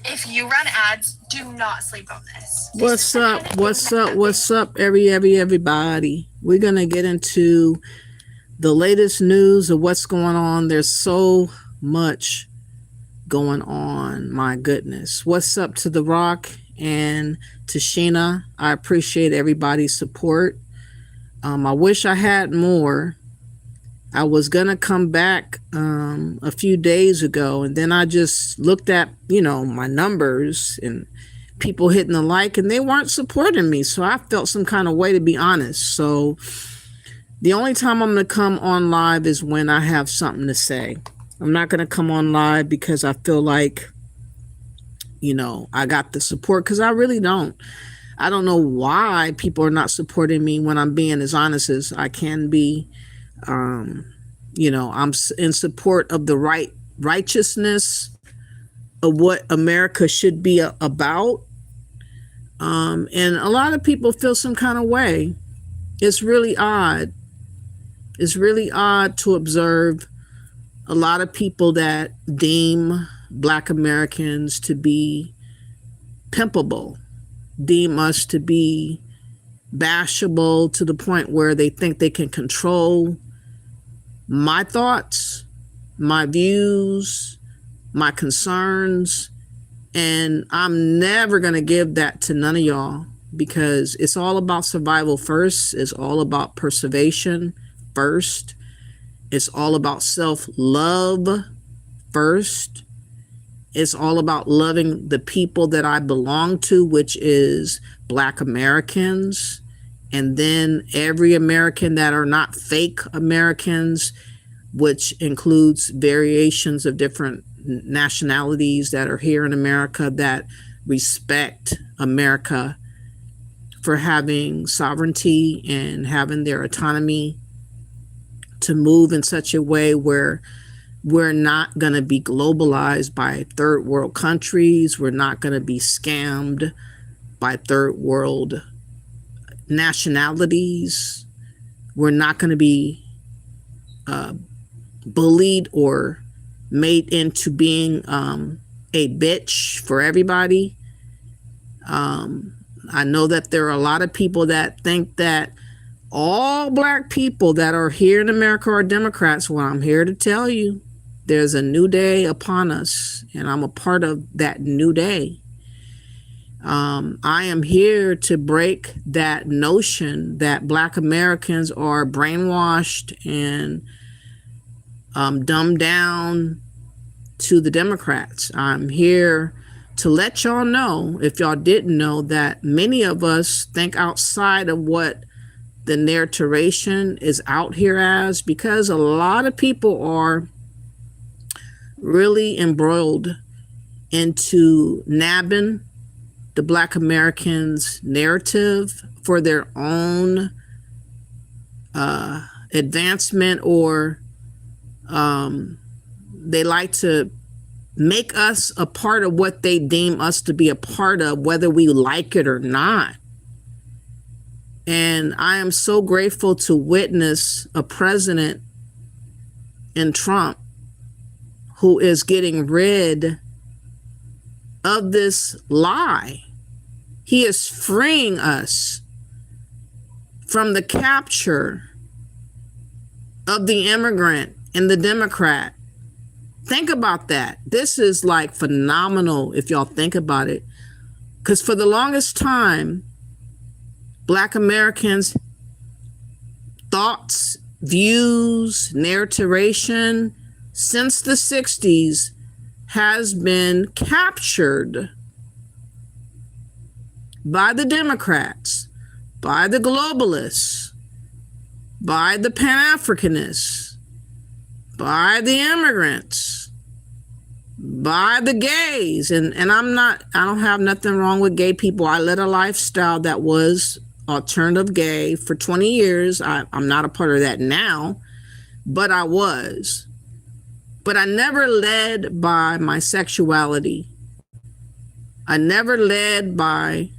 If you run ads, do not sleep on this. What's up? What's up? What's up, everybody? We're going to get into the latest news of what's going on. There's so much going on. My goodness. What's up to The Rock and to Sheena? I appreciate everybody's support. I wish I had more. I was going to come back a few days ago, and then I just looked at, my numbers and people hitting the like, and they weren't supporting me. So I felt some kind of way, to be honest. So the only time I'm going to come on live is when I have something to say. I'm not going to come on live because I feel like, I got the support, because I really don't. I don't know why people are not supporting me when I'm being as honest as I can be. I'm in support of the righteousness of what America should be about. And a lot of people feel some kind of way. It's really odd. It's really odd to observe a lot of people that deem Black Americans to be pimpable, deem us to be bashable to the point where they think they can control my thoughts, my views, my concerns. And I'm never going to give that to none of y'all, because it's all about survival first. It's all about preservation first. It's all about self-love first. It's all about loving the people that I belong to, which is Black Americans, and then every American that are not fake Americans, which includes variations of different nationalities that are here in America that respect America for having sovereignty and having their autonomy to move in such a way where we're not going to be globalized by third world countries. We're not going to be scammed by third world nationalities. We're not going to be bullied or made into being a bitch for everybody. I know that there are a lot of people that think that all Black people that are here in America are Democrats. Well, I'm here to tell you, there's a new day upon us, and I'm a part of that new day. I am here to break that notion that Black Americans are brainwashed and dumbed down to the Democrats. I'm here to let y'all know, if y'all didn't know, that many of us think outside of what the narration is out here as, because a lot of people are really embroiled into nabbing the Black Americans' narrative for their own advancement, or they like to make us a part of what they deem us to be a part of, whether we like it or not. And I am so grateful to witness a president in Trump who is getting rid of this lie. He is freeing us from the capture of the immigrant and the Democrat. Think about that. This is like phenomenal if y'all think about it. Because for the longest time, Black Americans' thoughts, views, narration since the 60s has been captured by the Democrats, by the globalists, by the Pan-Africanists, by the immigrants, by the gays. And I don't have nothing wrong with gay people. I led a lifestyle that was alternative gay for 20 years. I'm not a part of that now, but I was. But I never led by my sexuality. I never led by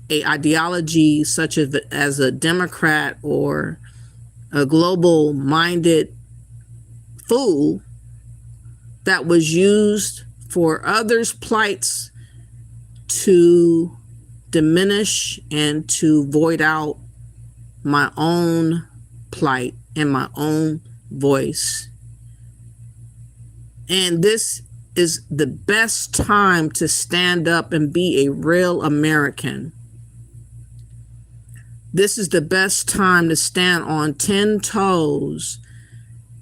a ideology such as a Democrat or a global-minded fool that was used for others' plights to diminish and to void out my own plight and my own voice. And this is the best time to stand up and be a real American. This is the best time to stand on 10 toes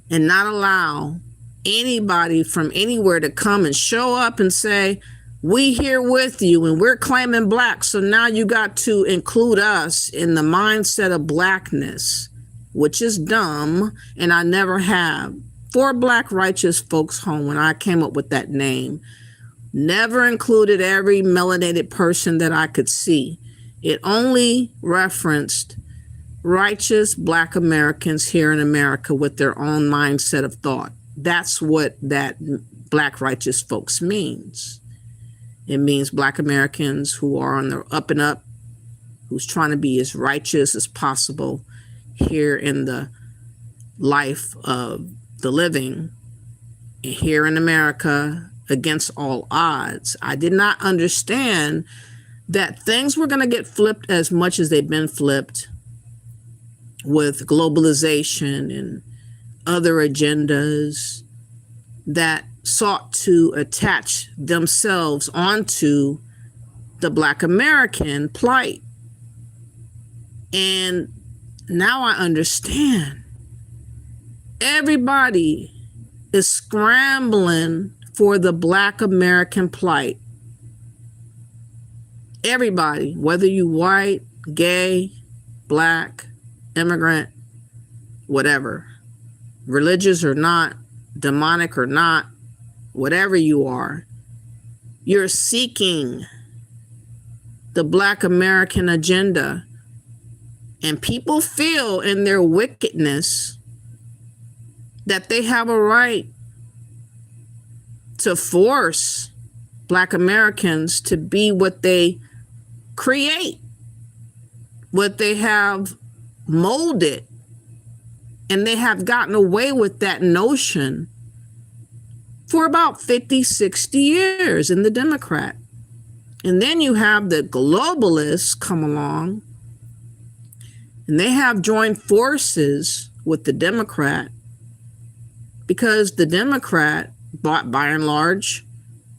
and not allow anybody from anywhere to come and show up and say, We here with you and we're claiming black. So now you got to include us in the mindset of blackness, which is dumb. And I never have. For Black Righteous Folks Home, when I came up with that name, never included every melanated person that I could see. It only referenced righteous Black Americans here in America with their own mindset of thought. That's what that Black Righteous Folks means. It means Black Americans who are on the up and up, who's trying to be as righteous as possible here in the life of the living here in America against all odds. I did not understand that things were going to get flipped as much as they've been flipped with globalization and other agendas that sought to attach themselves onto the Black American plight. And now I understand. Everybody is scrambling for the Black American plight. Everybody, whether you white, gay, Black, immigrant, whatever, religious or not, demonic or not, whatever you are, you're seeking the Black American agenda. And people feel in their wickedness that they have a right to force Black Americans to be what they create, what they have molded. And they have gotten away with that notion for about 50, 60 years in the Democrat. And then you have the globalists come along, and they have joined forces with the Democrat because the Democrat, by and large,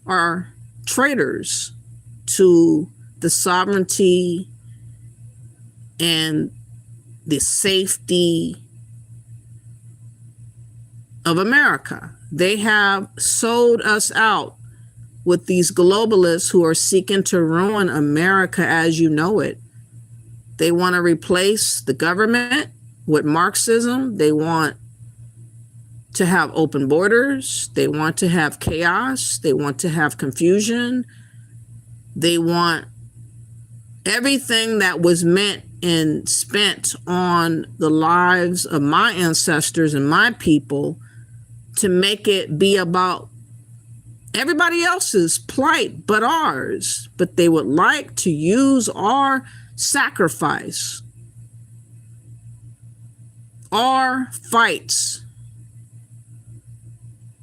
are traitors to the sovereignty and the safety of America. They have sold us out with these globalists who are seeking to ruin America as you know it. They want to replace the government with Marxism. They want to have open borders. They want to have chaos. They want to have confusion. They want everything that was meant and spent on the lives of my ancestors and my people to make it be about everybody else's plight but ours. But they would like to use our sacrifice, our fights,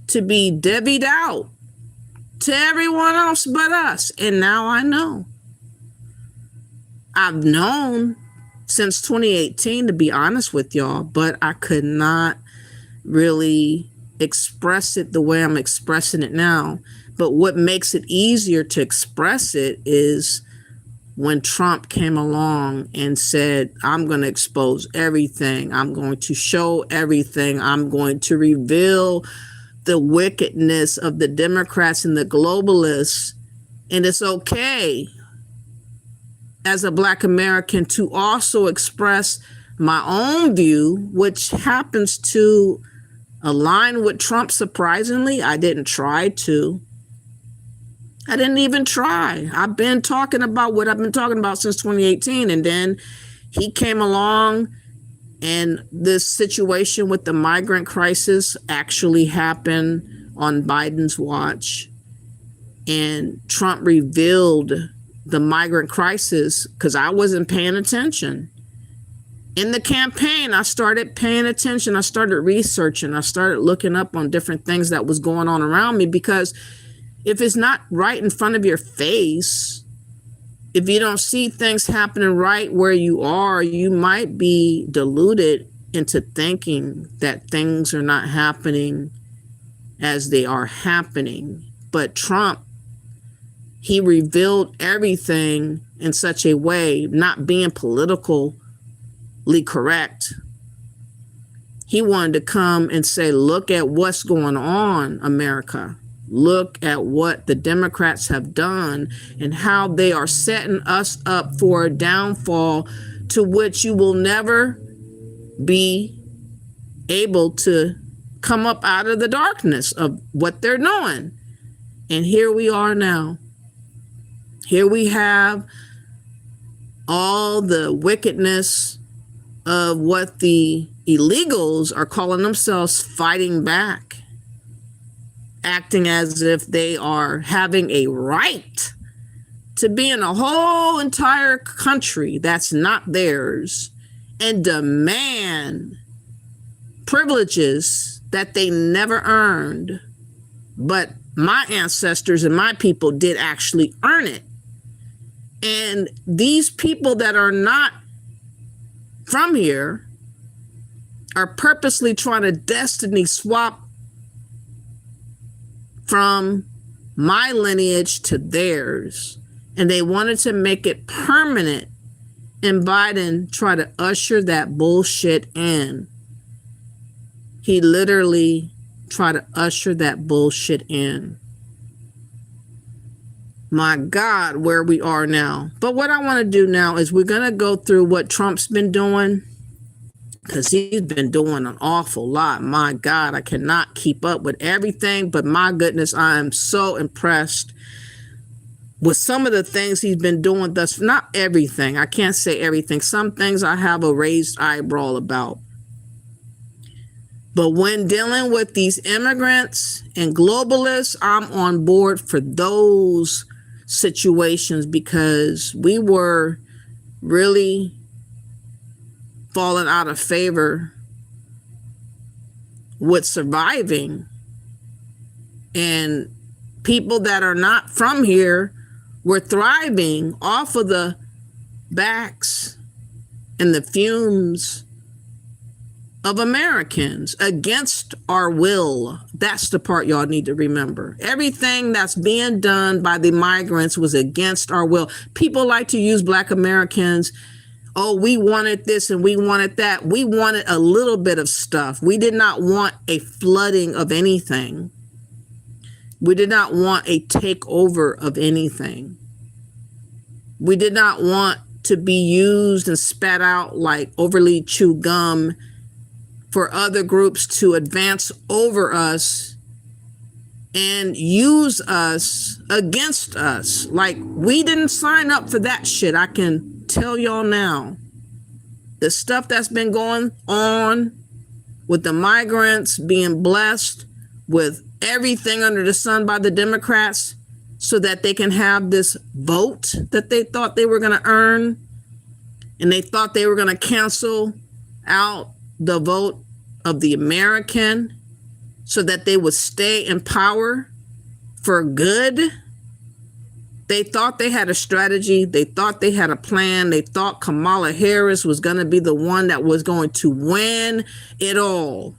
to be divvied out to everyone else but us. And now I know. I've known since 2018, to be honest with y'all, but I could not really express it the way I'm expressing it now. But what makes it easier to express it is when Trump came along and said, I'm going to expose everything. I'm going to show everything. I'm going to reveal the wickedness of the Democrats and the globalists. And it's okay as a Black American to also express my own view, which happens to align with Trump. Surprisingly, I didn't try to. I didn't even try. I've been talking about what I've been talking about since 2018. And then he came along, and this situation with the migrant crisis actually happened on Biden's watch. And Trump revealed the migrant crisis because I wasn't paying attention. In the campaign, I started paying attention. I started researching. I started looking up on different things that was going on around me, because if it's not right in front of your face, if you don't see things happening right where you are, you might be deluded into thinking that things are not happening as they are happening. But Trump, he revealed everything in such a way, not being politically correct. He wanted to come and say, look at what's going on, America. look at what the Democrats have done and how they are setting us up for a downfall to which you will never be able to come up out of the darkness of what they're doing. And here we are now. Here we have all the wickedness of what the illegals are calling themselves fighting back, acting as if they are having a right to be in a whole entire country that's not theirs and demand privileges that they never earned. But my ancestors and my people did actually earn it. And these people that are not from here are purposely trying to destiny swap from my lineage to theirs. And they wanted to make it permanent. And Biden tried to usher that bullshit in. He literally tried to usher that bullshit in. My God, where we are now. But what I want to do now is we're going to go through what Trump's been doing, because he's been doing an awful lot. My God, I cannot keep up with everything, but my goodness, I am so impressed with some of the things he's been doing thus. Not everything. I can't say everything. Some things I have a raised eyebrow about. But when dealing with these immigrants and globalists, I'm on board for those situations, because we were really falling out of favor with surviving. And people that are not from here were thriving off of the backs and the fumes of Americans against our will. That's the part y'all need to remember. Everything that's being done by the migrants was against our will. People like to use Black Americans. Oh, we wanted this and we wanted that. We wanted a little bit of stuff. We did not want a flooding of anything. We did not want a takeover of anything. We did not want to be used and spat out like overly chewed gum for other groups to advance over us and use us against us. Like, we didn't sign up for that shit. I can tell y'all now. The stuff that's been going on with the migrants being blessed with everything under the sun by the Democrats so that they can have this vote that they thought they were going to earn, and they thought they were going to cancel out the vote of the American so that they would stay in power for good. They thought they had a strategy. They thought they had a plan. They thought Kamala Harris was going to be the one that was going to win it all.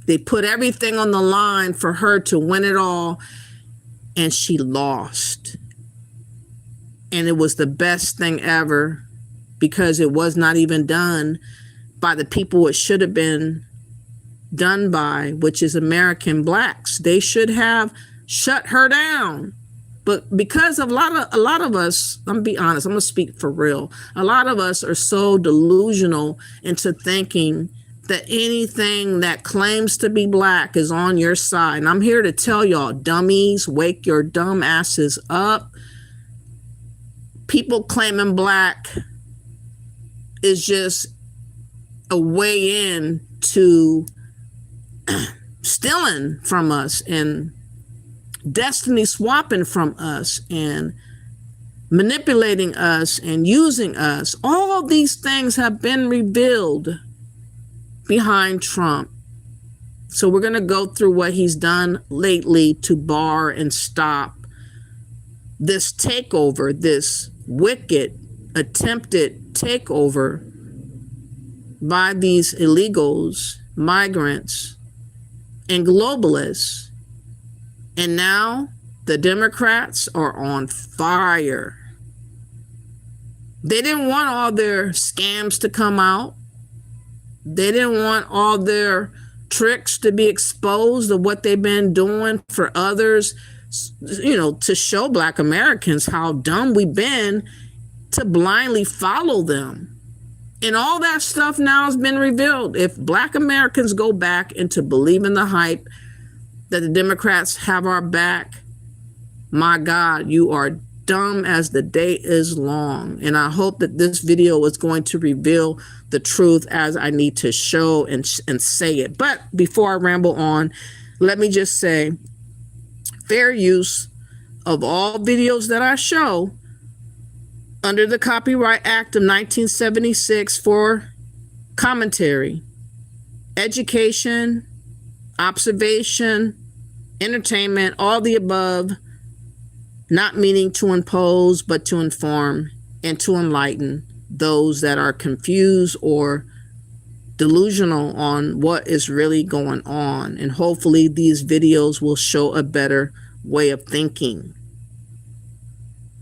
They put everything on the line for her to win it all, and she lost. And it was the best thing ever, because it was not even done by the people it should have been done by, which is American Blacks. They should have shut her down. But because of a lot of us, I'm gonna be honest, I'm gonna speak for real. A lot of us are so delusional into thinking that anything that claims to be Black is on your side. And I'm here to tell y'all, dummies, wake your dumb asses up. People claiming Black is just a way in to stealing from us and destiny swapping from us and manipulating us and using us. All these things have been revealed behind Trump. So we're going to go through what he's done lately to bar and stop this takeover, this wicked attempted takeover by these illegals, migrants, and globalists. And now the Democrats are on fire. They didn't want all their scams to come out. They didn't want all their tricks to be exposed of what they've been doing for others, you know, to show Black Americans how dumb we've been to blindly follow them. And all that stuff now has been revealed. If Black Americans go back into believing the hype that the Democrats have our back, my God, you are dumb as the day is long. And I hope that this video is going to reveal the truth as I need to show and say it. But before I ramble on, let me just say, fair use of all videos that I show under the Copyright Act of 1976 for commentary, education, observation, entertainment, all the above, not meaning to impose, but to inform and to enlighten those that are confused or delusional on what is really going on. And hopefully these videos will show a better way of thinking,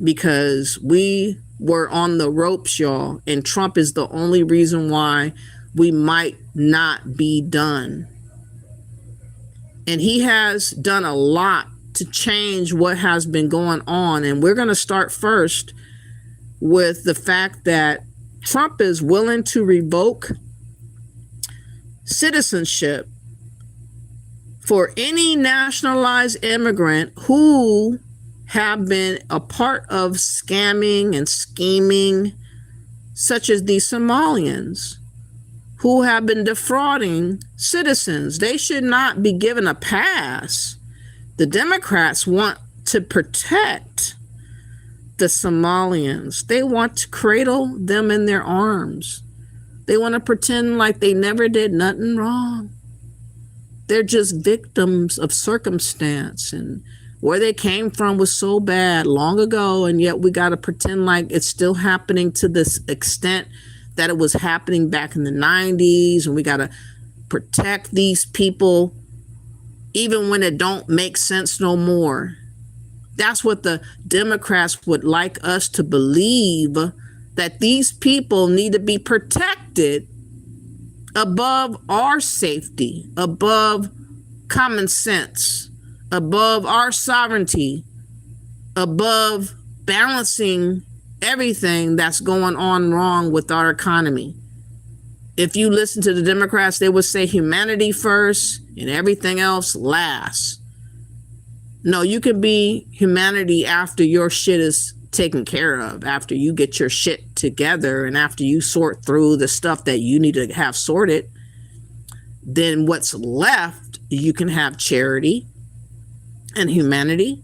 because we were on the ropes, y'all, and Trump is the only reason why we might not be done. And he has done a lot to change what has been going on. And we're going to start first with the fact that Trump is willing to revoke citizenship for any nationalized immigrant who have been a part of scamming and scheming, such as the Somalians who have been defrauding citizens. They should not be given a pass. The Democrats want to protect the Somalians. They want to cradle them in their arms. They want to pretend like they never did nothing wrong. They're just victims of circumstance, and where they came from was so bad long ago, and yet we got to pretend like it's still happening to this extent that it was happening back in the 90s, and we got to protect these people even when it don't make sense no more. That's what the Democrats would like us to believe, that these people need to be protected above our safety, above common sense, above our sovereignty, above balancing everything that's going on wrong with our economy. If you listen to the Democrats, they would say humanity first and everything else last. No, you can be humanity after your shit is taken care of, after you get your shit together, and after you sort through the stuff that you need to have sorted. Then what's left, you can have charity and humanity,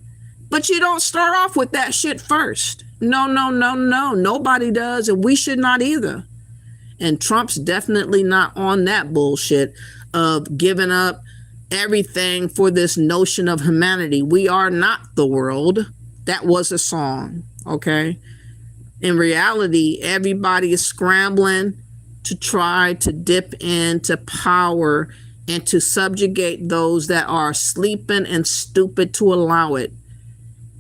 but you don't start off with that shit first. No, nobody does, and we should not either. And Trump's definitely not on that bullshit of giving up everything for this notion of humanity. We are not the world. That was a song, okay? In reality, everybody is scrambling to try to dip into power and to subjugate those that are sleeping and stupid to allow it.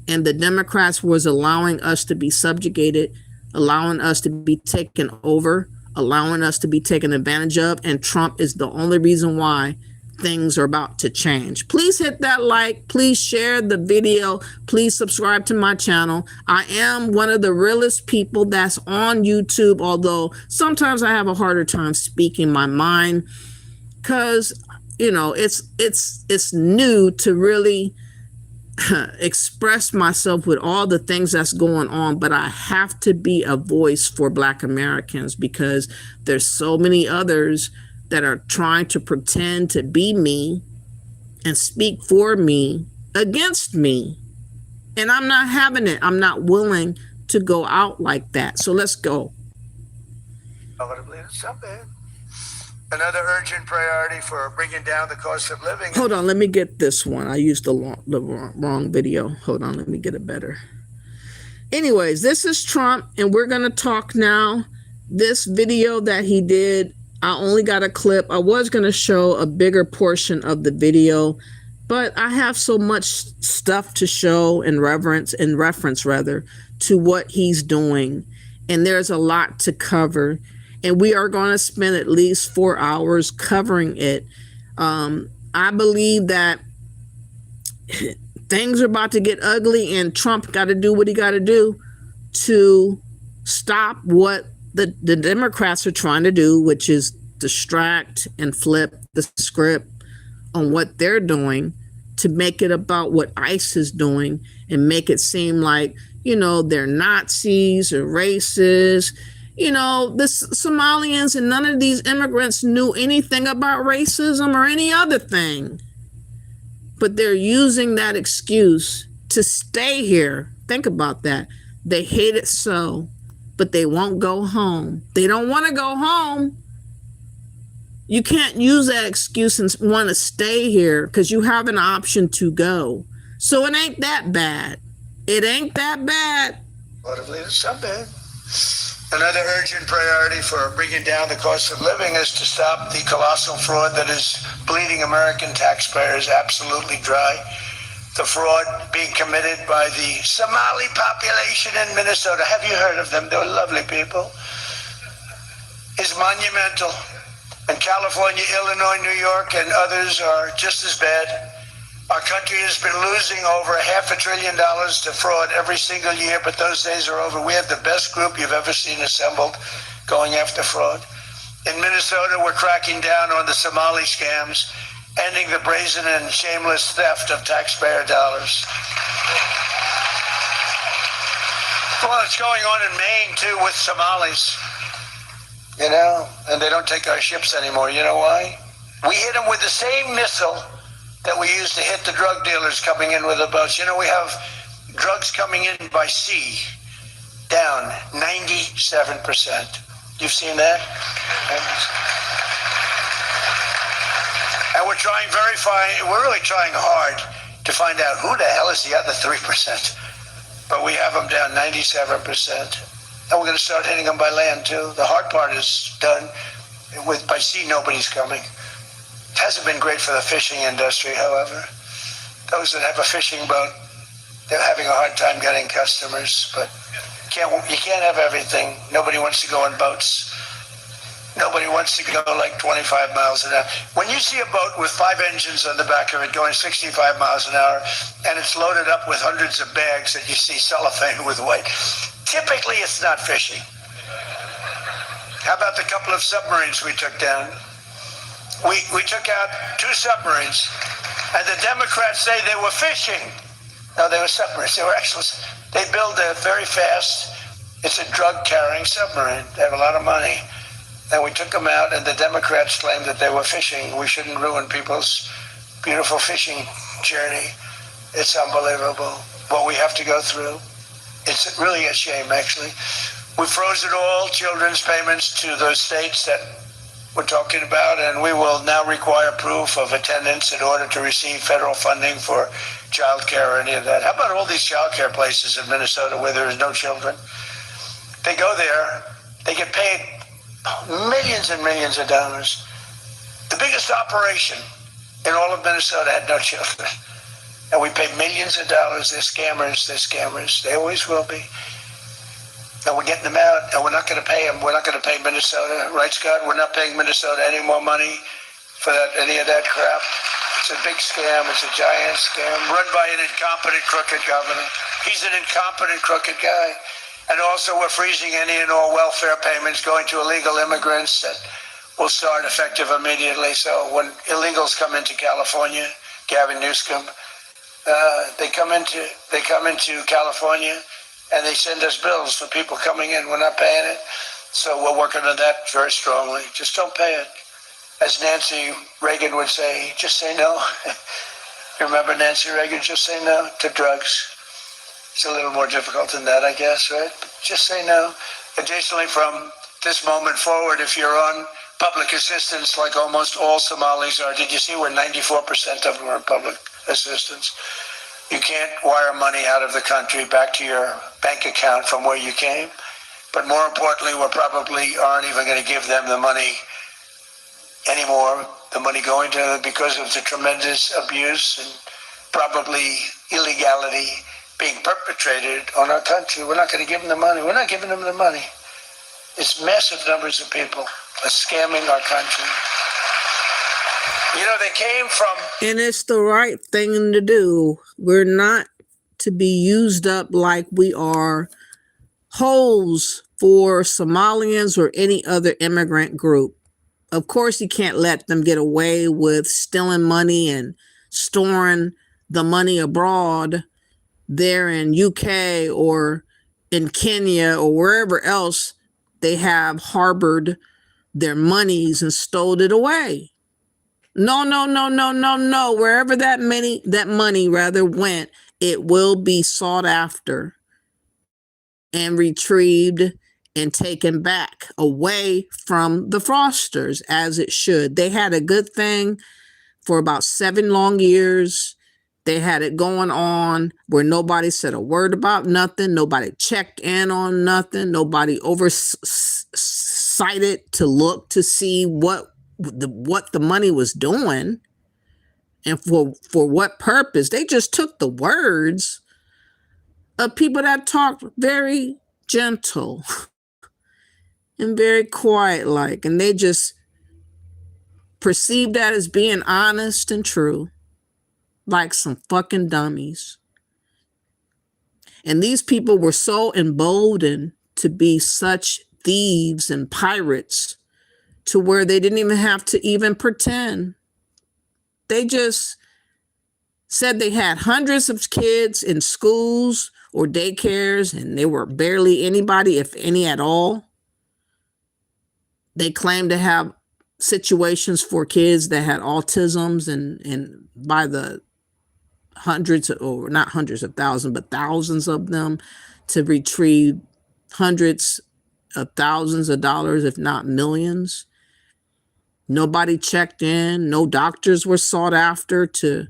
And the Democrats was allowing us to be subjugated, allowing us to be taken over, allowing us to be taken advantage of. And Trump is the only reason why things are about to change. Please hit that like, please share the video, please subscribe to my channel. I am one of the realest people that's on YouTube, although sometimes I have a harder time speaking my mind, because you know it's new to really express myself with all the things that's going on. But I have to be a voice for Black Americans, because there's so many others that are trying to pretend to be me and speak for me against me. And I'm not having it. I'm not willing to go out like that. So let's go. Another urgent priority for bringing down the cost of living. Hold on, let me get this one. I used the wrong video. Hold on, let me get it better. Anyways, this is Trump, and we're going to talk now. This video that he did, I only got a clip. I was going to show a bigger portion of the video, but I have so much stuff to show in reference to what he's doing. And there's a lot to cover. And we are going to spend at least 4 hours covering it. I believe that things are about to get ugly, and Trump got to do what he got to do to stop what the Democrats are trying to do, which is distract and flip the script on what they're doing to make it about what ICE is doing and make it seem like, they're Nazis or racist. The Somalians and none of these immigrants knew anything about racism or any other thing. But they're using that excuse to stay here. Think about that. They hate it so, but they won't go home. They don't want to go home. You can't use that excuse and want to stay here because you have an option to go. So it ain't that bad. It ain't that bad. Relatively, it's not bad. Another urgent priority for bringing down the cost of living is to stop the colossal fraud that is bleeding American taxpayers absolutely dry. The fraud being committed by the Somali population in Minnesota, have you heard of them? They're lovely people, is monumental. And California, Illinois, New York, and others are just as bad. Our country has been losing over $500 billion to fraud every single year, but those days are over. We have the best group you've ever seen assembled going after fraud. In Minnesota, we're cracking down on the Somali scams, ending the brazen and shameless theft of taxpayer dollars. Well, it's going on in Maine, too, with Somalis. And they don't take our ships anymore. You know why? We hit them with the same missile that we used to hit the drug dealers coming in with the boats. We have drugs coming in by sea down 97%. You've seen that? And we're trying we're really trying hard to find out who the hell is the other 3%. But we have them down 97%. And we're going to start hitting them by land, too. The hard part is done. By sea, nobody's coming. It hasn't been great for the fishing industry, however. Those that have a fishing boat, they're having a hard time getting customers. But you can't have everything. Nobody wants to go on boats. Nobody wants to go like 25 miles an hour. When you see a boat with 5 engines on the back of it going 65 miles an hour, and it's loaded up with hundreds of bags that you see cellophane with white, typically it's not fishing. How about the couple of submarines we took down? We took out 2 submarines, and the Democrats say they were fishing. No, they were submarines. They build a very fast, it's a drug-carrying submarine. They have a lot of money. And we took them out, and the Democrats claimed that they were fishing. We shouldn't ruin people's beautiful fishing journey. It's unbelievable what we have to go through. It's really a shame, actually. We frozen all children's payments to those states that we're talking about, and we will now require proof of attendance in order to receive federal funding for child care or any of that. How about all these child care places in Minnesota where there is no children? They go there, they get paid millions and millions of dollars. The biggest operation in all of Minnesota had no children. And we pay millions of dollars. They're scammers. They always will be. And we're getting them out, and we're not going to pay them. We're not going to pay Minnesota. Right, Scott? We're not paying Minnesota any more money for any of that crap. It's a big scam. It's a giant scam run by an incompetent, crooked governor. He's an incompetent, crooked guy. And also, we're freezing any and all welfare payments going to illegal immigrants that will start effective immediately. So when illegals come into California, Gavin Newsom, they come into California and they send us bills for people coming in. We're not paying it. So we're working on that very strongly. Just don't pay it. As Nancy Reagan would say, just say no. Remember Nancy Reagan? Just say no to drugs. It's a little more difficult than that, I guess, right? But just say no. Additionally, from this moment forward, if you're on public assistance, like almost all Somalis are, did you see where 94% of them are on public assistance? You can't wire money out of the country back to your bank account from where you came. But more importantly, we probably aren't even going to give them the money anymore, the money going to them because of the tremendous abuse and probably illegality being perpetrated on our country. We're not going to give them the money. We're not giving them the money. It's massive numbers of people are scamming our country. You know, they came from. And it's the right thing to do. We're not to be used up like we are holes for Somalians or any other immigrant group. Of course, you can't let them get away with stealing money and storing the money abroad there in UK or in Kenya or wherever else they have harbored their monies and stowed it away. No. Wherever that money rather went, it will be sought after and retrieved and taken back away from the fraudsters, as it should. They had a good thing for about 7 long years. They had it going on where nobody said a word about nothing. Nobody checked in on nothing. Nobody oversighted to look to see what the money was doing and for what purpose. They just took the words of people that talked very gentle and very quiet like, and they just perceived that as being honest and true, like some fucking dummies. And these people were so emboldened to be such thieves and pirates to where they didn't even have to even pretend. They just said they had hundreds of kids in schools or daycares, and they were barely anybody, if any at all. They claimed to have situations for kids that had autisms, and by the hundreds, or not hundreds of thousands, but thousands of them, to retrieve hundreds of thousands of dollars, if not millions. Nobody checked in. No doctors were sought after to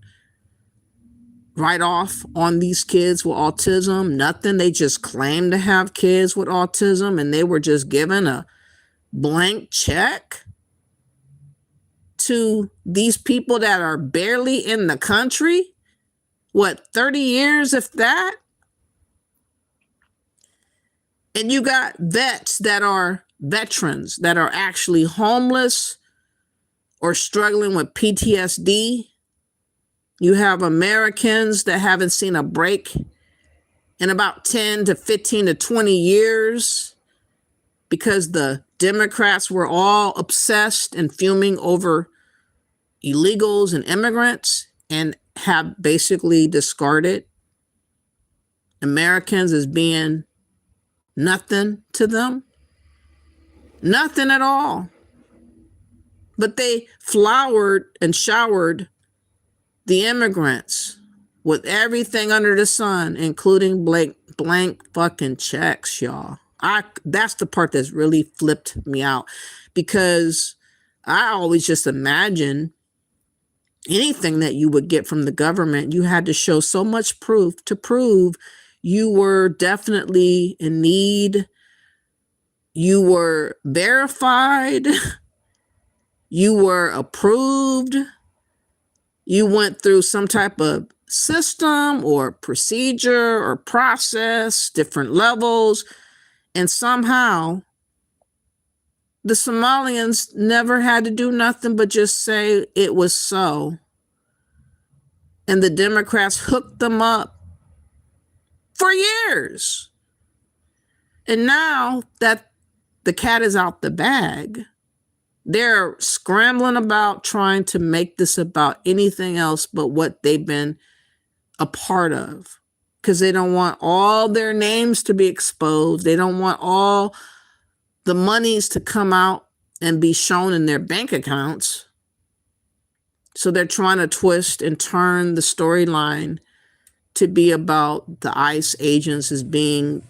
write off on these kids with autism. Nothing. They just claimed to have kids with autism, and they were just given a blank check to these people that are barely in the country. What, 30 years, if that? And you got vets that are veterans that are actually homeless or struggling with PTSD. You have Americans that haven't seen a break in about 10 to 15 to 20 years because the Democrats were all obsessed and fuming over illegals and immigrants and have basically discarded Americans as being nothing to them. Nothing at all. But they flowered and showered the immigrants with everything under the sun, including blank fucking checks, y'all. That's the part that's really flipped me out, because I always just imagine anything that you would get from the government, you had to show so much proof to prove you were definitely in need, you were verified, you were approved, you went through some type of system or procedure or process, different levels, and somehow the Somalians never had to do nothing but just say it was so. And the Democrats hooked them up for years. And now that the cat is out the bag, they're scrambling about trying to make this about anything else but what they've been a part of, because they don't want all their names to be exposed. They don't want all the monies to come out and be shown in their bank accounts. So they're trying to twist and turn the storyline to be about the ICE agents as being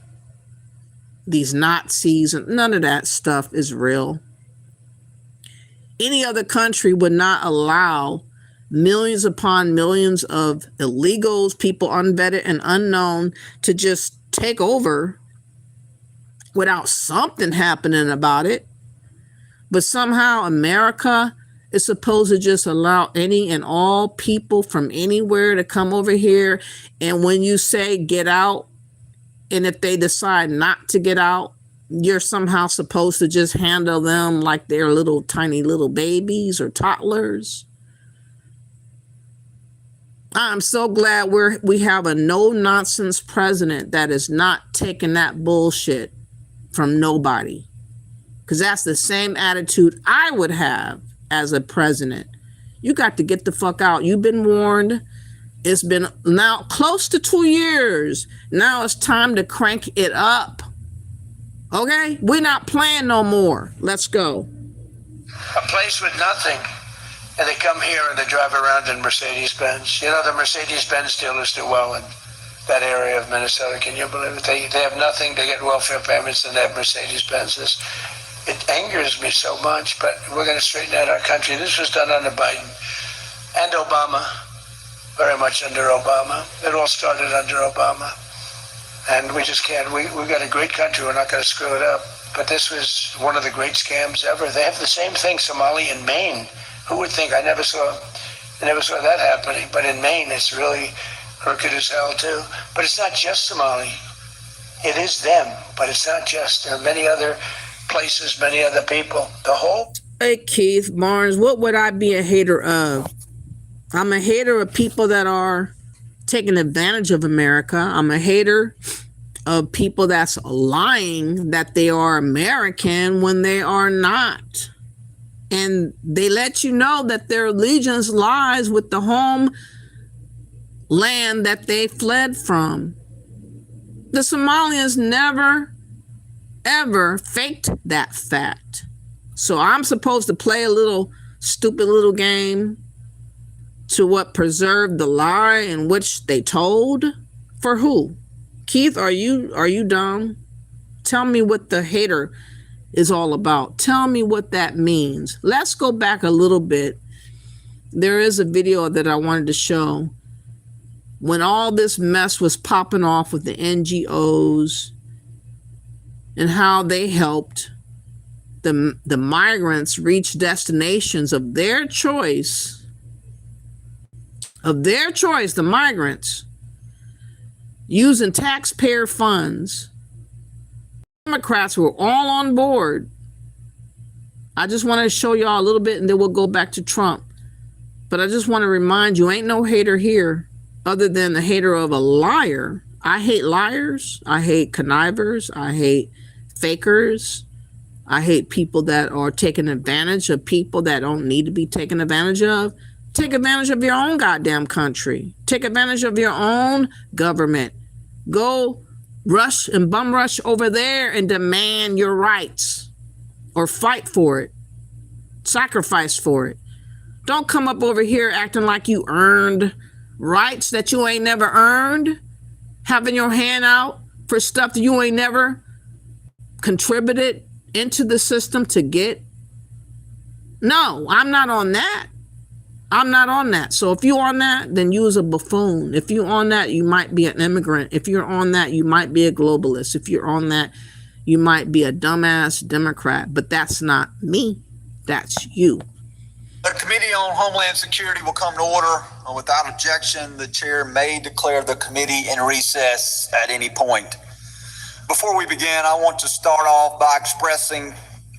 these Nazis, and none of that stuff is real. Any other country would not allow millions upon millions of illegals, people unvetted and unknown, to just take over without something happening about it. But somehow America is supposed to just allow any and all people from anywhere to come over here. And when you say get out, and if they decide not to get out, you're somehow supposed to just handle them like they're little tiny little babies or toddlers. I'm so glad we have a no-nonsense president that is not taking that bullshit from nobody. Because that's the same attitude I would have as a president. You got to get the fuck out. You've been warned. It's been now close to 2 years. Now it's time to crank it up. Okay? We're not playing no more. Let's go. A place with nothing. And they come here and they drive around in Mercedes-Benz. You know, the Mercedes-Benz dealers do well in that area of Minnesota. Can you believe it? They have nothing. They get welfare payments and they have Mercedes-Benzes. It angers me so much, but we're going to straighten out our country. This was done under Biden and Obama, very much under Obama. It all started under Obama. And we just can't. We've got a great country. We're not going to screw it up. But this was one of the great scams ever. They have the same thing, Somali in Maine. Who would think? I never saw that happening. But in Maine, it's really crooked as hell too. But it's not just Somali. It is them, but it's not just. There are many other places, many other people. The whole. Hey, Keith Barnes, what would I be a hater of? I'm a hater of people that are taking advantage of America. I'm a hater of people that's lying that they are American when they are not. And they let you know that their allegiance lies with the home land that they fled from. The Somalians never, ever faked that fact. So I'm supposed to play a little stupid little game to what preserve the lie in which they told? For who? Keith, are you dumb? Tell me what the hater is all about. Tell me what that means. Let's go back a little bit. There is a video that I wanted to show when all this mess was popping off with the NGOs and how they helped the migrants reach destinations of their choice. The migrants, using taxpayer funds. Democrats were all on board. I just want to show y'all a little bit and then we'll go back to Trump. But I just want to remind you, ain't no hater here other than the hater of a liar. I hate liars. I hate connivers. I hate fakers. I hate people that are taking advantage of people that don't need to be taken advantage of. Take advantage of your own goddamn country. Take advantage of your own government. Go rush and bum rush over there and demand your rights or fight for it. Sacrifice for it. Don't come up over here acting like you earned rights that you ain't never earned. Having your hand out for stuff that you ain't never contributed into the system to get. No, I'm not on that. I'm not on that. So if you're on that, then you's a buffoon. If you're on that, you might be an immigrant. If you're on that, you might be a globalist. If you're on that, you might be a dumbass Democrat. But that's not me. That's you. The Committee on Homeland Security will come to order. Without objection, the chair may declare the committee in recess at any point. Before we begin, I want to start off by expressing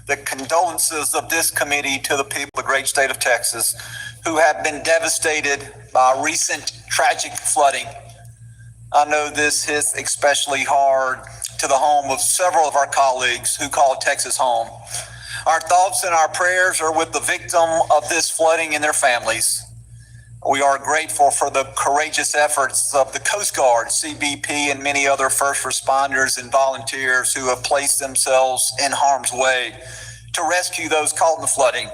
the condolences of this committee to the people of the great state of Texas who have been devastated by recent tragic flooding. I know this hits especially hard to the home of several of our colleagues who call Texas home. Our thoughts and our prayers are with the victim of this flooding and their families. We are grateful for the courageous efforts of the Coast Guard, CBP, and many other first responders and volunteers who have placed themselves in harm's way to rescue those caught in the flooding.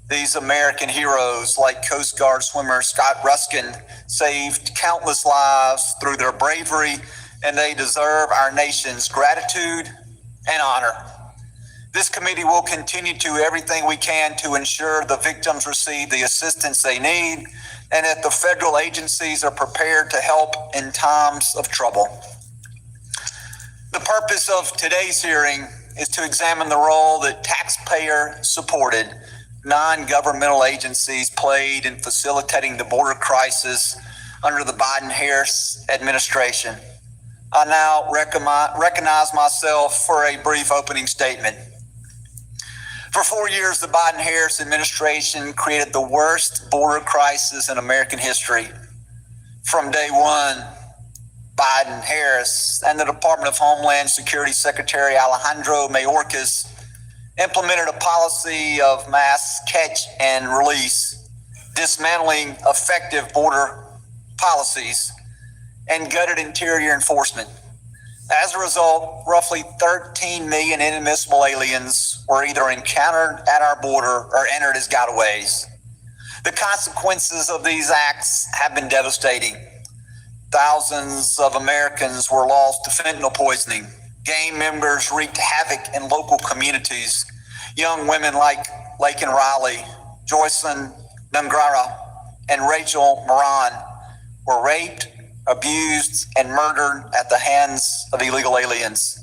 These American heroes, like Coast Guard swimmer Scott Ruskin, saved countless lives through their bravery, and they deserve our nation's gratitude and honor. This committee will continue to do everything we can to ensure the victims receive the assistance they need and that the federal agencies are prepared to help in times of trouble. The purpose of today's hearing is to examine the role that taxpayer-supported non-governmental agencies played in facilitating the border crisis under the Biden-Harris administration. I now recognize myself for a brief opening statement. For 4 years, the Biden-Harris administration created the worst border crisis in American history. from day one, Biden, Harris, and the Department of Homeland Security Secretary Alejandro Mayorkas implemented a policy of mass catch and release, dismantling effective border policies, and gutted interior enforcement. As a result, roughly 13 million inadmissible aliens were either encountered at our border or entered as gotaways. The consequences of these acts have been devastating. Thousands of Americans were lost to fentanyl poisoning. Gang members wreaked havoc in local communities. Young women like Laken Riley, Joycelyn Nungrara, and Rachel Moran were raped, abused, and murdered at the hands of illegal aliens.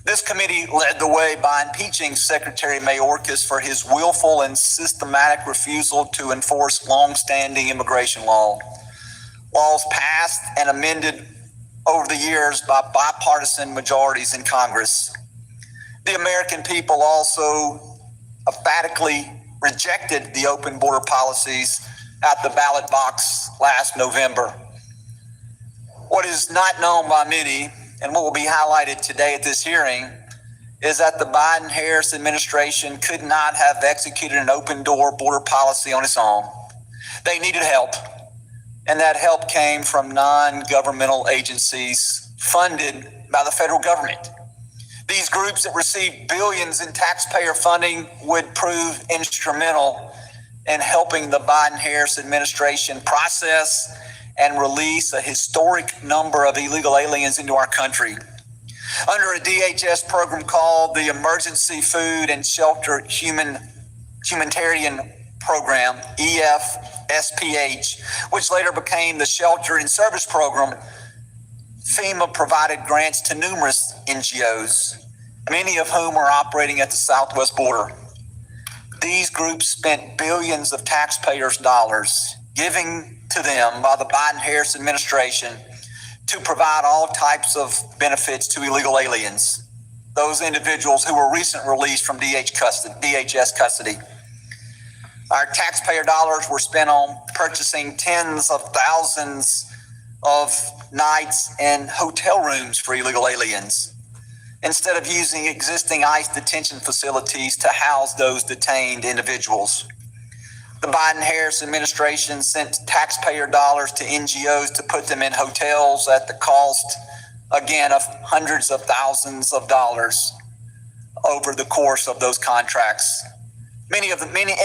This committee led the way by impeaching Secretary Mayorkas for his willful and systematic refusal to enforce long-standing immigration laws passed and amended over the years by bipartisan majorities in Congress. The American people also emphatically rejected the open border policies at the ballot box last November. What is not known by many, and what will be highlighted today at this hearing, is that the Biden-Harris administration could not have executed an open door border policy on its own. They needed help, and that help came from non-governmental agencies funded by the federal government. These groups that received billions in taxpayer funding would prove instrumental in helping the Biden-Harris administration process and release a historic number of illegal aliens into our country. Under a DHS program called the Emergency Food and Shelter Humanitarian Program, EFSPH, which later became the Shelter and Service Program, FEMA provided grants to numerous NGOs, many of whom are operating at the southwest border. These groups spent billions of taxpayers' dollars giving to them by the Biden-Harris administration to provide all types of benefits to illegal aliens, those individuals who were recently released from DHS custody. Our taxpayer dollars were spent on purchasing tens of thousands of nights and hotel rooms for illegal aliens, instead of using existing ICE detention facilities to house those detained individuals. The Biden-Harris administration sent taxpayer dollars to NGOs to put them in hotels at the cost, again, of hundreds of thousands of dollars over the course of those contracts. In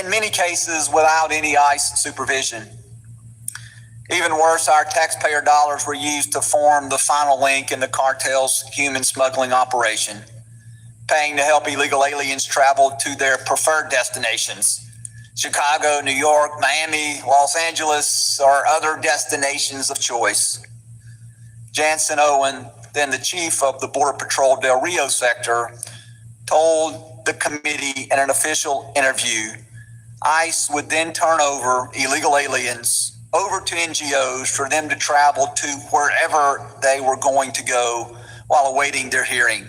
many cases, without any ICE supervision. Even worse, our taxpayer dollars were used to form the final link in the cartel's human smuggling operation, paying to help illegal aliens travel to their preferred destinations. Chicago, New York, Miami, Los Angeles, or other destinations of choice. Jansen Owen, then the chief of the Border Patrol Del Rio sector, told the committee in an official interview, ICE would then turn over illegal aliens over to NGOs for them to travel to wherever they were going to go while awaiting their hearing.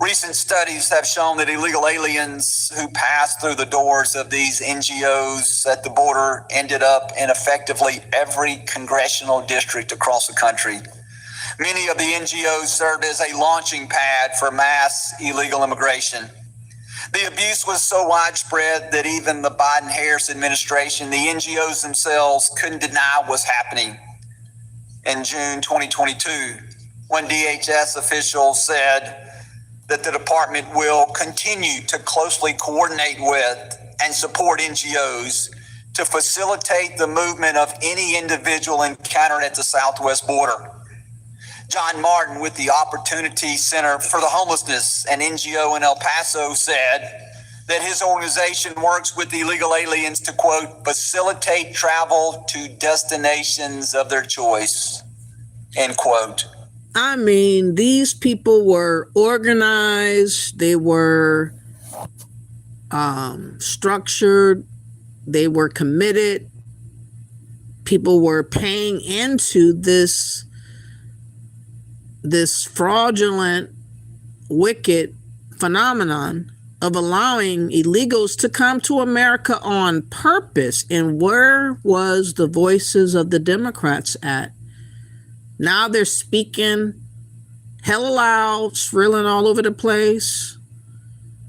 Recent studies have shown that illegal aliens who passed through the doors of these NGOs at the border ended up in effectively every congressional district across the country. Many of the NGOs served as a launching pad for mass illegal immigration. The abuse was so widespread that even the Biden-Harris administration, the NGOs themselves, couldn't deny what was happening. In June 2022, when DHS officials said that the department will continue to closely coordinate with and support NGOs to facilitate the movement of any individual encountered at the southwest border. John Martin with the Opportunity Center for the Homelessness, an NGO in El Paso, said that his organization works with illegal aliens to, quote, facilitate travel to destinations of their choice, end quote. I mean, these people were organized, they were structured, they were committed. People were paying into this fraudulent, wicked phenomenon of allowing illegals to come to America on purpose. And where was the voices of the Democrats at? Now they're speaking hella loud, shrilling all over the place,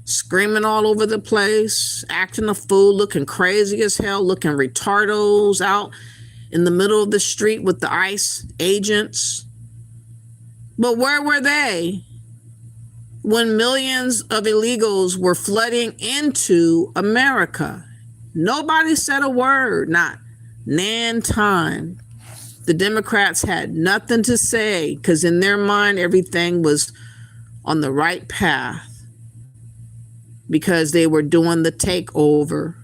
screaming all over the place, acting a fool, looking crazy as hell, looking retardos out in the middle of the street with the ICE agents. But where were they when millions of illegals were flooding into America? Nobody said a word, not nan time. The Democrats had nothing to say because in their mind, everything was on the right path because they were doing the takeover.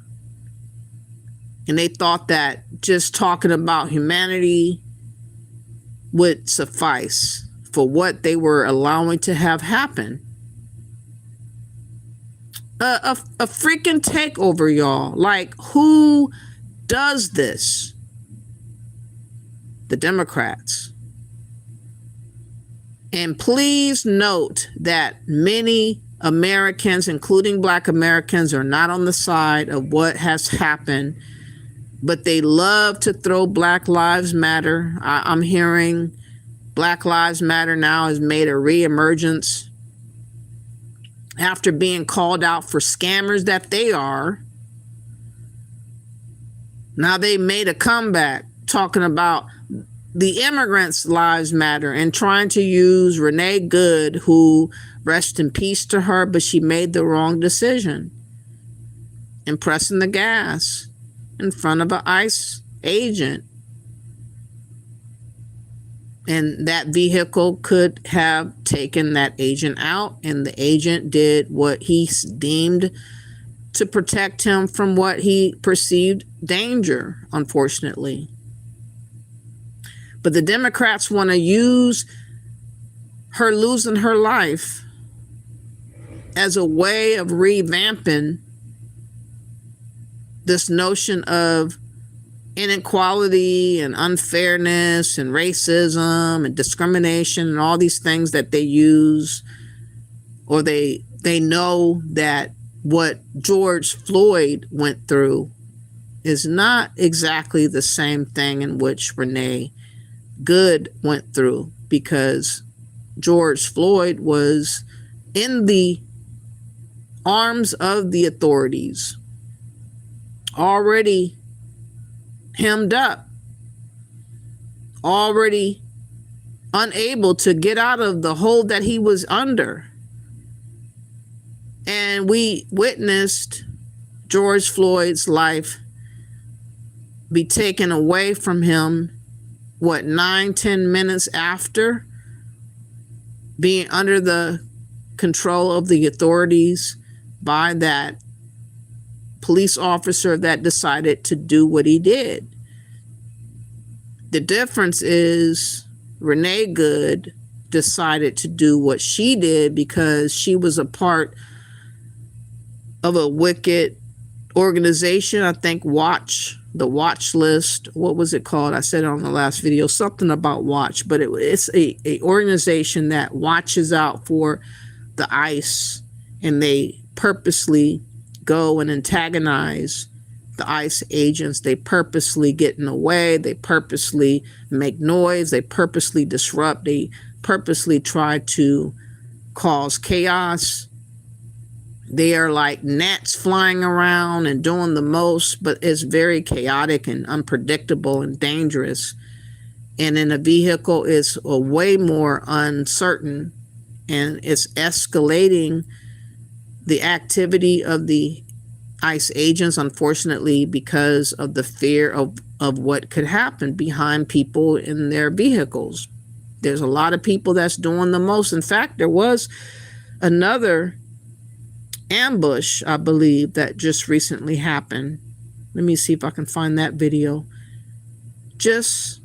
And they thought that just talking about humanity would suffice for what they were allowing to have happen. A freaking takeover, y'all. Like, who does this? The Democrats. And please note that many Americans, including Black Americans, are not on the side of what has happened, but they love to throw Black Lives Matter. I'm hearing Black Lives Matter now has made a reemergence after being called out for scammers that they are. Now they made a comeback talking about the immigrants' lives matter and trying to use Renee Good, who, rest in peace to her, but she made the wrong decision in pressing the gas in front of an ICE agent. And that vehicle could have taken that agent out, and the agent did what he deemed to protect him from what he perceived danger, unfortunately. But the Democrats want to use her losing her life as a way of revamping this notion of inequality and unfairness and racism and discrimination and all these things that they use, or they know that what George Floyd went through is not exactly the same thing in which Renee Good went through, because George Floyd was in the arms of the authorities, already hemmed up, already unable to get out of the hold that he was under. And we witnessed George Floyd's life be taken away from him, 9-10 minutes after being under the control of the authorities by that police officer that decided to do what he did. The difference is Renee Good decided to do what she did because she was a part of a wicked organization. I think the Watch List. What was it called? I said it on the last video, something about Watch, but it's a organization that watches out for the ICE, and they purposely go and antagonize the ICE agents. They purposely get in the way. They purposely make noise. They purposely disrupt. They purposely try to cause chaos. They are like gnats flying around and doing the most, but it's very chaotic and unpredictable and dangerous. And in a vehicle, it's a way more uncertain, and it's escalating the activity of the ICE agents, unfortunately, because of the fear of what could happen behind people in their vehicles. There's a lot of people that's doing the most. In fact, there was another ambush, I believe, that just recently happened. Let me see if I can find that video. Just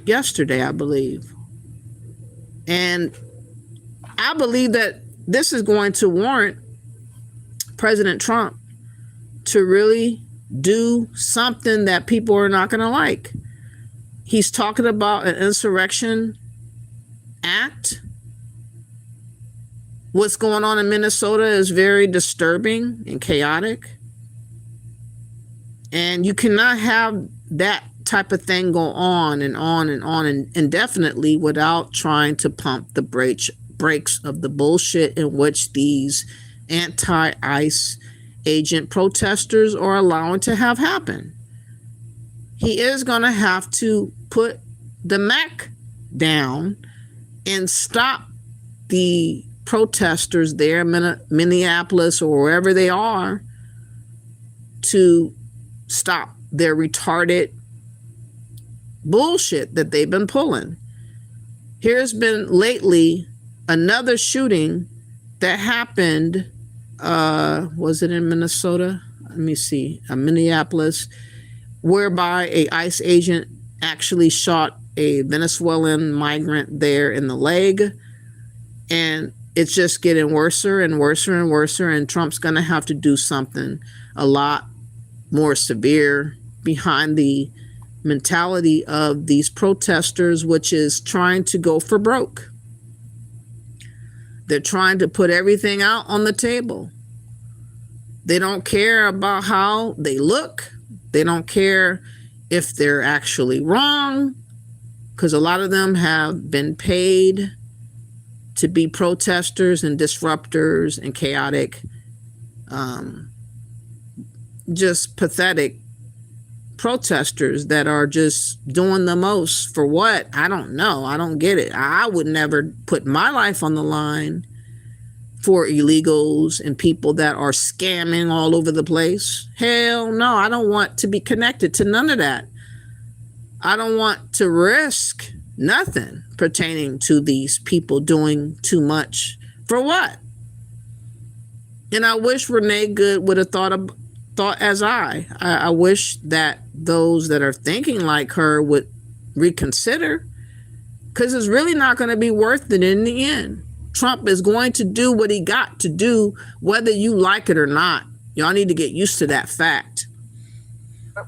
yesterday, I believe. And I believe that this is going to warrant President Trump to really do something that people are not going to like. He's talking about an insurrection act. What's going on in Minnesota is very disturbing and chaotic. And you cannot have that type of thing go on and on and on and indefinitely without trying to pump the brakes of the bullshit in which these anti-ICE agent protesters are allowing to have happen. He is going to have to put the Mac down and stop the protesters there in Minneapolis or wherever they are to stop their retarded bullshit that they've been pulling. Here's been lately another shooting that happened, was it in Minnesota? Let me see, Minneapolis, whereby a ICE agent actually shot a Venezuelan migrant there in the leg. And it's just getting worse and worse and worse. And Trump's going to have to do something a lot more severe behind the mentality of these protesters, which is trying to go for broke. They're trying to put everything out on the table. They don't care about how they look. They don't care if they're actually wrong, because a lot of them have been paid to be protesters and disruptors and chaotic, just pathetic protesters that are just doing the most for what? I don't know. I don't get it. I would never put my life on the line for illegals and people that are scamming all over the place. Hell no, I don't want to be connected to none of that. I don't want to risk nothing pertaining to these people doing too much. For what? And I wish Renee Good would have thought as I wish that those that are thinking like her would reconsider, because it's really not going to be worth it in the end. Trump is going to do what he got to do, whether you like it or not. Y'all need to get used to that fact.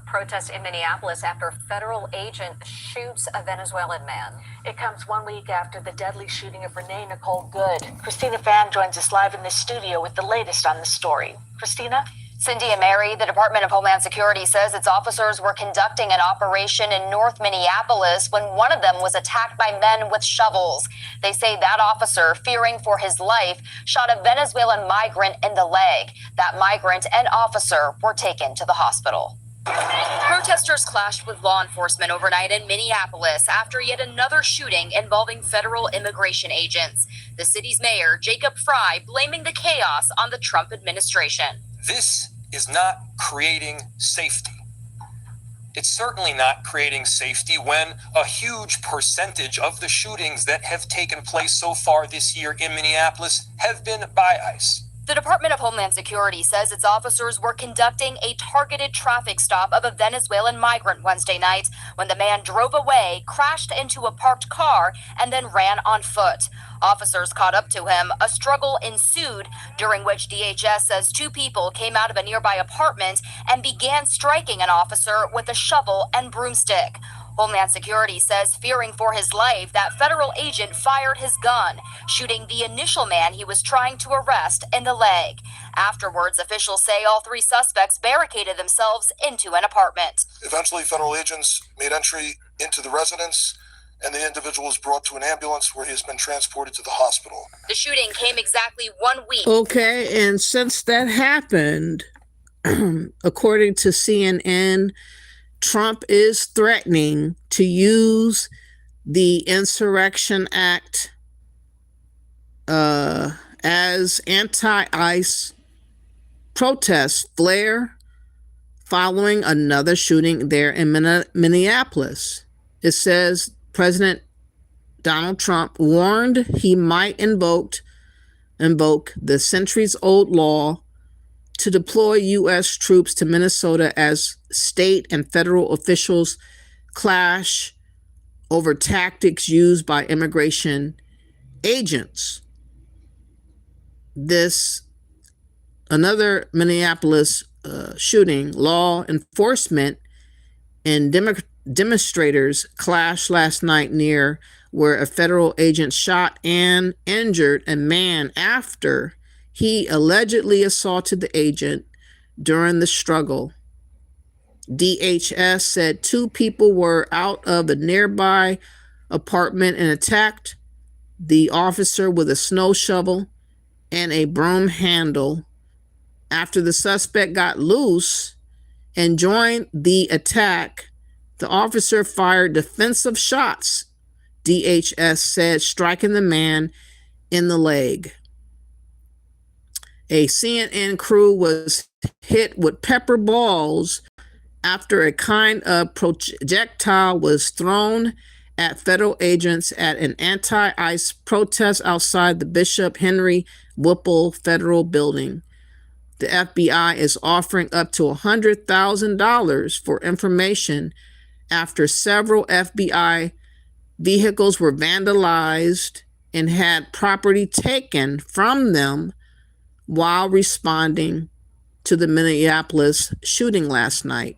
Protest in Minneapolis after a federal agent shoots a Venezuelan man. It comes 1 week after the deadly shooting of Renee Nicole Good. Christina Pham joins us live in the studio with the latest on the story. Christina? Cindy and Mary, the Department of Homeland Security says its officers were conducting an operation in North Minneapolis when one of them was attacked by men with shovels. They say that officer, fearing for his life, shot a Venezuelan migrant in the leg. That migrant and officer were taken to the hospital. Protesters clashed with law enforcement overnight in Minneapolis after yet another shooting involving federal immigration agents. The city's mayor, Jacob Fry, blaming the chaos on the Trump administration. This is not creating safety. It's certainly not creating safety when a huge percentage of the shootings that have taken place so far this year in Minneapolis have been by ICE. The Department of Homeland Security says its officers were conducting a targeted traffic stop of a Venezuelan migrant Wednesday night when the man drove away, crashed into a parked car, and then ran on foot. Officers caught up to him. A struggle ensued, during which DHS says two people came out of a nearby apartment and began striking an officer with a shovel and broomstick. Homeland Security says, fearing for his life, that federal agent fired his gun, shooting the initial man he was trying to arrest in the leg. Afterwards, officials say all three suspects barricaded themselves into an apartment. Eventually, federal agents made entry into the residence, and the individual was brought to an ambulance where he has been transported to the hospital. The shooting came exactly 1 week. Okay, and since that happened, according to CNN, Trump is threatening to use the Insurrection Act as anti-ICE protest flare following another shooting there in Minneapolis. It says President Donald Trump warned he might invoke the centuries-old law to deploy U.S. troops to Minnesota as state and federal officials clash over tactics used by immigration agents. Another Minneapolis shooting, law enforcement and demonstrators clashed last night near where a federal agent shot and injured a man after he allegedly assaulted the agent during the struggle. DHS said 2 people were out of a nearby apartment and attacked the officer with a snow shovel and a broom handle. After the suspect got loose and joined the attack, the officer fired defensive shots, DHS said, striking the man in the leg. A CNN crew was hit with pepper balls after a kind of projectile was thrown at federal agents at an anti-ICE protest outside the Bishop Henry Whipple Federal Building. The FBI is offering up to $100,000 for information after several FBI vehicles were vandalized and had property taken from them while responding to the Minneapolis shooting last night.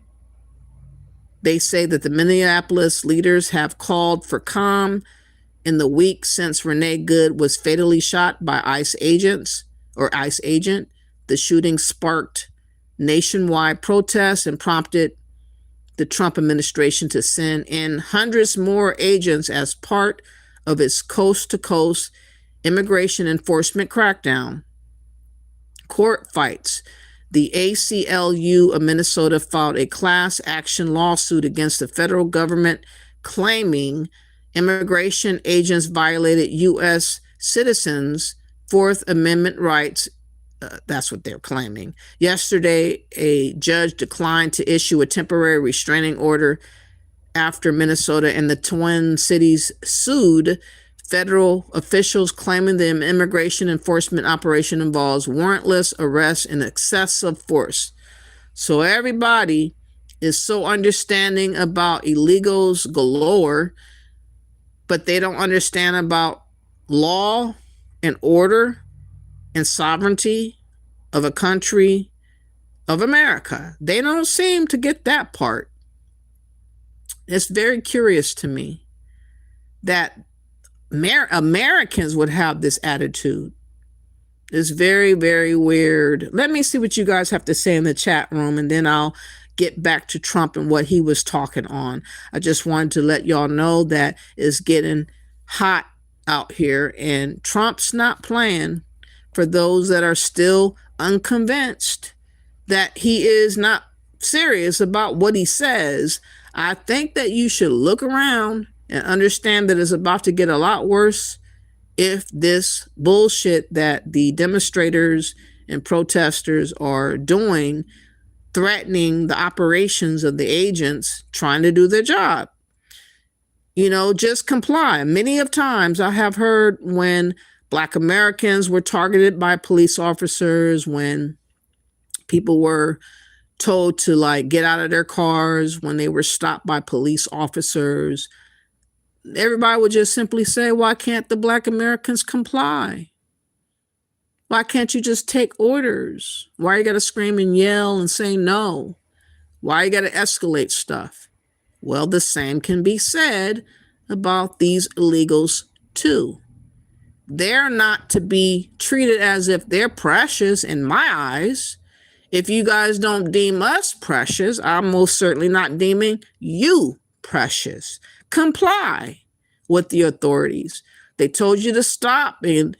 They say that the Minneapolis leaders have called for calm in the week since Renee Good was fatally shot by ICE agent. The shooting sparked nationwide protests and prompted the Trump administration to send in hundreds more agents as part of its coast-to-coast immigration enforcement crackdown. Court fights. The ACLU of Minnesota filed a class action lawsuit against the federal government claiming immigration agents violated U.S. citizens' Fourth Amendment rights. That's what they're claiming. Yesterday, a judge declined to issue a temporary restraining order after Minnesota and the Twin Cities sued federal officials, claiming the immigration enforcement operation involves warrantless arrests and excessive force. So everybody is so understanding about illegals galore, but they don't understand about law and order and sovereignty of a country of America. They don't seem to get that part. It's very curious to me that Americans would have this attitude. It's very, very weird. Let me see what you guys have to say in the chat room, and then I'll get back to Trump and what he was talking on. I just wanted to let y'all know that it's getting hot out here, and Trump's not playing. For those that are still unconvinced that he is not serious about what he says, I think that you should look around and understand that it's about to get a lot worse if this bullshit that the demonstrators and protesters are doing, threatening the operations of the agents trying to do their job. You know, just comply. Many of times I have heard when Black Americans were targeted by police officers, when people were told to like get out of their cars when they were stopped by police officers, everybody would just simply say, why can't the Black Americans comply? Why can't you just take orders? Why you got to scream and yell and say no? Why you got to escalate stuff? Well, the same can be said about these illegals too. They're not to be treated as if they're precious in my eyes. If you guys don't deem us precious, I'm most certainly not deeming you precious. Comply with the authorities. They told you to stop and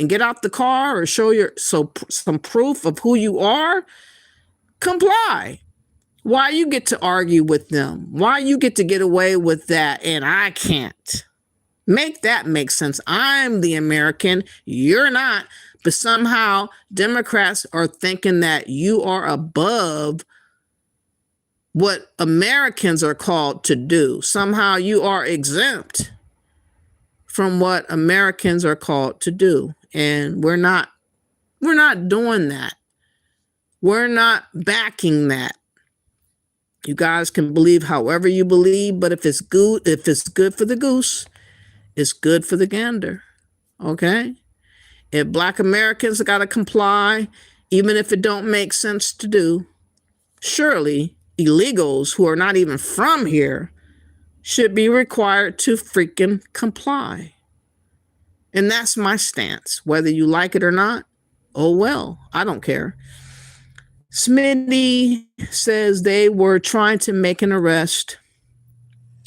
get out the car or show some proof of who you are. Comply. Why you get to argue with them? Why you get to get away with that and I can't? Make that make sense. I'm the American. You're not. But somehow Democrats are thinking that you are above what Americans are called to do. Somehow you are exempt from what Americans are called to do. And we're not doing that. We're not backing that. You guys can believe however you believe, but if it's good for the goose, it's good for the gander. Okay? If Black Americans got to comply, even if it don't make sense to do, surely illegals who are not even from here should be required to freaking comply. And that's my stance. Whether you like it or not, oh well, I don't care. Smitty says they were trying to make an arrest,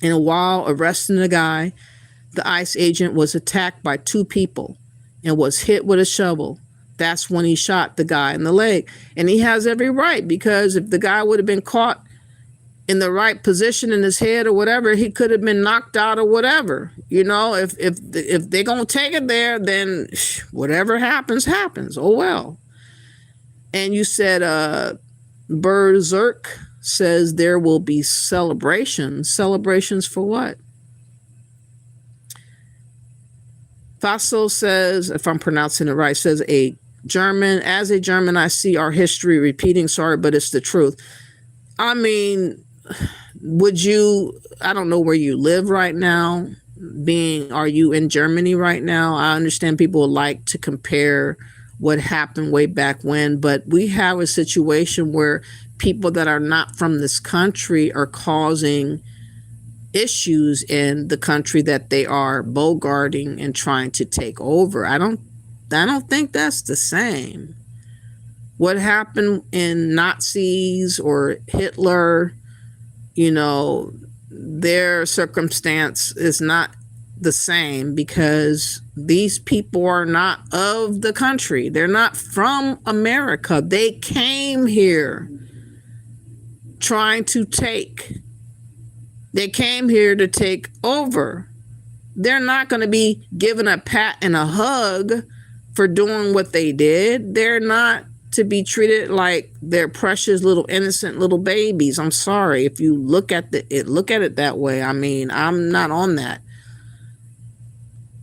and while arresting the guy, the ICE agent was attacked by two people and was hit with a shovel. That's when he shot the guy in the leg. And he has every right, because if the guy would have been caught in the right position in his head or whatever, he could have been knocked out or whatever. You know, if they're going to take it there, then whatever happens, happens. Oh, well. And you said, Berserk says there will be celebrations. Celebrations for what? Faso says, if I'm pronouncing it right, says as a German, I see our history repeating. Sorry, but it's the truth. I mean, I don't know where you live right now. Are you in Germany right now? I understand people would like to compare what happened way back when, but we have a situation where people that are not from this country are causing issues in the country that they are bogarting and trying to take over. I don't think that's the same. What happened in Nazis or Hitler, you know, their circumstance is not the same, because these people are not of the country. They're not from America. They came here They came here to take over. They're not going to be given a pat and a hug for doing what they did. They're not to be treated like they're precious little innocent little babies. I'm sorry if you look at it that way. I mean, I'm not on that.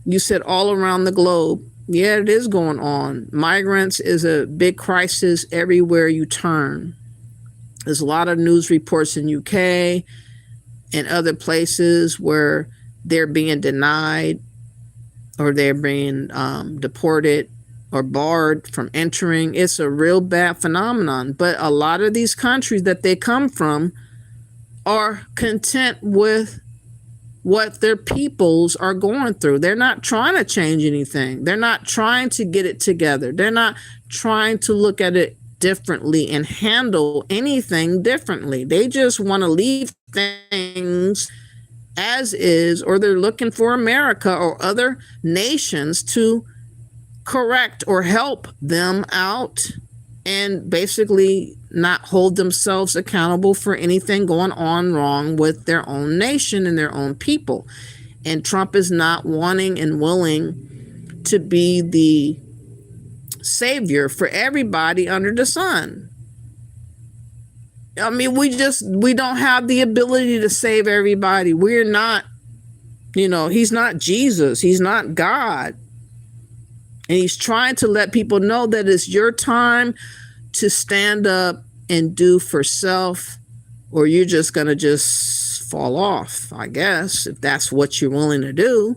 You said all around the globe. Yeah, it is going on. Migrants is a big crisis everywhere you turn. There's a lot of news reports in UK and other places where they're being denied or they're being deported or barred from entering. It's a real bad phenomenon. But a lot of these countries that they come from are content with what their peoples are going through. They're not trying to change anything. They're not trying to get it together. They're not trying to look at it differently and handle anything differently. They just want to leave things as is, or they're looking for America or other nations to correct or help them out and basically not hold themselves accountable for anything going on wrong with their own nation and their own people. And Trump is not wanting and willing to be the savior for everybody under the sun. I mean, we don't have the ability to save everybody. We're not, he's not Jesus. He's not God. And he's trying to let people know that it's your time to stand up and do for self, or you're just going to just fall off, I guess, if that's what you're willing to do.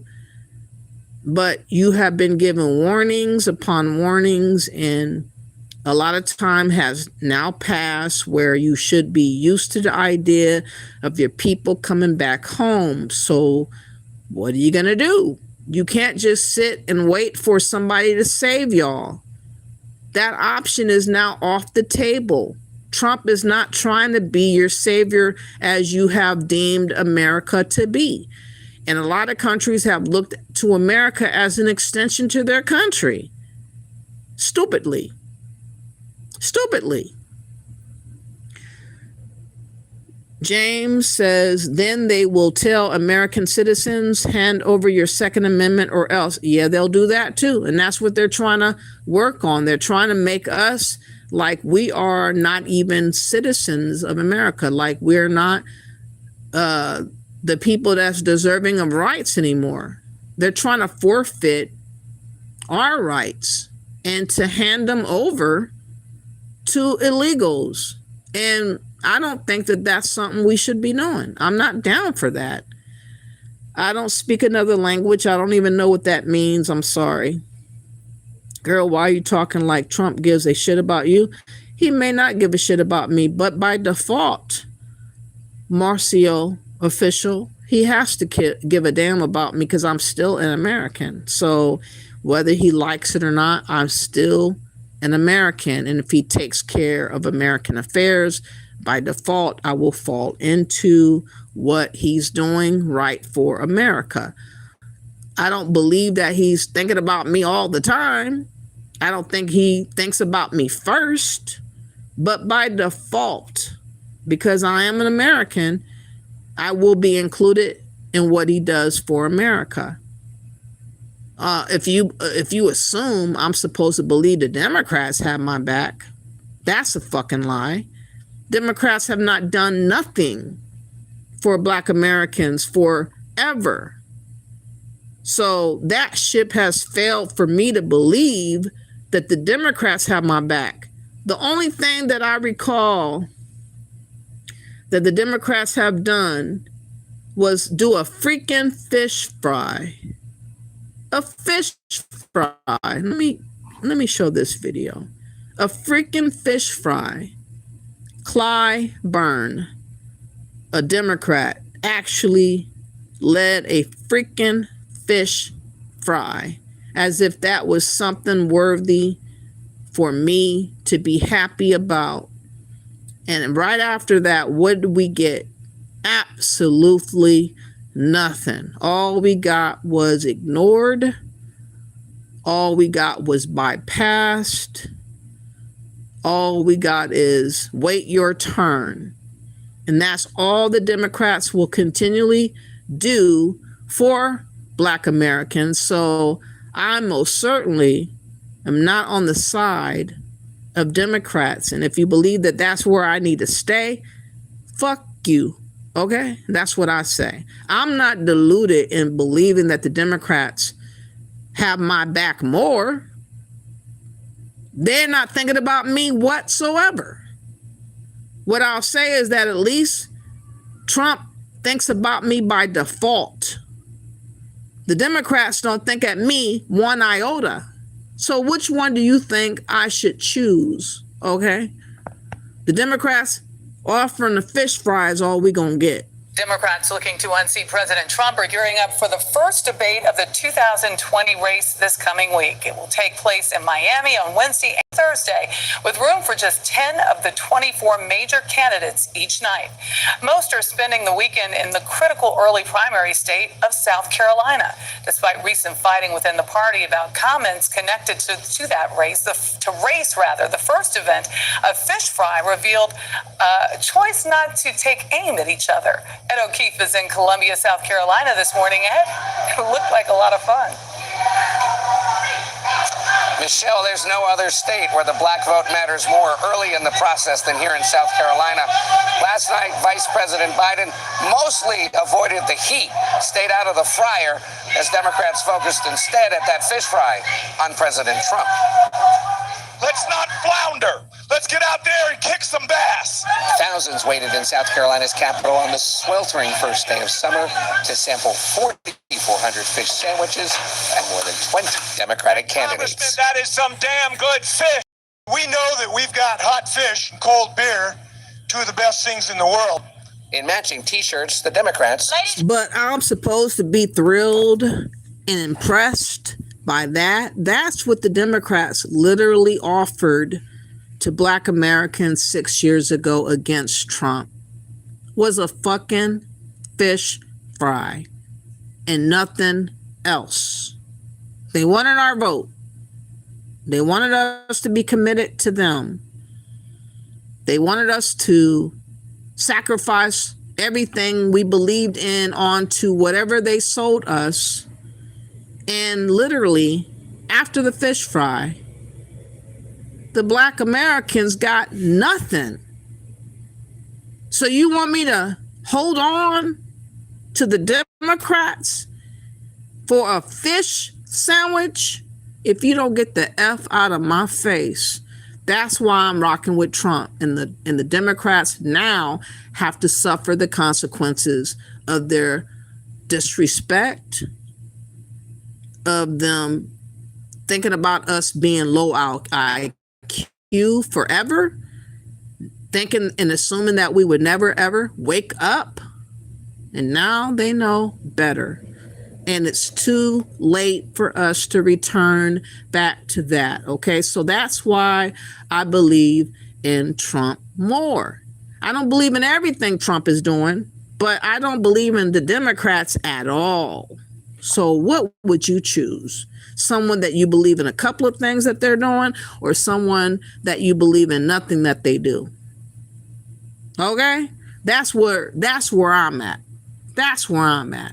But you have been given warnings upon warnings, and a lot of time has now passed where you should be used to the idea of your people coming back home. So what are you going to do? You can't just sit and wait for somebody to save y'all. That option is now off the table. Trump is not trying to be your savior as you have deemed America to be. And a lot of countries have looked to America as an extension to their country. Stupidly. James says, then they will tell American citizens, hand over your Second Amendment or else. Yeah, they'll do that too. And that's what they're trying to work on. They're trying to make us like we are not even citizens of America, like we're not the people that's deserving of rights anymore. They're trying to forfeit our rights and to hand them over to illegals. And I don't think that that's something we should be doing. I'm not down for that. I don't speak another language. I don't even know what that means. I'm sorry. Girl, why are you talking like Trump gives a shit about you? He may not give a shit about me, but by default, Marcio official, he has to give a damn about me because I'm still an American. So whether he likes it or not, I'm still an American. And if he takes care of American affairs, by default, I will fall into what he's doing right for America. I don't believe that he's thinking about me all the time. I don't think he thinks about me first. But by default, because I am an American, I will be included in what he does for America. If you assume I'm supposed to believe the Democrats have my back, that's a fucking lie. Democrats have not done nothing for Black Americans forever. So that ship has failed for me to believe that the Democrats have my back. The only thing that I recall that the Democrats have done was do a freaking fish fry. A fish fry. Let me show this video. A freaking fish fry. Clyburn, a Democrat, actually led a freaking fish fry, as if that was something worthy for me to be happy about. And right after that, what did we get? Absolutely nothing. All we got was ignored. All we got was bypassed. All we got is wait your turn. And that's all the Democrats will continually do for Black Americans. So I most certainly am not on the side of Democrats. And if you believe that that's where I need to stay, fuck you. Okay? That's what I say. I'm not deluded in believing that the Democrats have my back more. They're not thinking about me whatsoever. What I'll say is that at least Trump thinks about me by default. The Democrats don't think at me one iota. So which one do you think I should choose? Okay? The Democrats offering the fish fry is all we gonna get. Democrats looking to unseat President Trump are gearing up for the first debate of the 2020 race this coming week. It will take place in Miami on Wednesday and Thursday, with room for just 10 of the 24 major candidates each night. Most are spending the weekend in the critical early primary state of South Carolina, despite recent fighting within the party about comments connected to that race. The first event, a fish fry, revealed a choice not to take aim at each other. Ed O'Keefe is in Columbia, South Carolina this morning. Ed, it looked like a lot of fun. Michelle, there's no other state where the black vote matters more early in the process than here in South Carolina. Last night, Vice President Biden mostly avoided the heat, stayed out of the fryer, as Democrats focused instead at that fish fry on President Trump. Let's not flounder. Let's get out there and kick some bass. Thousands waited in South Carolina's capital on the sweltering first day of summer to sample 4,400 fish sandwiches and more than 20 Democratic candidates. Congressman, that is some damn good fish. We know that we've got hot fish and cold beer, two of the best things in the world. In matching T-shirts, the Democrats... But I'm supposed to be thrilled and impressed by that. That's what the Democrats literally offered to Black Americans 6 years ago against Trump, was a fucking fish fry and nothing else. They wanted our vote. They wanted us to be committed to them. They wanted us to sacrifice everything we believed in onto whatever they sold us. And literally, after the fish fry, the Black Americans got nothing. So you want me to hold on to the Democrats for a fish sandwich? If you don't get the F out of my face, that's why I'm rocking with Trump. And the Democrats now have to suffer the consequences of their disrespect, of them thinking about us being low IQ forever, thinking and assuming that we would never ever wake up And now they know better. And it's too late for us to return back to that. Okay, so that's why I believe in Trump more. I don't believe in everything Trump is doing, but I don't believe in the Democrats at all. So what would you choose? Someone that you believe in a couple of things that they're doing, or someone that you believe in nothing that they do? Okay, that's where I'm at. That's where I'm at.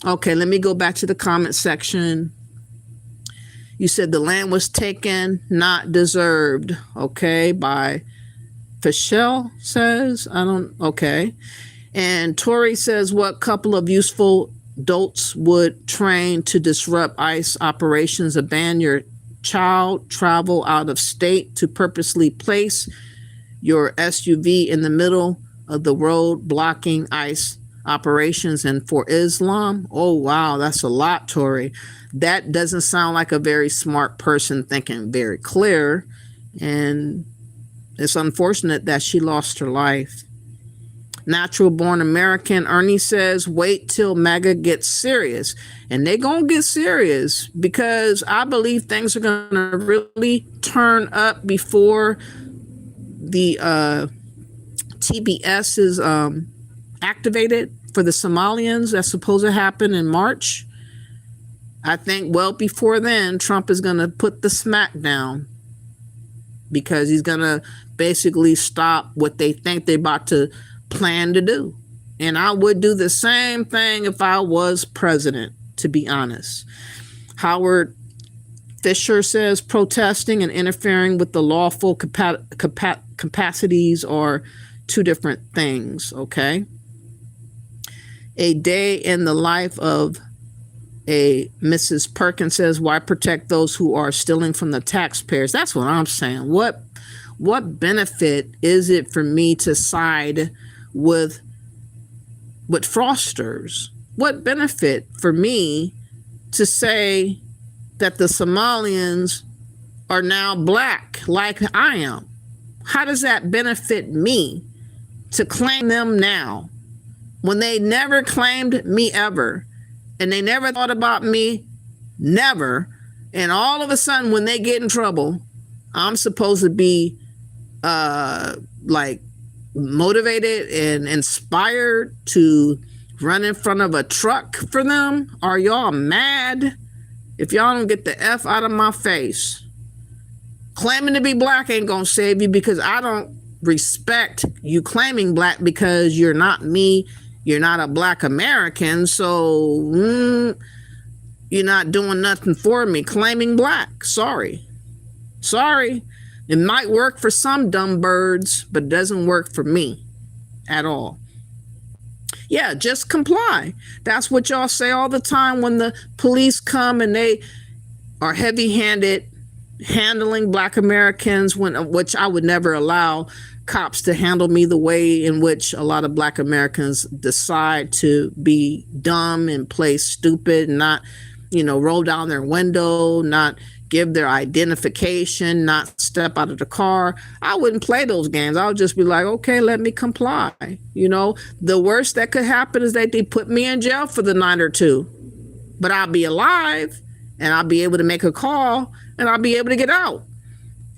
Okay, let me go back to the comment section. You said the land was taken, not deserved. Okay, by Fischel says, okay. And Tori says, what couple of useful adults would train to disrupt ICE operations, abandon your child, travel out of state to purposely place your SUV in the middle of the road, blocking ICE operations, and for Islam? Oh, wow, that's a lot, Tori. That doesn't sound like a very smart person thinking very clear. And it's unfortunate that she lost her life. Natural born American Ernie says, wait till MAGA gets serious. And they're going to get serious, because I believe things are going to really turn up before the TBS is activated for the Somalians. That's supposed to happen in March. I think well before then, Trump is going to put the smack down, because he's going to basically stop what they think they're about to plan to do. And I would do the same thing if I was president, to be honest. Howard Fisher says, protesting and interfering with the lawful capacities are two different things. Okay. A day in the life of a Mrs. Perkins says, why protect those who are stealing from the taxpayers? That's what I'm saying. What benefit is it for me to side with fraudsters? What benefit for me to say that the Somalians are now black like I am? How does that benefit me to claim them now when they never claimed me ever, and they never thought about me, never? And all of a sudden, when they get in trouble, I'm supposed to be like motivated and inspired to run in front of a truck for them? Are y'all mad? If y'all don't get the F out of my face. Claiming to be black ain't gonna save you, because I don't respect you claiming black, because you're not me. You're not a black American, so you're not doing nothing for me claiming black. Sorry. It might work for some dumb birds, but it doesn't work for me at all. Yeah, just comply. That's what y'all say all the time when the police come and they are heavy-handed handling black Americans, which I would never allow cops to handle me the way in which a lot of black Americans decide to be dumb and play stupid and not, roll down their window, not give their identification, not step out of the car. I wouldn't play those games. I would just be like, okay, let me comply. The worst that could happen is that they put me in jail for the night or two, but I'll be alive and I'll be able to make a call and I'll be able to get out.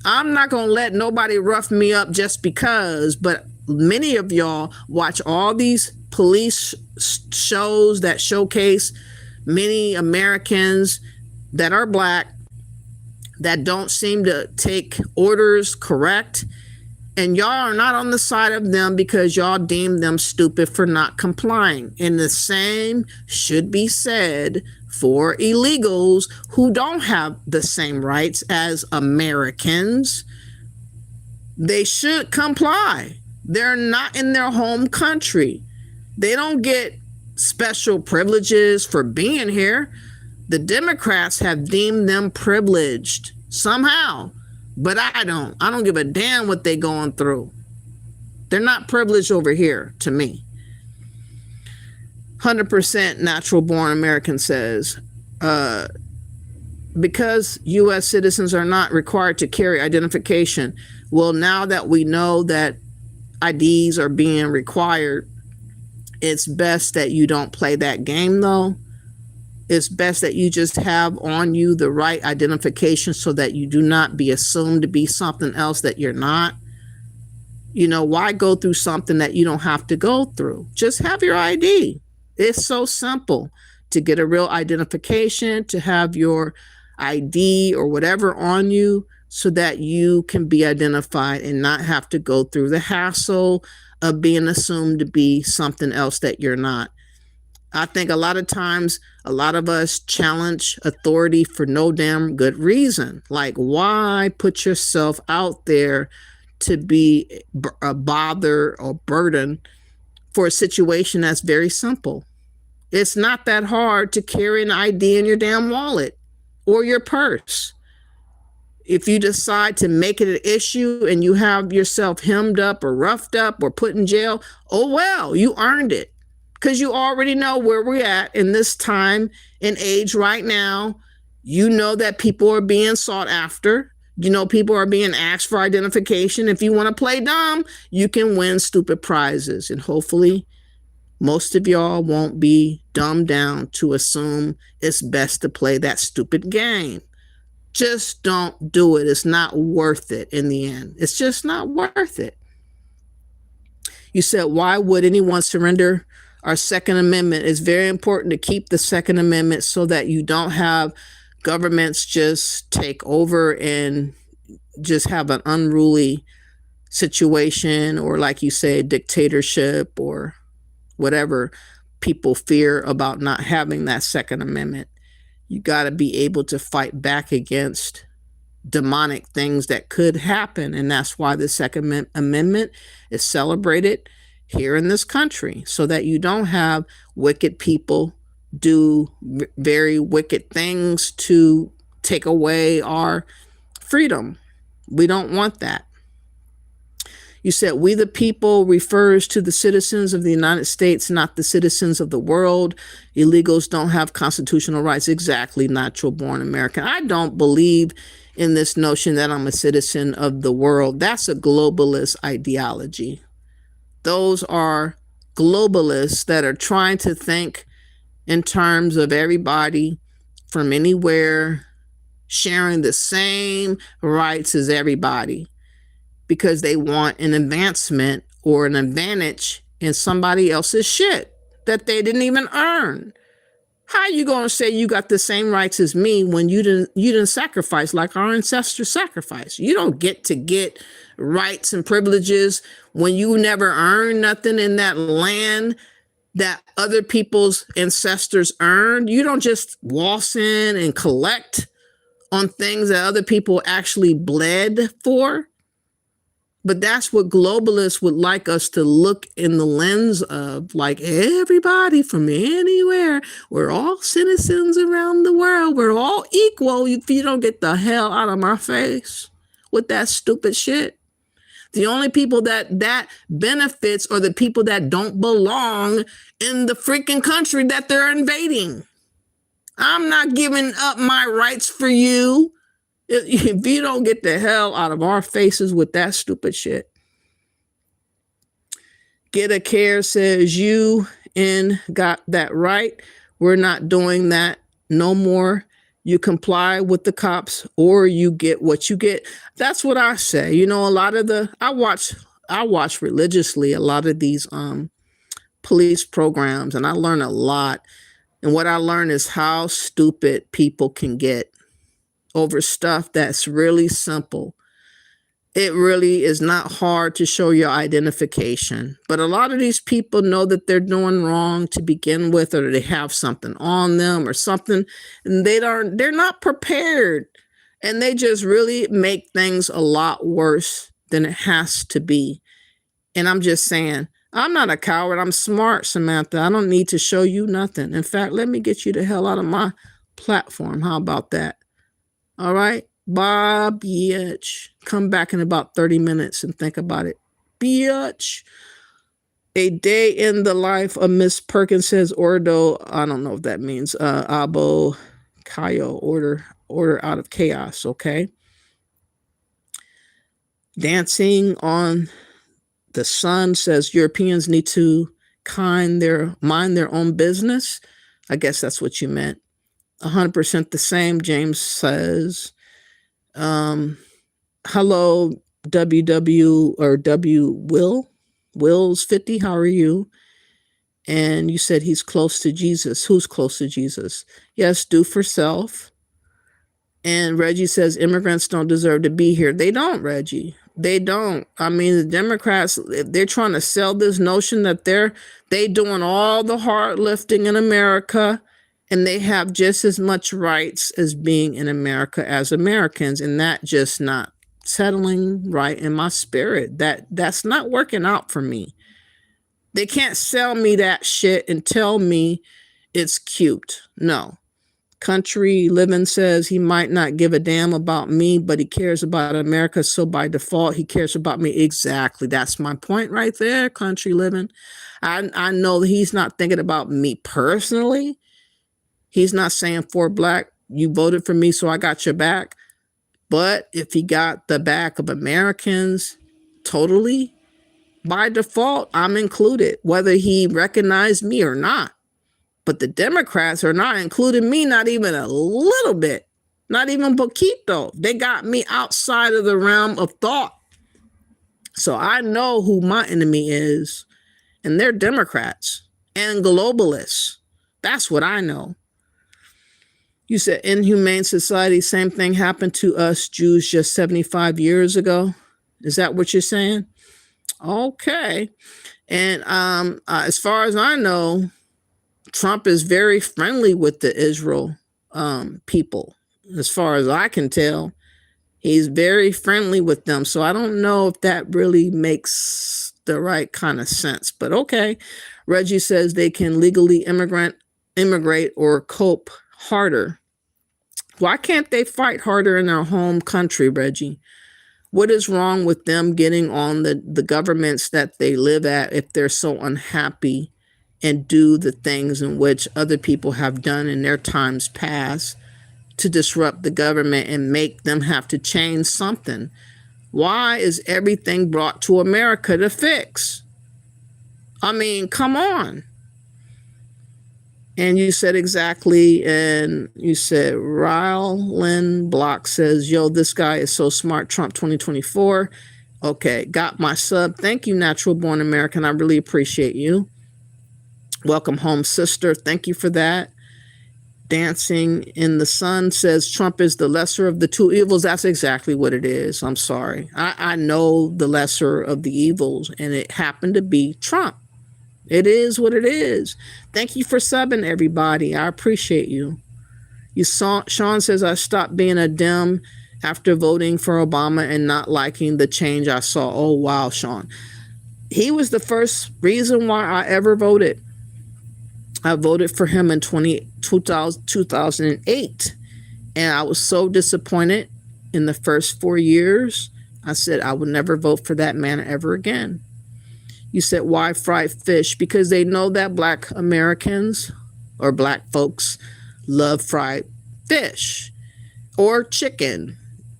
I'm not going to let nobody rough me up just because, but many of y'all watch all these police shows that showcase many Americans that are black that don't seem to take orders correct. And y'all are not on the side of them because y'all deem them stupid for not complying. And the same should be said for illegals who don't have the same rights as Americans. They should comply. They're not in their home country. They don't get special privileges for being here. The Democrats have deemed them privileged somehow, but I don't give a damn what they're going through. They're not privileged over here to me. 100% natural born American says, because U.S. citizens are not required to carry identification. Well, now that we know that IDs are being required, It's best that you don't play that game, though. It's best that you just have on you the right identification so that you do not be assumed to be something else that you're not. Why go through something that you don't have to go through? Just have your ID. It's so simple to get a real identification, to have your ID or whatever on you so that you can be identified and not have to go through the hassle of being assumed to be something else that you're not. I think a lot of times, a lot of us challenge authority for no damn good reason. Like, why put yourself out there to be a bother or burden for a situation that's very simple? It's not that hard to carry an ID in your damn wallet or your purse. If you decide to make it an issue and you have yourself hemmed up or roughed up or put in jail, oh well, you earned it. Because you already know where we're at in this time and age right now. You know that people are being sought after. People are being asked for identification. If you want to play dumb, you can win stupid prizes. And hopefully, most of y'all won't be dumbed down to assume it's best to play that stupid game. Just don't do it. It's not worth it in the end. It's just not worth it. You said, why would anyone surrender our Second Amendment? It's very important to keep the Second Amendment so that you don't have governments just take over and just have an unruly situation, or like you say, dictatorship or whatever people fear about not having that Second Amendment. You got to be able to fight back against demonic things that could happen. And that's why the Second Amendment is celebrated here in this country, so that you don't have wicked people do very wicked things to take away our freedom. We don't want that. You said, we the people refers to the citizens of the United States, not the citizens of the world. Illegals don't have constitutional rights. Exactly, natural-born American. I don't believe in this notion that I'm a citizen of the world. That's a globalist ideology. Those are globalists that are trying to think in terms of everybody from anywhere sharing the same rights as everybody, because they want an advancement or an advantage in somebody else's shit that they didn't even earn. How you going to say you got the same rights as me when you didn't sacrifice like our ancestors sacrificed? You don't get to get rights and privileges when you never earned nothing in that land that other people's ancestors earned. You don't just waltz in and collect on things that other people actually bled for. But that's what globalists would like us to look in the lens of, like, everybody from anywhere. We're all citizens around the world. We're all equal. If you don't get the hell out of my face with that stupid shit. The only people that benefits are the people that don't belong in the freaking country that they're invading. I'm not giving up my rights for you. If you don't get the hell out of our faces with that stupid shit. Get a Care says, you got that right. We're not doing that no more. You comply with the cops or you get what you get. That's what I say. A lot of I watch religiously a lot of these police programs, and I learn a lot. And what I learn is how stupid people can get over stuff that's really simple. It really is not hard to show your identification. But a lot of these people know that they're doing wrong to begin with, or they have something on them or something, and they're not prepared. And they just really make things a lot worse than it has to be. And I'm just saying, I'm not a coward. I'm smart, Samantha. I don't need to show you nothing. In fact, let me get you the hell out of my platform. How about that? All right, Bob, bitch. Come back in about 30 minutes and think about it. Bitch. A day in the life of Miss Perkins says, Ordo, I don't know if that means Abo Kayo, order out of chaos, okay? Dancing on the Sun says Europeans need to mind their own business. I guess that's what you meant. 100% the same, James says. Hello, WW or W Wills 50. How are you? And you said he's close to Jesus. Who's close to Jesus? Yes, do for self. And Reggie says immigrants don't deserve to be here. They don't, Reggie. They don't. I mean, the Democrats, they're trying to sell this notion that they doing all the hard lifting in America, and they have just as much rights as being in America as Americans, and that just not settling right in my spirit. That's not working out for me. They can't sell me that shit and tell me it's cute. No. Country Living says he might not give a damn about me, but he cares about America. So by default, he cares about me. Exactly. That's my point right there, Country Living. I know that he's not thinking about me personally. He's not saying for black, you voted for me, so I got your back. But if he got the back of Americans, totally, by default, I'm included, whether he recognized me or not. But the Democrats are not including me, not even a little bit, not even poquito. They got me outside of the realm of thought. So I know who my enemy is, and they're Democrats and globalists. That's what I know. You said inhumane society, same thing happened to us Jews just 75 years ago. Is that what you're saying? Okay. And as far as I know, Trump is very friendly with the Israel people. As far as I can tell, he's very friendly with them. So I don't know if that really makes the right kind of sense. But okay. Reggie says they can legally immigrate or cope harder. Why can't they fight harder in their home country, Reggie? What is wrong with them getting on the governments that they live at if they're so unhappy and do the things in which other people have done in their times past to disrupt the government and make them have to change something? Why is everything brought to America to fix? I mean, come on. And you said exactly, and you said Rylan Block says, yo, this guy is so smart, Trump 2024. Okay, got my sub. Thank you, Natural Born American. I really appreciate you. Welcome home, sister. Thank you for that. Dancing in the Sun says Trump is the lesser of the two evils. That's exactly what it is. I'm sorry. I know the lesser of the evils, and it happened to be Trump. It is what it is. Thank you for subbing, everybody. I appreciate you. Sean says, I stopped being a Dem after voting for Obama and not liking the change I saw. Oh, wow, Sean. He was the first reason why I ever voted. I voted for him in 2008, and I was so disappointed in the first 4 years. I said I would never vote for that man ever again. You said, why fried fish? Because they know that black Americans or black folks love fried fish or chicken.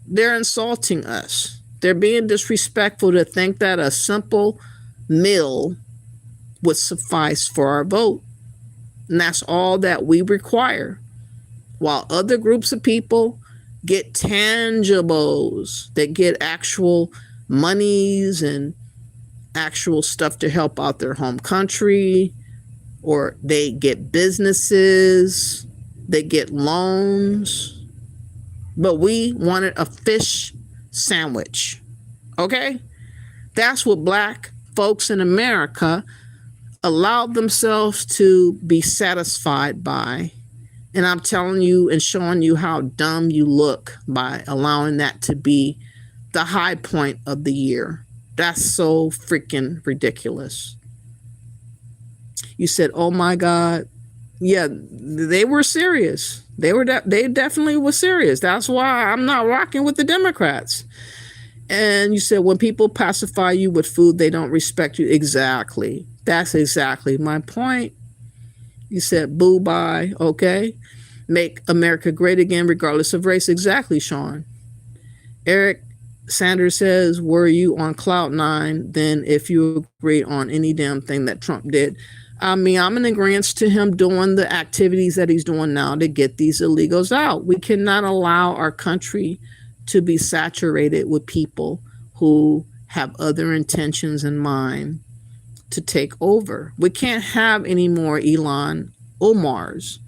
They're insulting us. They're being disrespectful to think that a simple meal would suffice for our vote. And that's all that we require. While other groups of people get tangibles, that get actual monies and actual stuff to help out their home country, or they get businesses, they get loans. But we wanted a fish sandwich. Okay? That's what black folks in America allowed themselves to be satisfied by. And I'm telling you and showing you how dumb you look by allowing that to be the high point of the year. That's so freaking ridiculous. You said, oh my God. Yeah, they were serious. They definitely were serious. That's why I'm not rocking with the Democrats. And you said, when people pacify you with food, they don't respect you. Exactly. That's exactly my point. You said, boo bye. Okay. Make America great again, regardless of race. Exactly, Sean. Eric Sanders says, were you on cloud nine then if you agree on any damn thing that Trump did? I mean, I'm in agreement to him doing the activities that he's doing now to get these illegals out. We cannot allow our country to be saturated with people who have other intentions in mind to take over. We can't have any more Elon Omars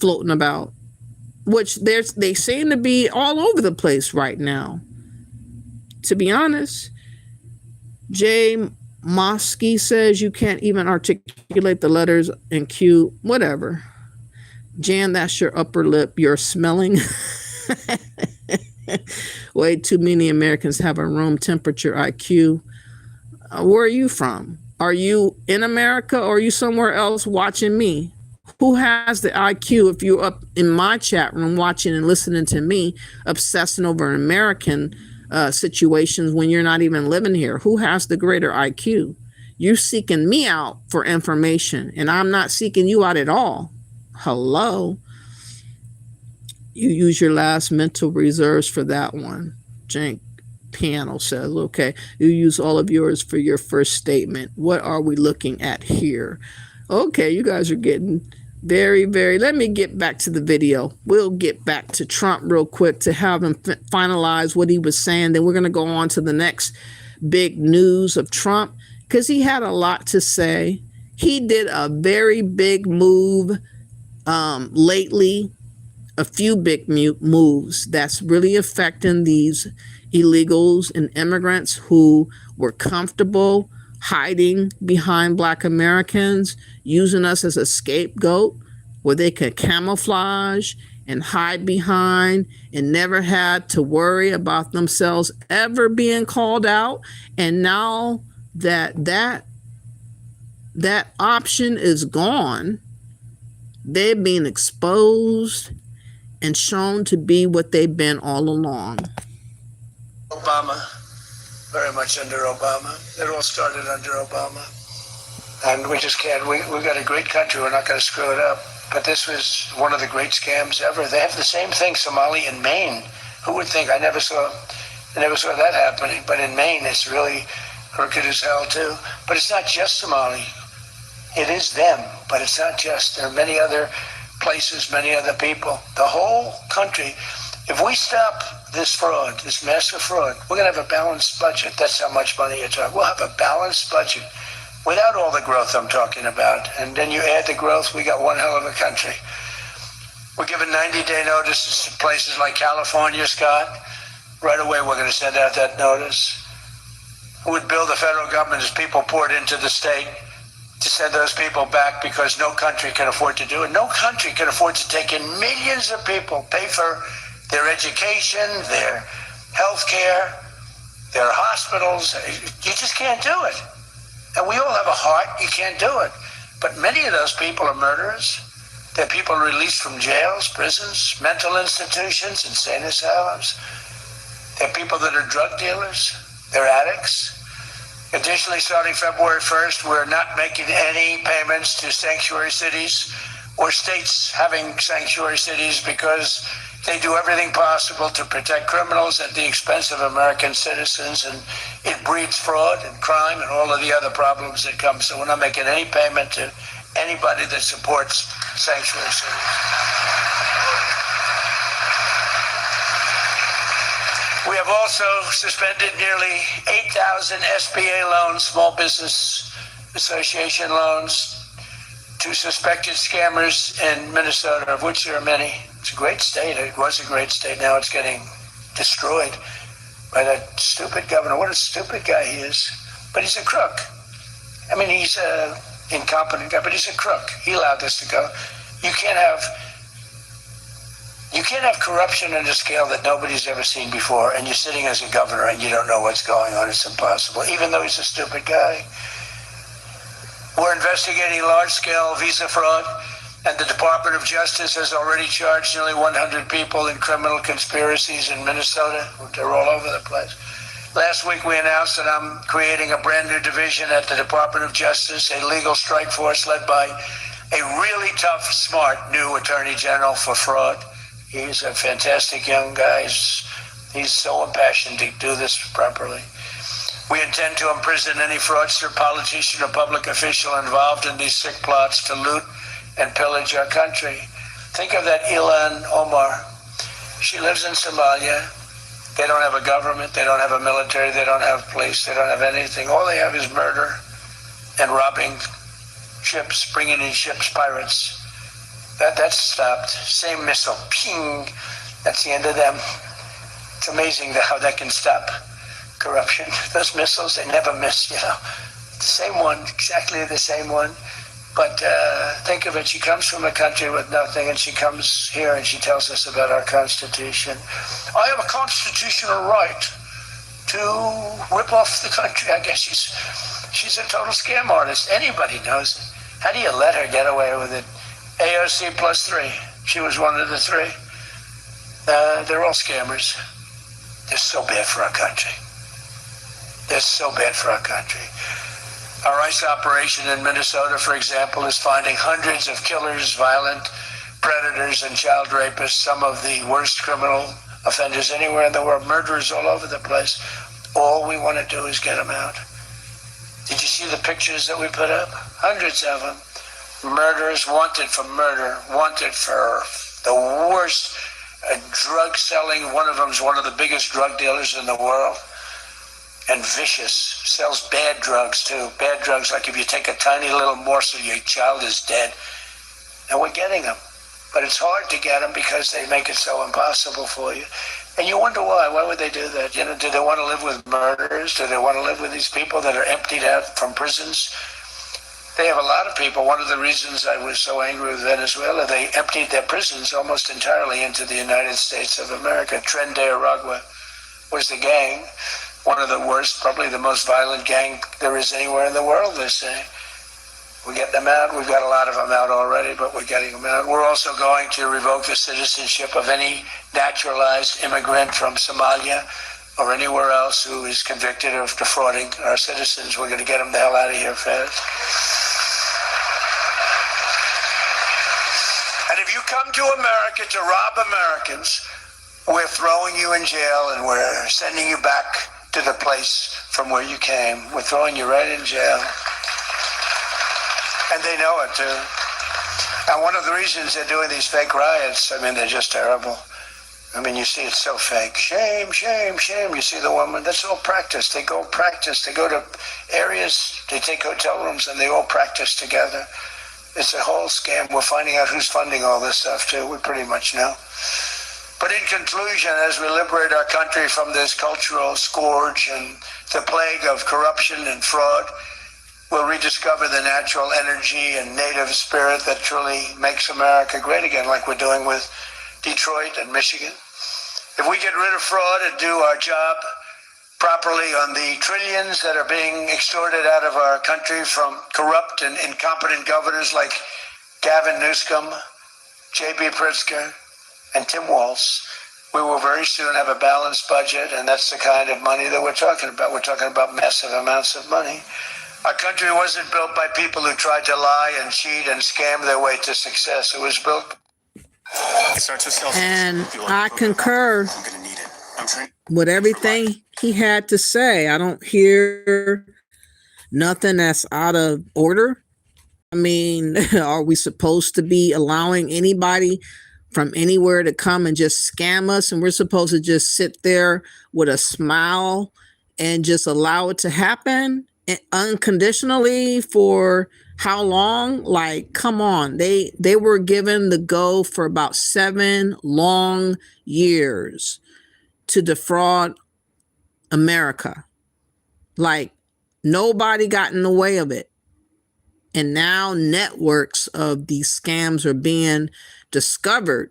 floating about, which they seem to be all over the place right now. To be honest, Jay Mosky says you can't even articulate the letters in Q. Whatever. Jan, that's your upper lip. You're smelling. Way too many Americans have a room temperature IQ. Where are you from? Are you in America or are you somewhere else watching me? Who has the IQ if you're up in my chat room watching and listening to me, obsessing over American situations when you're not even living here? Who has the greater IQ? You're seeking me out for information and I'm not seeking you out at all. Hello. You use your last mental reserves for that one. Jank Piano says, okay, you use all of yours for your first statement. What are we looking at here? Okay, you guys are getting very, let me get back to the video. We'll get back to Trump real quick to have him finalize what he was saying. Then we're going to go on to the next big news of Trump because he had a lot to say. He did a very big move lately, a few big moves that's really affecting these illegals and immigrants who were comfortable hiding behind Black Americans, using us as a scapegoat where they could camouflage and hide behind and never had to worry about themselves ever being called out. And now that option is gone, they're being exposed and shown to be what they've been all along. Obama, very much under Obama. It all started under Obama. And we just can't, we've got a great country, we're not going to screw it up. But this was one of the great scams ever. They have the same thing, Somali in Maine. Who would think? I never saw that happening. But in Maine, it's really crooked as hell too. But it's not just Somali. It is them, but it's not just. There are many other places, many other people. The whole country. If we stop this fraud, this massive fraud, we're going to have a balanced budget. That's how much money you're talking. We'll have a balanced budget without all the growth I'm talking about. And then you add the growth, we got one hell of a country. We're giving 90-day notices to places like California, Scott. Right away, we're going to send out that notice. Who would bill the federal government as people poured into the state to send those people back because no country can afford to do it? No country can afford to take in millions of people, pay for their education, their health care, their hospitals. You just can't do it. And we all have a heart. You can't do it. But many of those people are murderers. They're people released from jails, prisons, mental institutions, insane asylums. They're people that are drug dealers. They're addicts. Additionally, starting February 1st, we're not making any payments to sanctuary cities or states having sanctuary cities because they do everything possible to protect criminals at the expense of American citizens, and it breeds fraud and crime and all of the other problems that come. So we're not making any payment to anybody that supports sanctuary cities. We have also suspended nearly 8,000 SBA loans, Small Business Association loans, to suspected scammers in Minnesota, of which there are many. It's a great state. It was a great state. Now it's getting destroyed by that stupid governor. What a stupid guy he is. But he's a crook. I mean, he's an incompetent guy, but he's a crook. He allowed this to go. You can't have corruption on a scale that nobody's ever seen before, and you're sitting as a governor and you don't know what's going on. It's impossible, even though he's a stupid guy. We're investigating large-scale visa fraud, and the Department of Justice has already charged nearly 100 people in criminal conspiracies in Minnesota. They're all over the place. Last week, we announced that I'm creating a brand new division at the Department of Justice, a legal strike force led by a really tough, smart new Attorney General for fraud. He's a fantastic young guy. He's so impassioned to do this properly. We intend to imprison any fraudster, politician, or public official involved in these sick plots to loot and pillage our country. Think of that Ilan Omar. She lives in Somalia. They don't have a government. They don't have a military. They don't have police. They don't have anything. All they have is murder and robbing ships, bringing in ships, pirates. That's stopped. Same missile. Ping. That's the end of them. It's amazing how that can stop corruption. Those missiles, they never miss, you know. The same one, exactly the same one. But think of it, she comes from a country with nothing, and she comes here and she tells us about our Constitution. I have a constitutional right to rip off the country. I guess she's a total scam artist. Anybody knows it. How do you let her get away with it? AOC +3. She was one of the three. They're all scammers. They're so bad for our country. They're so bad for our country. Our ICE operation in Minnesota, for example, is finding hundreds of killers, violent predators, and child rapists, some of the worst criminal offenders anywhere in the world, murderers all over the place. All we want to do is get them out. Did you see the pictures that we put up? Hundreds of them. Murderers wanted for murder, wanted for the worst drug selling. One of them is one of the biggest drug dealers in the world. And vicious, sells bad drugs too. Bad drugs, like if you take a tiny little morsel, your child is dead. And we're getting them. But it's hard to get them because they make it so impossible for you. And you wonder why. Why would they do that? You know, do they want to live with murderers? Do they want to live with these people that are emptied out from prisons? They have a lot of people. One of the reasons I was so angry with Venezuela, they emptied their prisons almost entirely into the United States of America. Tren de Aragua was the gang. One of the worst, probably the most violent gang there is anywhere in the world, they say. We get them out. We've got a lot of them out already, but we're getting them out. We're also going to revoke the citizenship of any naturalized immigrant from Somalia or anywhere else who is convicted of defrauding our citizens. We're going to get them the hell out of here fast. And if you come to America to rob Americans, we're throwing you in jail and we're sending you back to the place from where you came. We're throwing you right in jail. And they know it too. And one of the reasons they're doing these fake riots, I mean, they're just terrible. I mean, you see it's so fake. Shame, shame, shame. You see the woman, that's all practice. They go practice. They go to areas, they take hotel rooms and they all practice together. It's a whole scam. We're finding out who's funding all this stuff too. We pretty much know. But in conclusion, as we liberate our country from this cultural scourge and the plague of corruption and fraud, we'll rediscover the natural energy and native spirit that truly makes America great again, like we're doing with Detroit and Michigan. If we get rid of fraud and do our job properly on the trillions that are being extorted out of our country from corrupt and incompetent governors like Gavin Newsom, J.B. Pritzker, and Tim Walz, we will very soon have a balanced budget, and that's the kind of money that we're talking about. We're talking about massive amounts of money. Our country wasn't built by people who tried to lie and cheat and scam their way to success. It was built. And I concur with everything he had to say. I don't hear nothing that's out of order. I mean, are we supposed to be allowing anybody from anywhere to come and just scam us, and we're supposed to just sit there with a smile and just allow it to happen unconditionally for how long? Like, come on. They were given the go for about 7 long years to defraud America. Like, nobody got in the way of it. And now networks of these scams are being discovered,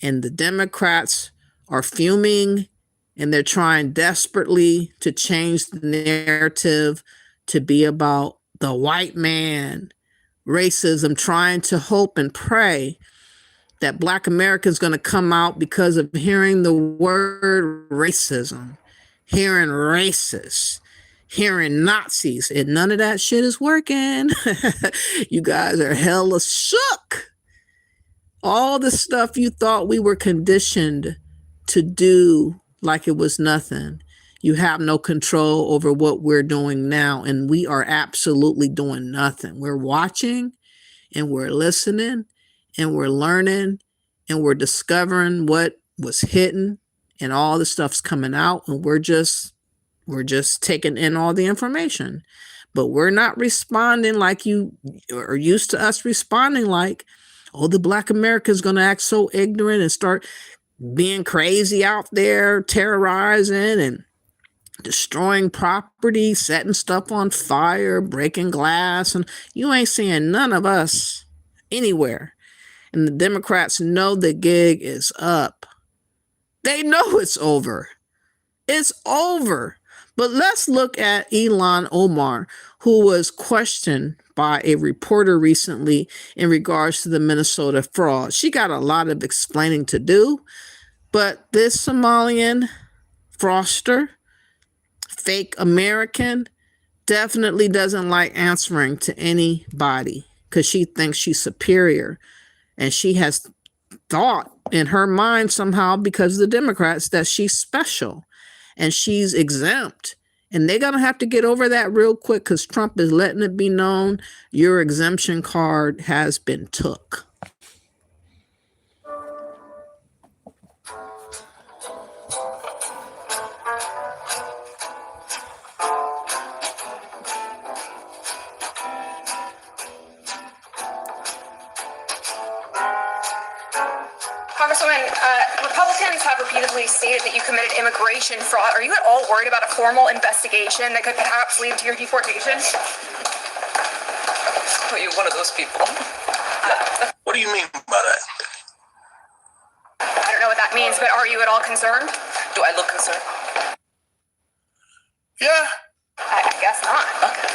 and the Democrats are fuming, and they're trying desperately to change the narrative to be about the white man, racism, trying to hope and pray that Black Americans going to come out because of hearing the word racism, hearing racist, hearing Nazis, and none of that shit is working. You guys are hella shook. All the stuff you thought we were conditioned to do like it was nothing. You have no control over what we're doing now, and we are absolutely doing nothing. We're watching and we're listening and we're learning and we're discovering what was hidden, and all the stuff's coming out, and we're just taking in all the information. But we're not responding like you are used to us responding, like, oh, the Black America is going to act so ignorant and start being crazy out there, terrorizing and destroying property, setting stuff on fire, breaking glass. And you ain't seeing none of us anywhere. And the Democrats know the gig is up. They know it's over. It's over. But let's look at Ilhan Omar, who was questioned by a reporter recently in regards to the Minnesota fraud. She got a lot of explaining to do, but this Somalian fraudster, fake American, definitely doesn't like answering to anybody because she thinks she's superior. And she has thought in her mind somehow, because of the Democrats, that she's special and she's exempt. And they're going to have to get over that real quick, because Trump is letting it be known your exemption card has been took. Congresswoman, Republicans have repeatedly stated that you committed immigration fraud. Are you at all worried about a formal investigation that could perhaps lead to your deportation? Are you one of those people? What do you mean by that? I don't know what that means, but are you at all concerned? Do I look concerned? Yeah. I guess not. Okay.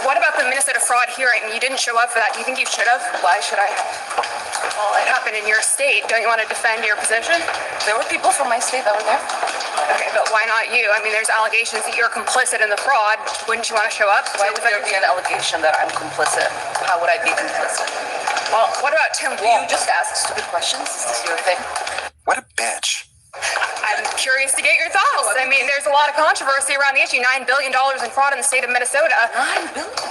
What about the Minnesota fraud hearing? You didn't show up for that. Do you think you should have? Why should I have? Well, it happened in your state. Don't you want to defend your position? There were people from my state that were there. Okay, but why not you? I mean, there's allegations that you're complicit in the fraud. Wouldn't you want to show up? Why would there be an allegation that I'm complicit? How would I be complicit? Well, what about Tim Do Walz? you just ask stupid questions? Is this your thing? What a bitch. I'm curious to get your thoughts. I mean, there's a lot of controversy around the issue. $9 billion in fraud in the state of Minnesota. $9 billion?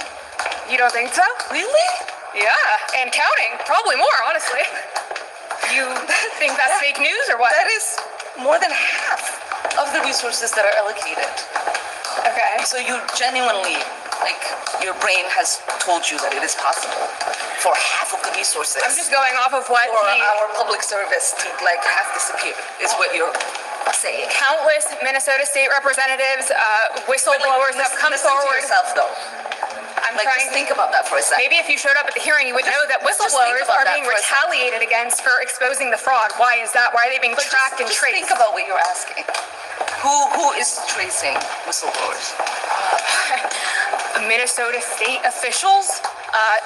You don't think so? Really? Yeah, and counting. Probably more, honestly. You think that's fake news or what? That is more than half of the resources that are allocated. Okay. So you genuinely, like, your brain has told you that it is possible for half of the resources. I'm just going off of what for our public service to, like, half disappear is what you're saying. Countless Minnesota state representatives, whistleblowers have come listen to forward. yourself, though. I'm Like, trying just think about that for a second. Maybe if you showed up at the hearing, you would know that just think whistleblowers about are that being for a second. retaliated against for exposing the fraud. Why is that? Why are they being But tracked and just traced? think about what you're asking. Who is tracing whistleblowers? Minnesota state officials,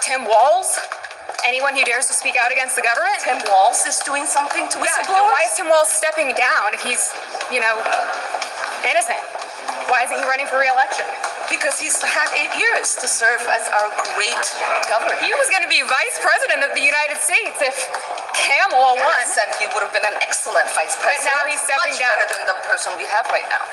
Tim Walz, anyone who dares to speak out against the government. Tim Walz is doing something to Yeah, whistleblowers? why is Tim Walz stepping down if he's, innocent? Why isn't he running for re-election? Because he's had 8 years to serve as our great governor. He was going to be vice president of the United States if Kamala won. Said he would have been an excellent vice But president. now he's stepping much down. better than the person we have right now.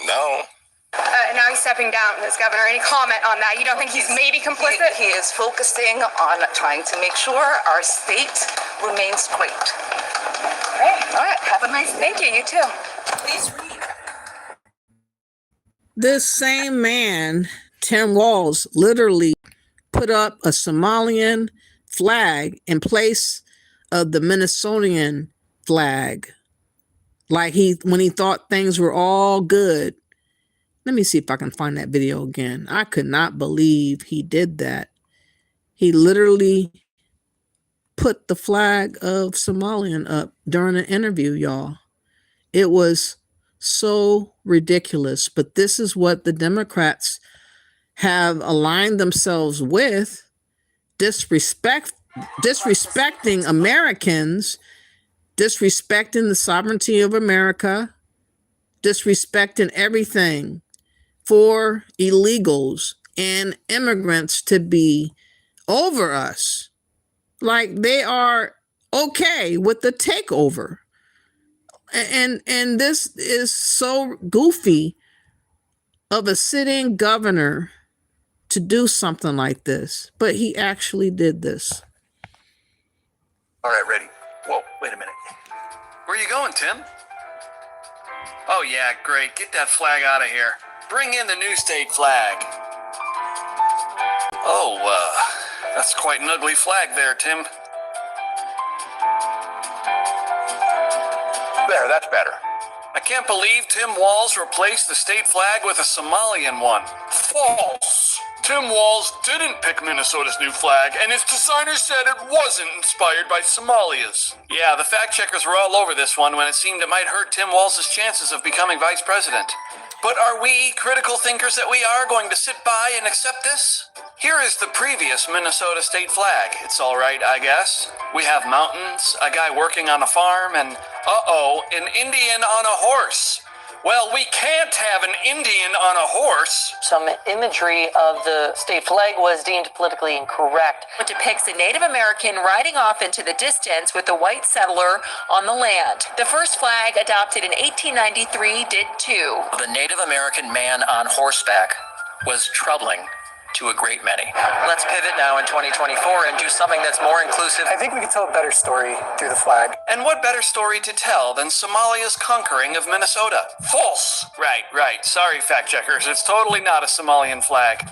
No. And now he's stepping down as governor. Any comment on that? You don't think he's maybe complicit? He is focusing on trying to make sure our state remains great. Great. All right. Have a nice day. Thank you. You too. Please read. This same man, Tim Walz, literally put up a Somalian flag in place of the Minnesotan flag. Like when he thought things were all good. Let me see if I can find that video again. I could not believe he did that. He literally put the flag of Somalian up during an interview, y'all. It was so ridiculous. But this is what the Democrats have aligned themselves with. Disrespecting Americans, disrespecting the sovereignty of America, disrespecting everything for illegals and immigrants to be over us. Like they are okay with the takeover. and this is so goofy of a sitting governor to do something like this, but he actually did this. All right, ready. Whoa, wait a minute. Where are you going, Tim? Oh, yeah, great. Get that flag out of here. Bring in the new state flag. Oh, that's quite an ugly flag there, Tim. There, that's better. I can't believe Tim Walz replaced the state flag with a Somalian one. False. Tim Walz didn't pick Minnesota's new flag, and its designer said it wasn't inspired by Somalia's. Yeah, the fact checkers were all over this one when it seemed it might hurt Tim Walz's chances of becoming vice president. But are we, critical thinkers that we are, going to sit by and accept this? Here is the previous Minnesota state flag. It's all right, I guess. We have mountains, a guy working on a farm, and, an Indian on a horse. Well, we can't have an Indian on a horse. Some imagery of the state flag was deemed politically incorrect. It depicts a Native American riding off into the distance with a white settler on the land. The first flag, adopted in 1893, did too. The Native American man on horseback was troubling to a great many. Let's pivot now in 2024 and do something that's more inclusive. I think we can tell a better story through the flag. And what better story to tell than Somalia's conquering of Minnesota? False! Right. Sorry, fact checkers. It's totally not a Somalian flag.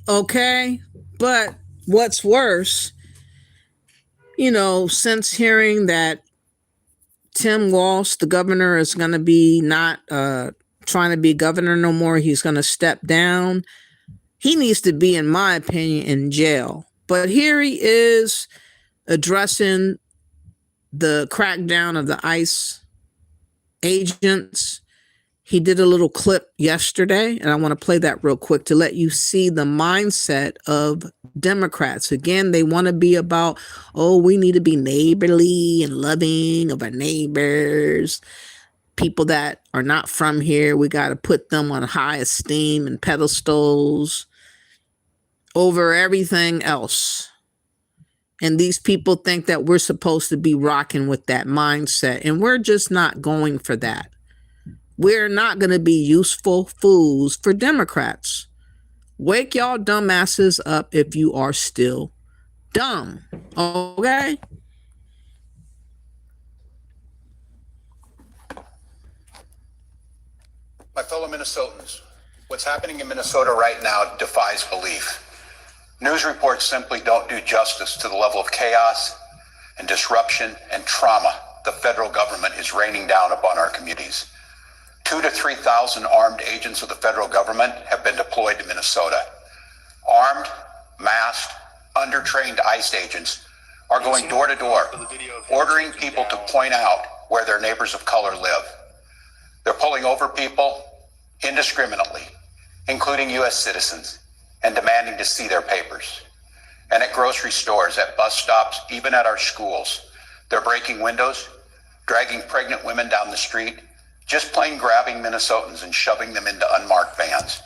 Okay, but what's worse, since hearing that Tim Walz, the governor, is going to be not trying to be governor no more, he's going to step down. He needs to be, in my opinion, in jail. But here he is addressing the crackdown of the ICE agents. He did a little clip yesterday, and I want to play that real quick to let you see the mindset of Democrats. Again, they want to be about, we need to be neighborly and loving of our neighbors. People that are not from here, we got to put them on high esteem and pedestals over everything else. And these people think that we're supposed to be rocking with that mindset, and we're just not going for that. We're not going to be useful fools for Democrats. Wake y'all dumbasses up if you are still dumb. Okay? My fellow Minnesotans, what's happening in Minnesota right now defies belief. News reports simply don't do justice to the level of chaos and disruption and trauma the federal government is raining down upon our communities. 2,000 to 3,000 armed agents of the federal government have been deployed to Minnesota. Armed, masked, undertrained ICE agents are going door to door, ordering people to point out where their neighbors of color live. They're pulling over people indiscriminately, including U.S. citizens, and demanding to see their papers. And at grocery stores, at bus stops, even at our schools, they're breaking windows, dragging pregnant women down the street, just plain grabbing Minnesotans and shoving them into unmarked vans,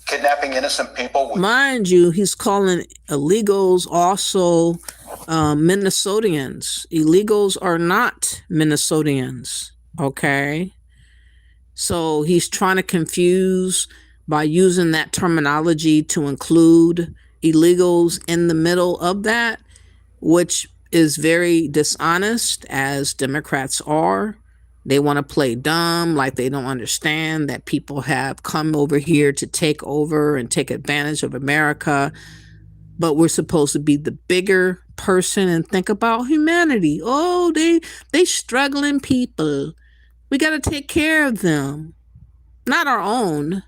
kidnapping innocent people. Mind you, he's calling illegals also Minnesotians. Illegals are not Minnesotians, okay? So he's trying to confuse by using that terminology to include illegals in the middle of that, which is very dishonest, as Democrats are. They want to play dumb, like they don't understand that people have come over here to take over and take advantage of America. But we're supposed to be the bigger person and think about humanity. Oh, they struggling people. We got to take care of them, not our own.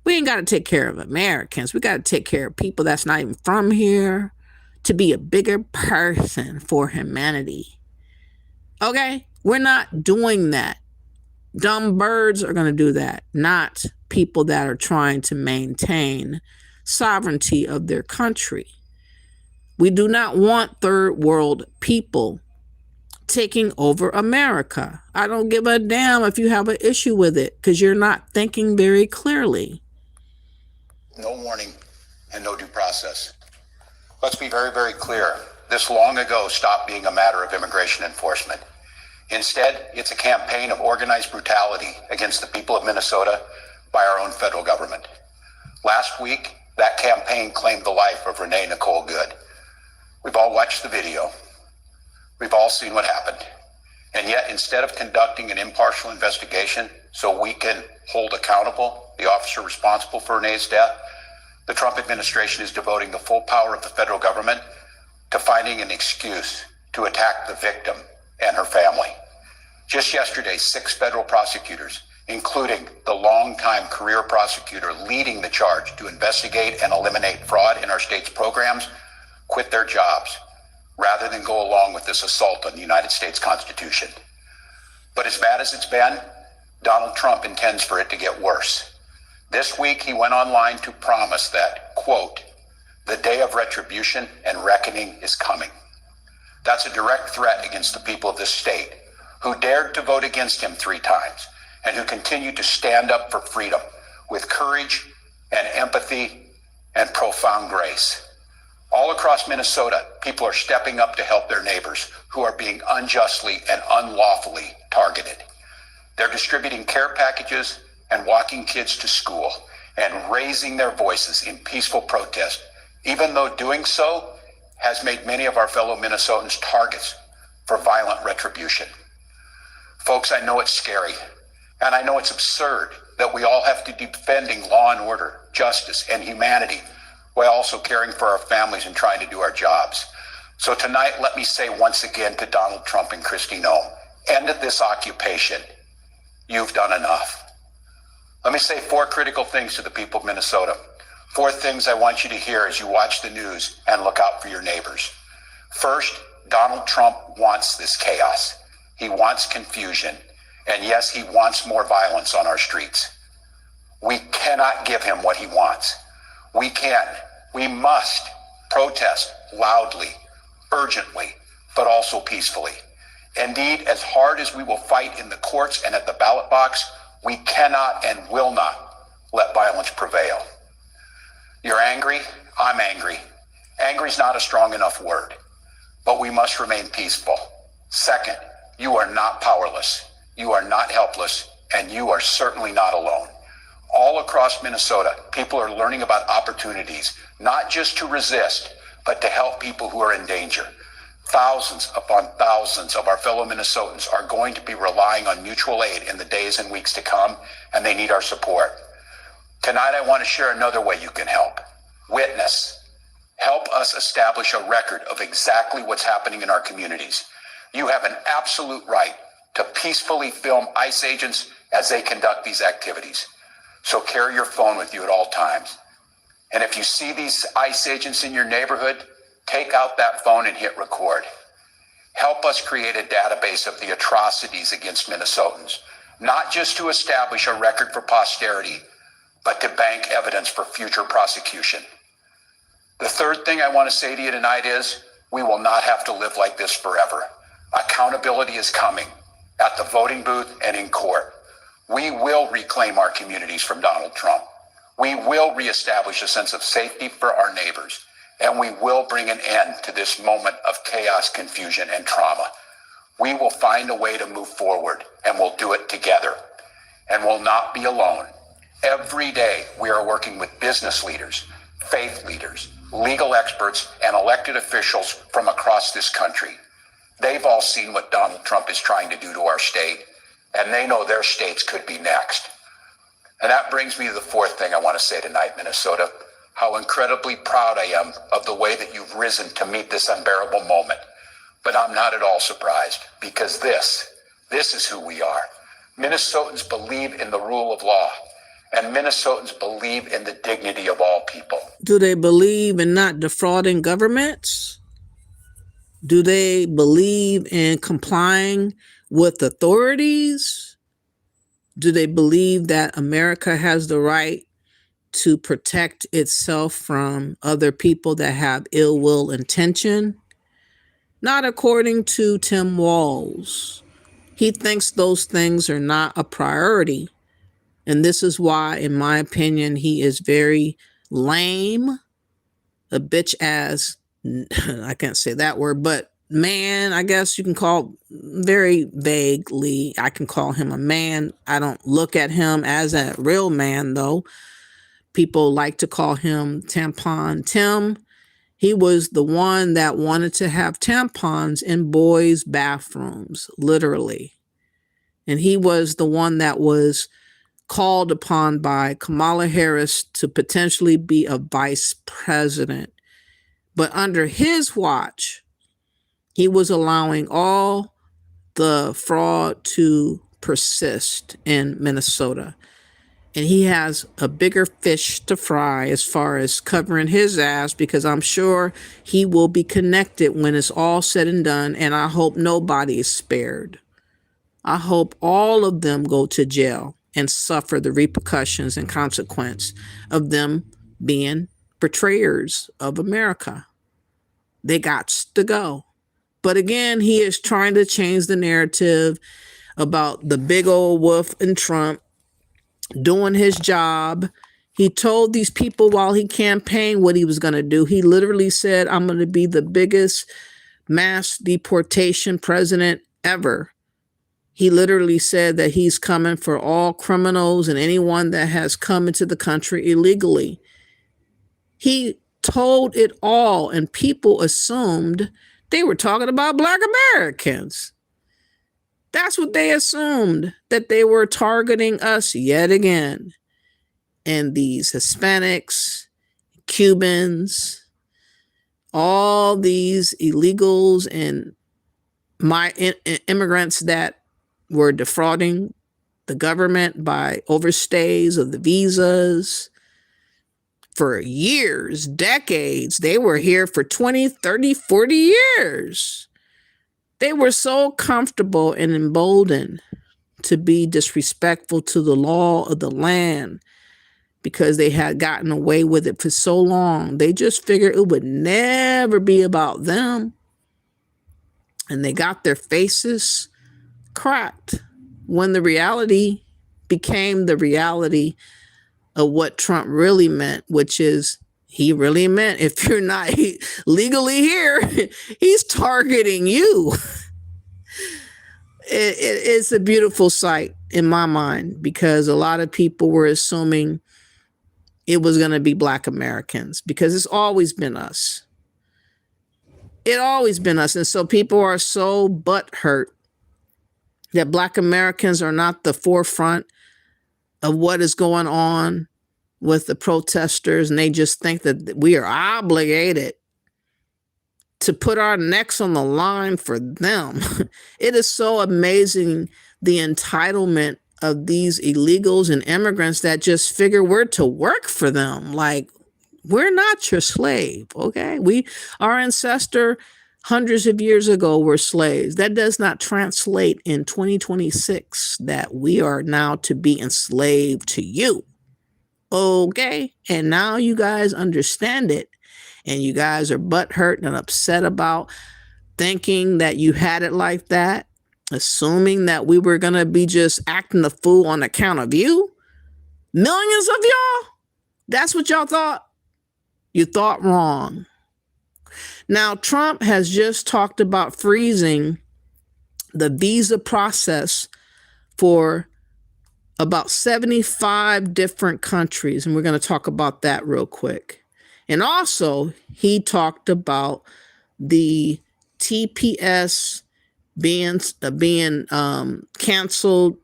We ain't got to take care of Americans. We got to take care of people that's not even from here, to be a bigger person for humanity. Okay? We're not doing that. Dumb birds are going to do that, not people that are trying to maintain sovereignty of their country. We do not want third world people taking over America. I don't give a damn if you have an issue with it, because you're not thinking very clearly. No warning and no due process. Let's be very, very clear. This long ago stopped being a matter of immigration enforcement. Instead, it's a campaign of organized brutality against the people of Minnesota by our own federal government. Last week, that campaign claimed the life of Renee Nicole Good. We've all watched the video. We've all seen what happened. And yet, instead of conducting an impartial investigation so we can hold accountable the officer responsible for Renee's death, the Trump administration is devoting the full power of the federal government to finding an excuse to attack the victim and her family. Just yesterday, 6 federal prosecutors, including the longtime career prosecutor leading the charge to investigate and eliminate fraud in our state's programs, quit their jobs rather than go along with this assault on the United States Constitution. But as bad as it's been, Donald Trump intends for it to get worse. This week, he went online to promise that, quote, the day of retribution and reckoning is coming. That's a direct threat against the people of this state who dared to vote against him 3 times and who continue to stand up for freedom with courage and empathy and profound grace. All across Minnesota, people are stepping up to help their neighbors who are being unjustly and unlawfully targeted. They're distributing care packages and walking kids to school and raising their voices in peaceful protest, even though doing so has made many of our fellow Minnesotans targets for violent retribution. Folks, I know it's scary, and I know it's absurd that we all have to be defending law and order, justice, and humanity while also caring for our families and trying to do our jobs. So tonight, let me say once again to Donald Trump and Kristi Noem, end of this occupation. You've done enough. Let me say 4 critical things to the people of Minnesota. 4 things I want you to hear as you watch the news and look out for your neighbors. First, Donald Trump wants this chaos. He wants confusion. And yes, he wants more violence on our streets. We cannot give him what he wants. We must protest loudly, urgently, but also peacefully. Indeed, as hard as we will fight in the courts and at the ballot box, we cannot and will not let violence prevail. You're angry, I'm angry. Angry is not a strong enough word, but we must remain peaceful. Second, you are not powerless, you are not helpless, and you are certainly not alone. All across Minnesota, people are learning about opportunities, not just to resist, but to help people who are in danger. Thousands upon thousands of our fellow Minnesotans are going to be relying on mutual aid in the days and weeks to come, and they need our support. Tonight, I want to share another way you can help. Witness. Help us establish a record of exactly what's happening in our communities. You have an absolute right to peacefully film ICE agents as they conduct these activities. So carry your phone with you at all times. And if you see these ICE agents in your neighborhood, take out that phone and hit record. Help us create a database of the atrocities against Minnesotans, not just to establish a record for posterity, but to bank evidence for future prosecution. The third thing I want to say to you tonight is we will not have to live like this forever. Accountability is coming at the voting booth and in court. We will reclaim our communities from Donald Trump. We will reestablish a sense of safety for our neighbors, and we will bring an end to this moment of chaos, confusion, and trauma. We will find a way to move forward, and we'll do it together, and we'll not be alone. Every day, we are working with business leaders, faith leaders, legal experts, and elected officials from across this country. They've all seen what Donald Trump is trying to do to our state, and they know their states could be next. And that brings me to the fourth thing I want to say tonight, Minnesota, how incredibly proud I am of the way that you've risen to meet this unbearable moment. But I'm not at all surprised, because this is who we are. Minnesotans believe in the rule of law, and Minnesotans believe in the dignity of all people. Do they believe in not defrauding governments? Do they believe in complying with authorities? Do they believe that America has the right to protect itself from other people that have ill will intention? Not according to Tim Walz. He thinks those things are not a priority. And this is why, in my opinion, he is very lame, a bitch ass, I can't say that word, but man, I guess you can call very vaguely, I can call him a man. I don't look at him as a real man, though. People like to call him Tampon Tim. He was the one that wanted to have tampons in boys' bathrooms, literally. And he was the one that was called upon by Kamala Harris to potentially be a vice president. But under his watch, he was allowing all the fraud to persist in Minnesota. And he has a bigger fish to fry as far as covering his ass, because I'm sure he will be connected when it's all said and done. And I hope nobody is spared. I hope all of them go to jail and suffer the repercussions and consequence of them being betrayers of America. They got to go. But again, he is trying to change the narrative about the big old wolf and Trump doing his job. He told these people while he campaigned what he was going to do. He literally said, I'm going to be the biggest mass deportation president ever. He literally said that he's coming for all criminals and anyone that has come into the country illegally. He told it all, and people assumed they were talking about Black Americans. That's what they assumed, that they were targeting us yet again. And these Hispanics, Cubans, all these illegals and immigrants that were defrauding the government by overstays of the visas for years, decades. They were here for 20, 30, 40 years. They were so comfortable and emboldened to be disrespectful to the law of the land because they had gotten away with it for so long. They just figured it would never be about them. And they got their faces cracked when the reality became the reality of what Trump really meant, which is he really meant if you're not legally here, he's targeting you. It's a beautiful sight in my mind, because a lot of people were assuming it was going to be Black Americans, because it's always been us. It always been us. And so people are so butthurt that Black Americans are not the forefront of what is going on with the protesters. And they just think that we are obligated to put our necks on the line for them. It is so amazing, the entitlement of these illegals and immigrants that just figure we're to work for them. Like, we're not your slave, okay? Our ancestor hundreds of years ago were slaves. That does not translate in 2026 that we are now to be enslaved to you, okay? And now you guys understand it, and you guys are butthurt and upset about thinking that you had it like that, assuming that we were going to be just acting the fool on account of you. Millions of y'all, that's what y'all thought? You thought wrong. Now, Trump has just talked about freezing the visa process for about 75 different countries. And we're going to talk about that real quick. And also, he talked about the TPS being canceled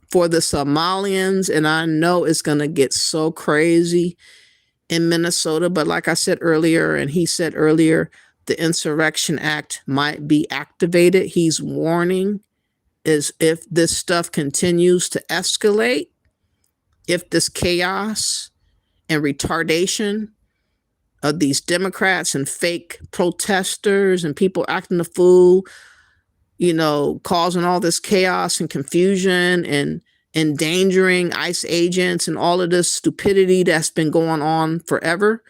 for the Somalians. And I know it's going to get so crazy in Minnesota, but like I said earlier, and he said earlier, the Insurrection Act might be activated. He's warning, is if this stuff continues to escalate, if this chaos and retardation of these Democrats and fake protesters and people acting the fool, causing all this chaos and confusion and endangering ICE agents and all of this stupidity that's been going on forever,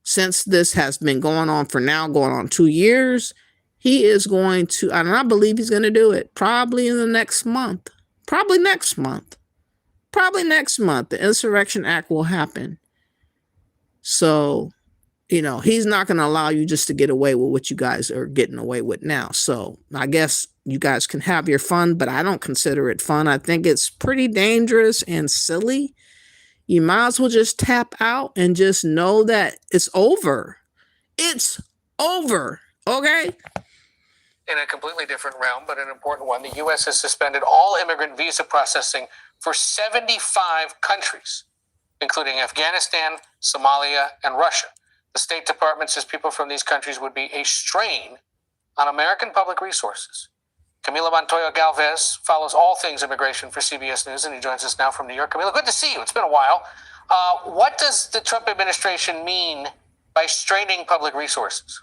since this has been going on for now going on 2 years, he is going to, and I believe he's going to do it probably in the next month, probably next month, the Insurrection Act will happen. So he's not going to allow you just to get away with what you guys are getting away with now. So I guess you guys can have your fun, but I don't consider it fun. I think it's pretty dangerous and silly. You might as well just tap out and just know that it's over. It's over. Okay? In a completely different realm, but an important one, the U.S. has suspended all immigrant visa processing for 75 countries, including Afghanistan, Somalia, and Russia. The State Department says people from these countries would be a strain on American public resources. Camila Montoya Galvez follows all things immigration for CBS News, and he joins us now from New York. Camila, good to see you. It's been a while. What does the Trump administration mean by straining public resources?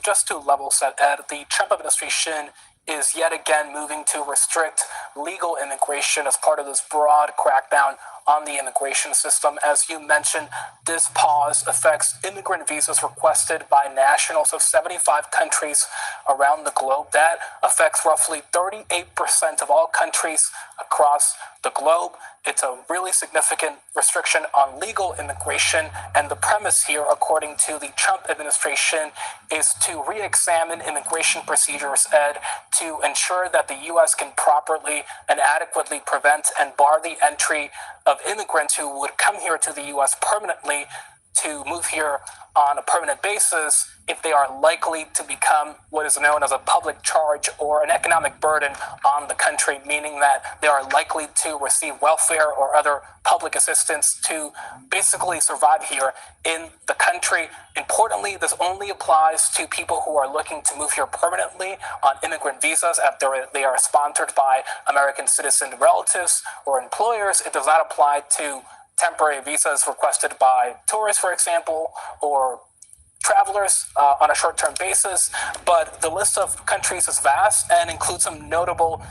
Just to level set, Ed, the Trump administration is yet again moving to restrict legal immigration as part of this broad crackdown on the immigration system. As you mentioned, this pause affects immigrant visas requested by nationals of 75 countries around the globe. That affects roughly 38% of all countries across the globe. It's a really significant restriction on legal immigration, and the premise here, according to the Trump administration, is to re-examine immigration procedures, Ed, to ensure that the U.S. can properly and adequately prevent and bar the entry of immigrants who would come here to the U.S. permanently to move here on a permanent basis if they are likely to become what is known as a public charge or an economic burden on the country, meaning that they are likely to receive welfare or other public assistance to basically survive here in the country. Importantly, this only applies to people who are looking to move here permanently on immigrant visas after they are sponsored by American citizen relatives or employers. It does not apply to temporary visas requested by tourists, for example, or travelers on a short-term basis. But the list of countries is vast and includes some notable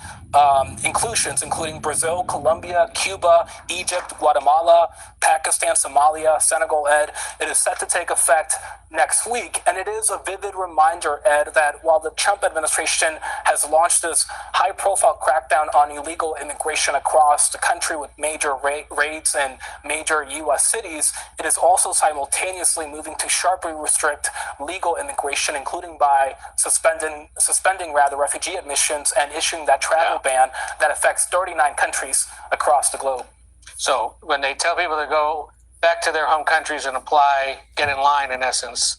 inclusions, including Brazil, Colombia, Cuba, Egypt, Guatemala, Pakistan, Somalia, Senegal, Ed. It is set to take effect next week. And it is a vivid reminder, Ed, that while the Trump administration has launched this high-profile crackdown on illegal immigration across the country with major raids in major U.S. cities, it is also simultaneously moving to sharply restrict legal immigration, including by suspending refugee admissions and issuing that travel ban that affects 39 countries across the globe. So when they tell people to go back to their home countries and apply, get in line in essence,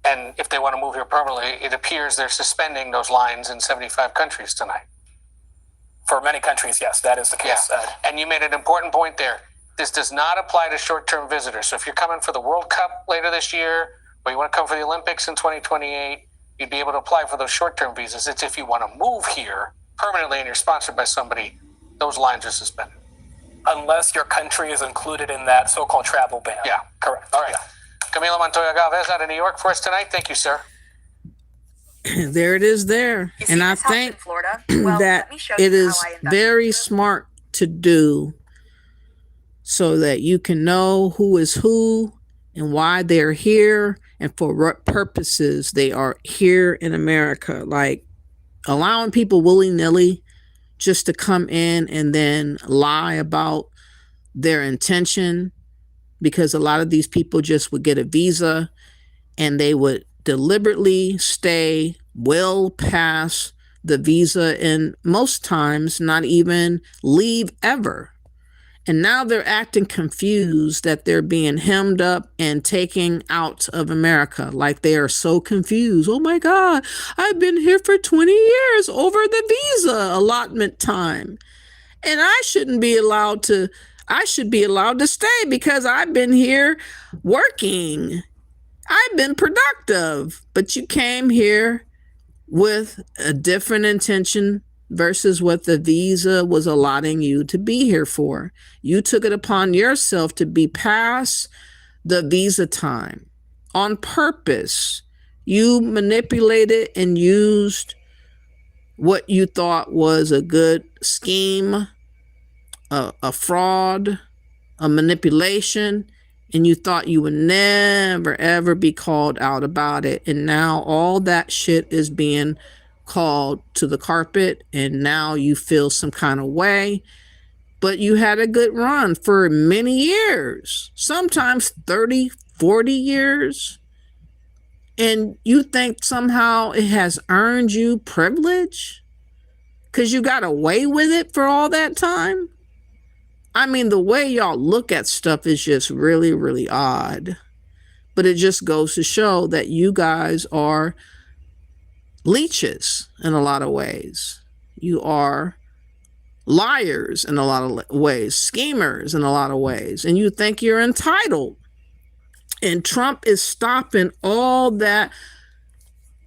and if they want to move here permanently, it appears they're suspending those lines in 75 countries tonight. For many countries, yes, that is the case. Yeah. And you made an important point there. This does not apply to short-term visitors. So if you're coming for the World Cup later this year, or you want to come for the Olympics in 2028, you'd be able to apply for those short-term visas. It's if you want to move here permanently and you're sponsored by somebody, those lines are suspended. Unless your country is included in that so-called travel ban. Yeah. Correct. All right. Yeah. Camila Montoya Galvez out of New York for us tonight. Thank you, sir. There it is there. And I think that it is very smart to do so that you can know who is who and why they're here and for what purposes they are here in America. Like allowing people willy-nilly just to come in and then lie about their intention, because a lot of these people just would get a visa and they would deliberately stay well past the visa and most times not even leave ever. And now they're acting confused that they're being hemmed up and taken out of America. Like they are so confused. Oh my God, I've been here for 20 years over the visa allotment time. And I should be allowed to stay because I've been here working. I've been productive. But you came here with a different intention versus what the visa was allotting you to be here for. You took it upon yourself to be past the visa time on purpose. You manipulated and used what you thought was a good scheme, a fraud, a manipulation, and you thought you would never, ever be called out about it. And now all that shit is being called to the carpet, and now you feel some kind of way. But you had a good run for many years, sometimes 30, 40 years, and you think somehow it has earned you privilege because you got away with it for all that time? I mean, the way y'all look at stuff is just really, really odd. But it just goes to show that you guys are leeches in a lot of ways. You are liars in a lot of ways, schemers in a lot of ways, and you think you're entitled. And Trump is stopping all that.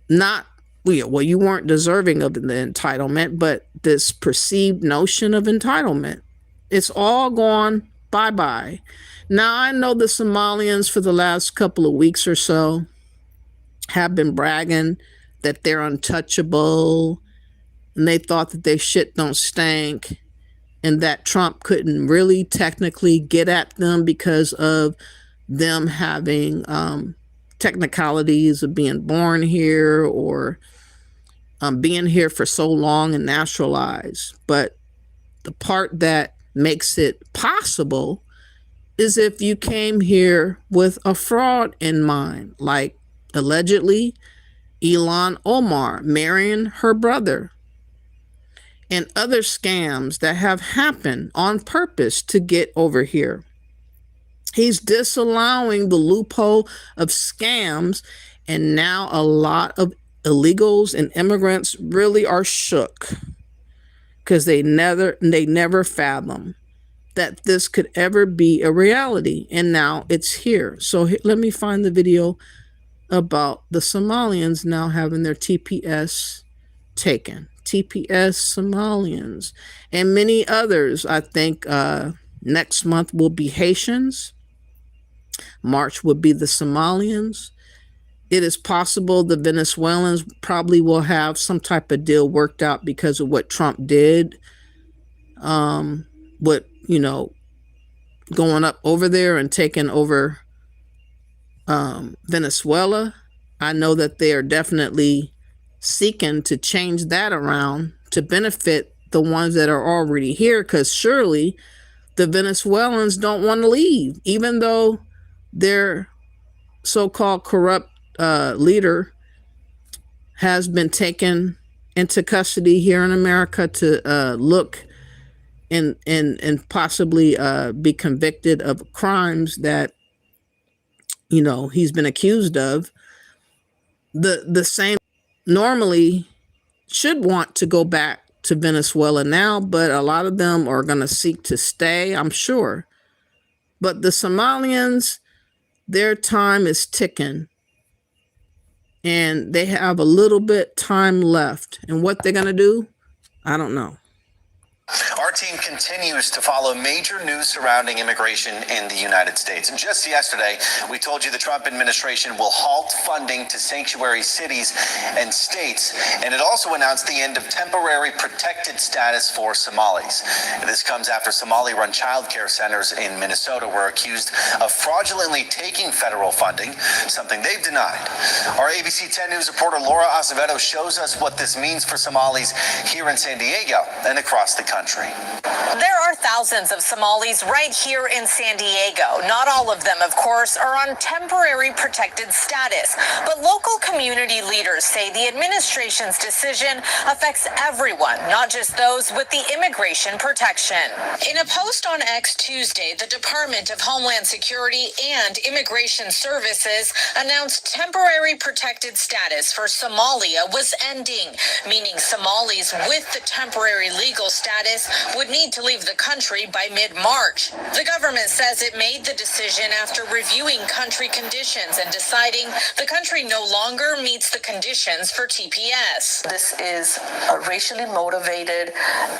Not, well, you weren't deserving of the entitlement, but this perceived notion of entitlement. It's all gone bye-bye. Now, I know the Somalians for the last couple of weeks or so have been bragging that they're untouchable, and they thought that their shit don't stink, and that Trump couldn't really technically get at them because of them having technicalities of being born here or being here for so long and naturalized. But the part that makes it possible is if you came here with a fraud in mind, like allegedly Ilhan Omar marrying her brother, and other scams that have happened on purpose to get over here. He's disallowing the loophole of scams, and now a lot of illegals and immigrants really are shook because they never fathom that this could ever be a reality, and now it's here. So let me find the video about the Somalians now having their TPS taken. TPS Somalians and many others. I think next month will be Haitians. March would be the Somalians. It is possible the Venezuelans probably will have some type of deal worked out because of what Trump did. Going up over there and taking over Venezuela. I know that they are definitely seeking to change that around to benefit the ones that are already here, because surely the Venezuelans don't want to leave, even though their so-called corrupt leader has been taken into custody here in America to look and possibly be convicted of crimes that he's been accused of. The same normally should want to go back to Venezuela now, but a lot of them are going to seek to stay, I'm sure. But the Somalians, their time is ticking, and they have a little bit time left. And what they're going to do, I don't know. Our team continues to follow major news surrounding immigration in the United States. And just yesterday, we told you the Trump administration will halt funding to sanctuary cities and states. And it also announced the end of temporary protected status for Somalis. And this comes after Somali-run childcare centers in Minnesota were accused of fraudulently taking federal funding, something they've denied. Our ABC 10 News reporter Laura Acevedo shows us what this means for Somalis here in San Diego and across the country. There are thousands of Somalis right here in San Diego. Not all of them, of course, are on temporary protected status. But local community leaders say the administration's decision affects everyone, not just those with the immigration protection. In a post on X Tuesday, the Department of Homeland Security and Immigration Services announced temporary protected status for Somalia was ending, meaning Somalis with the temporary legal status would need to leave the country by mid-March. The government says it made the decision after reviewing country conditions and deciding the country no longer meets the conditions for TPS. This is a racially motivated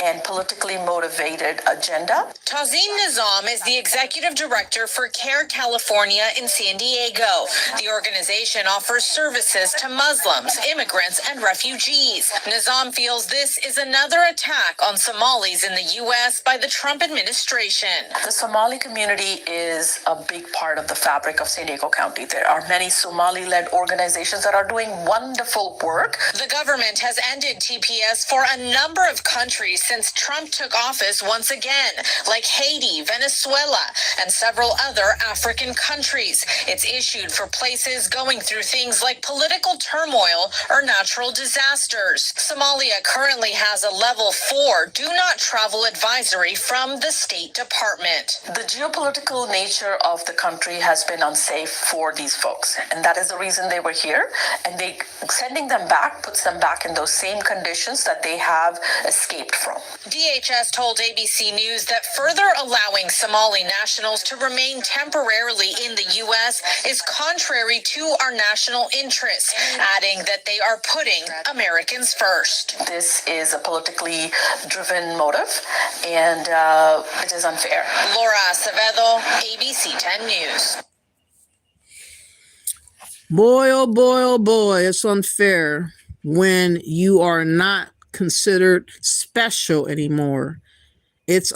and politically motivated agenda. Tazeen Nizam is the executive director for CARE California in San Diego. The organization offers services to Muslims, immigrants, and refugees. Nizam feels this is another attack on Somalis in the U.S. by the Trump Trump administration. The Somali community is a big part of the fabric of San Diego County. There are many Somali-led organizations that are doing wonderful work. The government has ended TPS for a number of countries since Trump took office once again, like Haiti, Venezuela, and several other African countries. It's issued for places going through things like political turmoil or natural disasters. Somalia currently has a level 4 do not travel advisory from the State Department. The geopolitical nature of the country has been unsafe for these folks, and that is the reason they were here. And sending them back puts them back in those same conditions that they have escaped from. DHS told ABC News that further allowing Somali nationals to remain temporarily in the U.S. is contrary to our national interests, adding that they are putting Americans first. This is a politically driven motive, and it is unfair. Laura Acevedo, ABC 10 News. Boy, oh boy, it's unfair when you are not considered special anymore. It's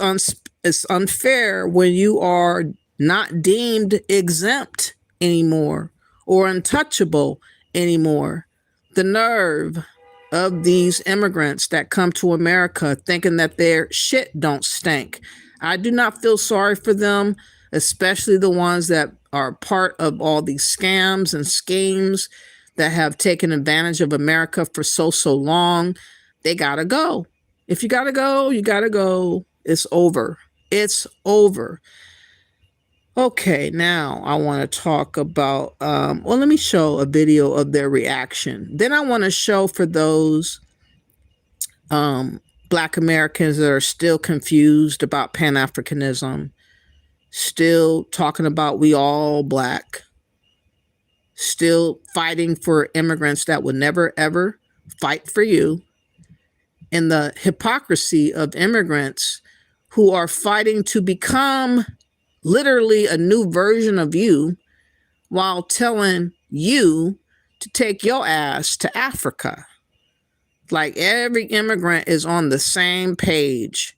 unfair when you are not deemed exempt anymore or untouchable anymore. The nerve of these immigrants that come to America thinking that their shit don't stink. I do not feel sorry for them, especially the ones that are part of all these scams and schemes that have taken advantage of America for so long. They gotta go. If you gotta go, you gotta go. It's over. It's over. Okay, now I want to talk about, let me show a video of their reaction. Then I want to show for those Black Americans that are still confused about Pan-Africanism, still talking about we all Black, still fighting for immigrants that would never, ever fight for you, and the hypocrisy of immigrants who are fighting to become literally a new version of you while telling you to take your ass to Africa. Like every immigrant is on the same page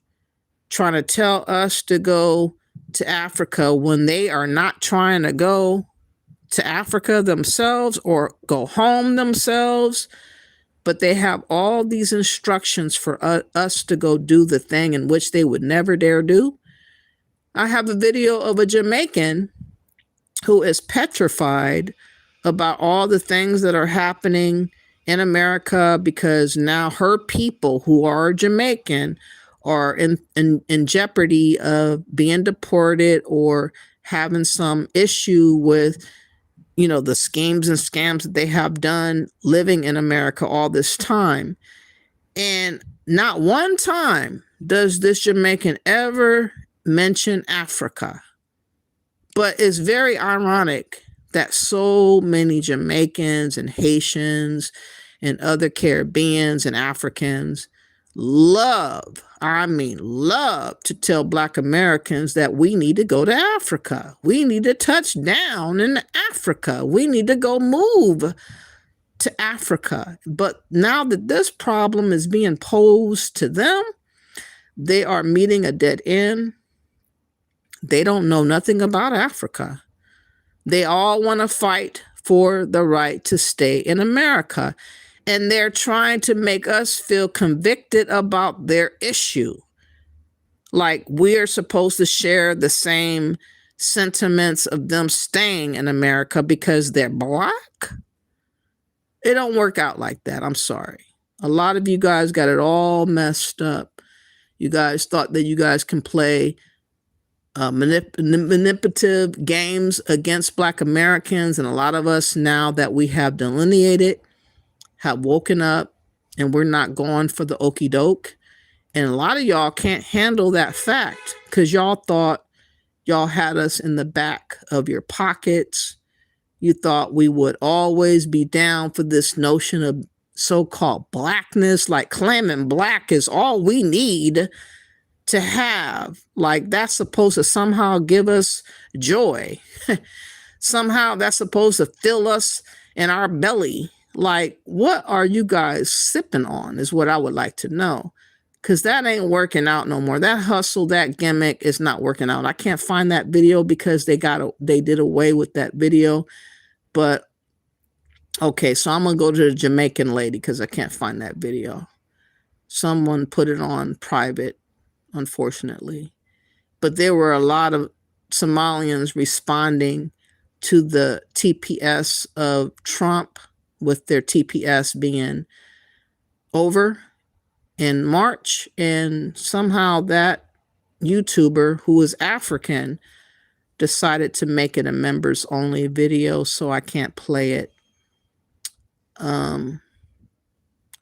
trying to tell us to go to Africa when they are not trying to go to Africa themselves or go home themselves. But they have all these instructions for us to go do the thing in which they would never dare do. I have a video of a Jamaican who is petrified about all the things that are happening in America because now her people who are Jamaican are in jeopardy of being deported or having some issue with, the schemes and scams that they have done living in America all this time. And not one time does this Jamaican ever mention Africa. But it's very ironic that so many Jamaicans and Haitians and other Caribbeans and Africans love to tell Black Americans that we need to go to Africa. We need to touch down in Africa. We need to go move to Africa. But now that this problem is being posed to them, they are meeting a dead end. They don't know nothing about Africa. They all want to fight for the right to stay in America. And they're trying to make us feel convicted about their issue. Like we're supposed to share the same sentiments of them staying in America because they're Black. It don't work out like that. I'm sorry. A lot of you guys got it all messed up. You guys thought that you guys can play manipulative games against Black Americans. And a lot of us, now that we have delineated, have woken up and we're not going for the okie doke. And a lot of y'all can't handle that fact because y'all thought y'all had us in the back of your pockets. You thought we would always be down for this notion of so-called Blackness, like claiming Black is all we need to have. Like that's supposed to somehow give us joy. Somehow that's supposed to fill us in our belly. Like, what are you guys sipping on is what I would like to know. because that ain't working out no more. That hustle, that gimmick is not working out. I can't find that video because they did away with that video. But okay, so I'm gonna go to the Jamaican lady because I can't find that video. Someone put it on private, unfortunately. But there were a lot of Somalians responding to the TPS of Trump, with their TPS being over in March. And somehow that YouTuber, who is African, decided to make it a members only video, so I can't play it. Oh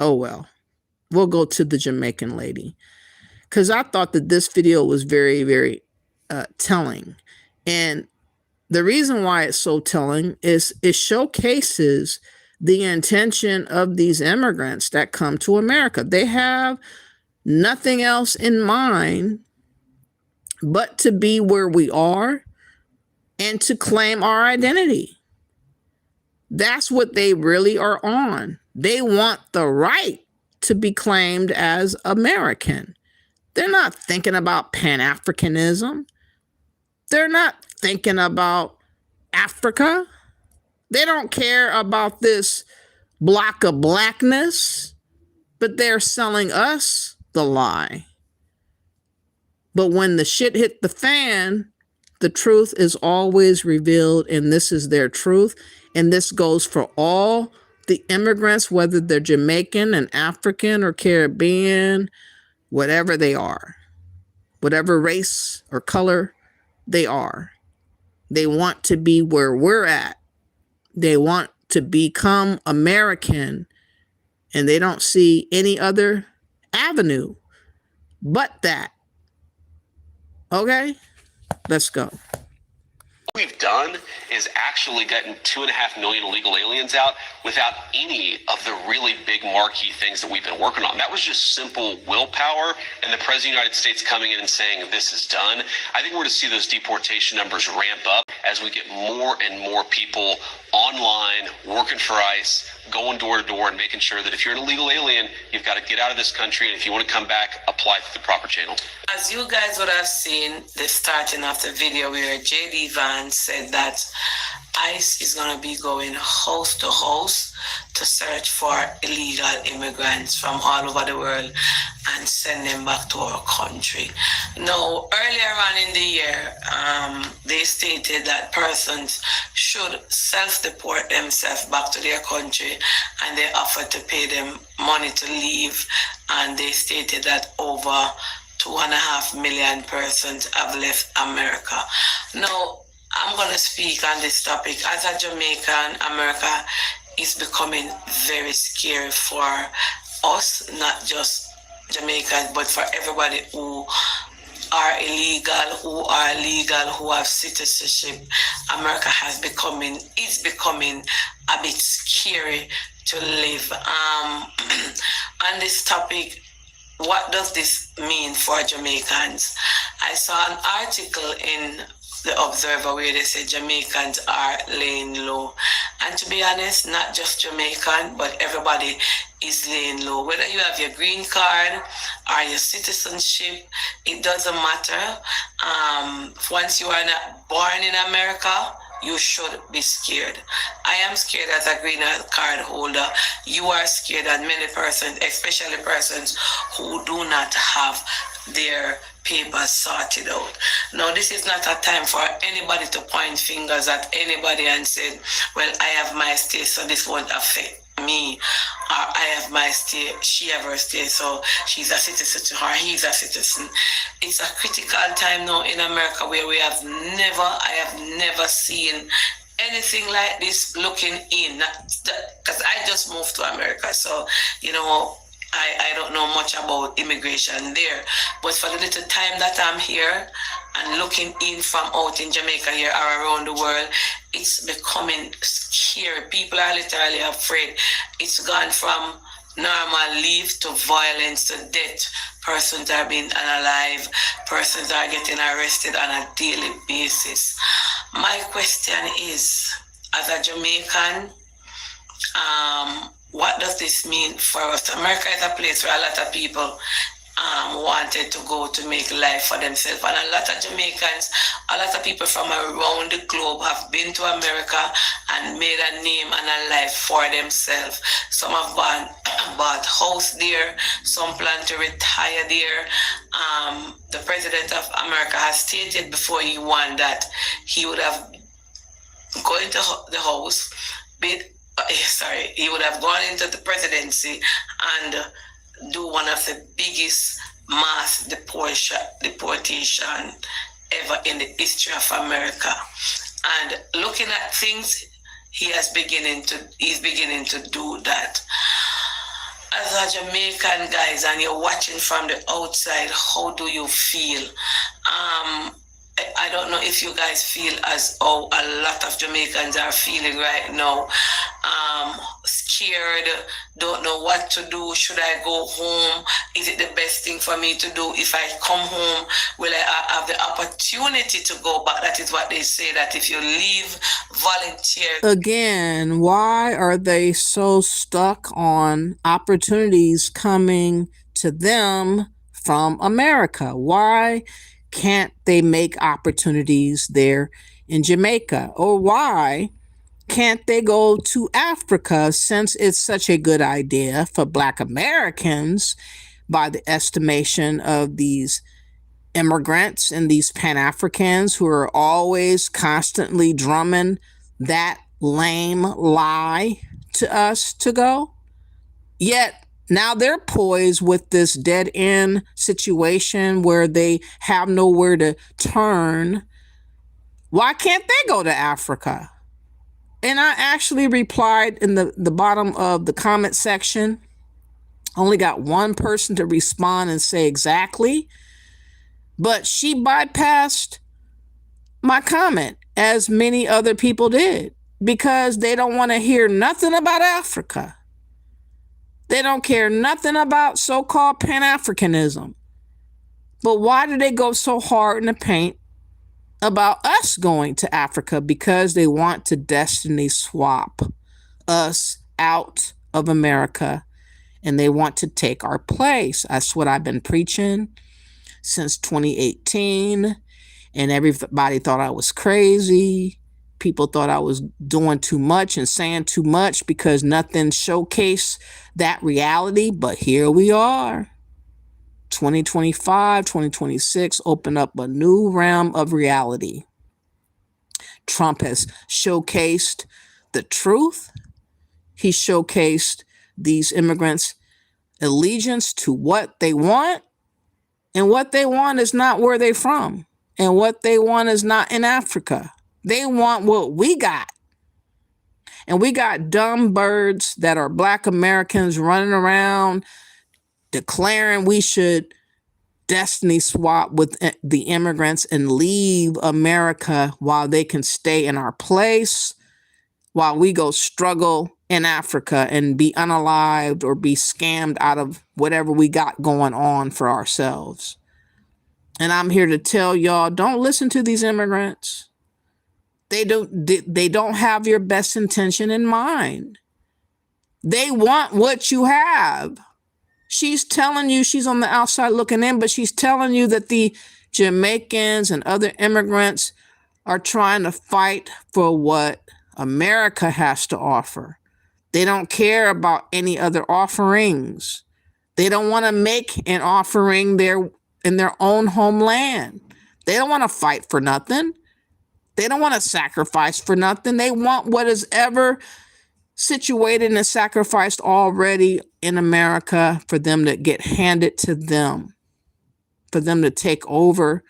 well. We'll go to the Jamaican lady, because I thought that this video was very, very telling. And the reason why it's so telling is it showcases the intention of these immigrants that come to America. They have nothing else in mind but to be where we are and to claim our identity. That's what they really are on. They want the right to be claimed as American. They're not thinking about Pan-Africanism. They're not thinking about Africa. They don't care about this block of blackness, but they're selling us the lie. But when the shit hit the fan, the truth is always revealed, and this is their truth. And this goes for all the immigrants, whether they're Jamaican and African or Caribbean, whatever they are, whatever race or color they are. They want to be where we're at. They want to become American, and they don't see any other avenue but that. Okay, let's go. What we've done is actually gotten 2.5 million illegal aliens out without any of the really big marquee things that we've been working on. That was just simple willpower and the President of the United States coming in and saying this is done. I think we're going to see those deportation numbers ramp up as we get more and more people online, working for ICE, going door to door, and making sure that if you're an illegal alien, you've got to get out of this country, and if you want to come back, apply through the proper channel. As you guys would have seen the starting of the video where J.D. Vance said that ICE is going to be going house to house to search for illegal immigrants from all over the world and send them back to our country. Now, earlier on in the year, they stated that persons should self-deport themselves back to their country, and they offered to pay them money to leave, and they stated that over 2.5 million persons have left America. Now, I'm going to speak on this topic. As a Jamaican, America is becoming very scary for us, not just Jamaicans, but for everybody who are illegal, who are legal, who have citizenship. America is becoming a bit scary to live. On this topic, what does this mean for Jamaicans? I saw an article in the Observer where they say Jamaicans are laying low. And to be honest, not just Jamaican, but everybody is laying low. Whether you have your green card or your citizenship, it doesn't matter. Once you are not born in America, you should be scared. I am scared as a green card holder. You are scared, and many persons, especially persons who do not have their papers sorted out. Now, this is not a time for anybody to point fingers at anybody and say, well, I have my stay, so this won't affect me. Or I have my stay, she have her stay, so she's a citizen or he's a citizen. It's a critical time now in America where I have never seen anything like this looking in. Because I just moved to America, so, I don't know much about immigration there, but for the little time that I'm here and looking in from out in Jamaica here or around the world, it's becoming scary. People are literally afraid. It's gone from normal leave to violence to death. Persons are being unalive. Persons are getting arrested on a daily basis. My question is, as a Jamaican, what does this mean for us? America is a place where a lot of people wanted to go to make life for themselves. And a lot of Jamaicans, a lot of people from around the globe have been to America and made a name and a life for themselves. Some have bought house there, some plan to retire there. The president of America has stated before he won that he would have gone into the house, he would have gone into the presidency and do one of the biggest mass deportation ever in the history of America. And looking at things, he's beginning to do that. As a Jamaican, guys, and you're watching from the outside, how do you feel? I don't know if you guys feel as how a lot of Jamaicans are feeling right now. Scared, don't know what to do. Should I go home? Is it the best thing for me to do? If I come home, will I have the opportunity to go back? That is what they say, that if you leave, volunteer. Again, why are they so stuck on opportunities coming to them from America? Why can't they make opportunities there in Jamaica? Or why can't they go to Africa, since it's such a good idea for Black Americans, by the estimation of these immigrants and these Pan-Africans who are always constantly drumming that lame lie to us to go? Yet now they're poised with this dead end situation where they have nowhere to turn. Why can't they go to Africa? And I actually replied in the bottom of the comment section. Only got one person to respond and say exactly, but she bypassed my comment, as many other people did, because they don't want to hear nothing about Africa. They don't care nothing about so-called Pan-Africanism. But why do they go so hard in the paint about us going to Africa? Because they want to destiny swap us out of America, and they want to take our place. That's what I've been preaching since 2018, and everybody thought I was crazy. People thought I was doing too much and saying too much because nothing showcased that reality. But here we are. 2025, 2026 open up a new realm of reality. Trump has showcased the truth. He showcased these immigrants' allegiance to what they want, and what they want is not where they're from, and what they want is not in Africa. They want what we got. And we got dumb birds that are Black Americans running around declaring we should destiny swap with the immigrants and leave America while they can stay in our place, while we go struggle in Africa and be unalived or be scammed out of whatever we got going on for ourselves. And I'm here to tell y'all, don't listen to these immigrants. They don't have your best intention in mind. They want what you have. She's telling you, she's on the outside looking in, but she's telling you that the Jamaicans and other immigrants are trying to fight for what America has to offer. They don't care about any other offerings. They don't want to make an offering there in their own homeland. They don't want to fight for nothing. They don't want to sacrifice for nothing. They want what is ever situated and sacrificed already in America for them to get handed to them, for them to take over,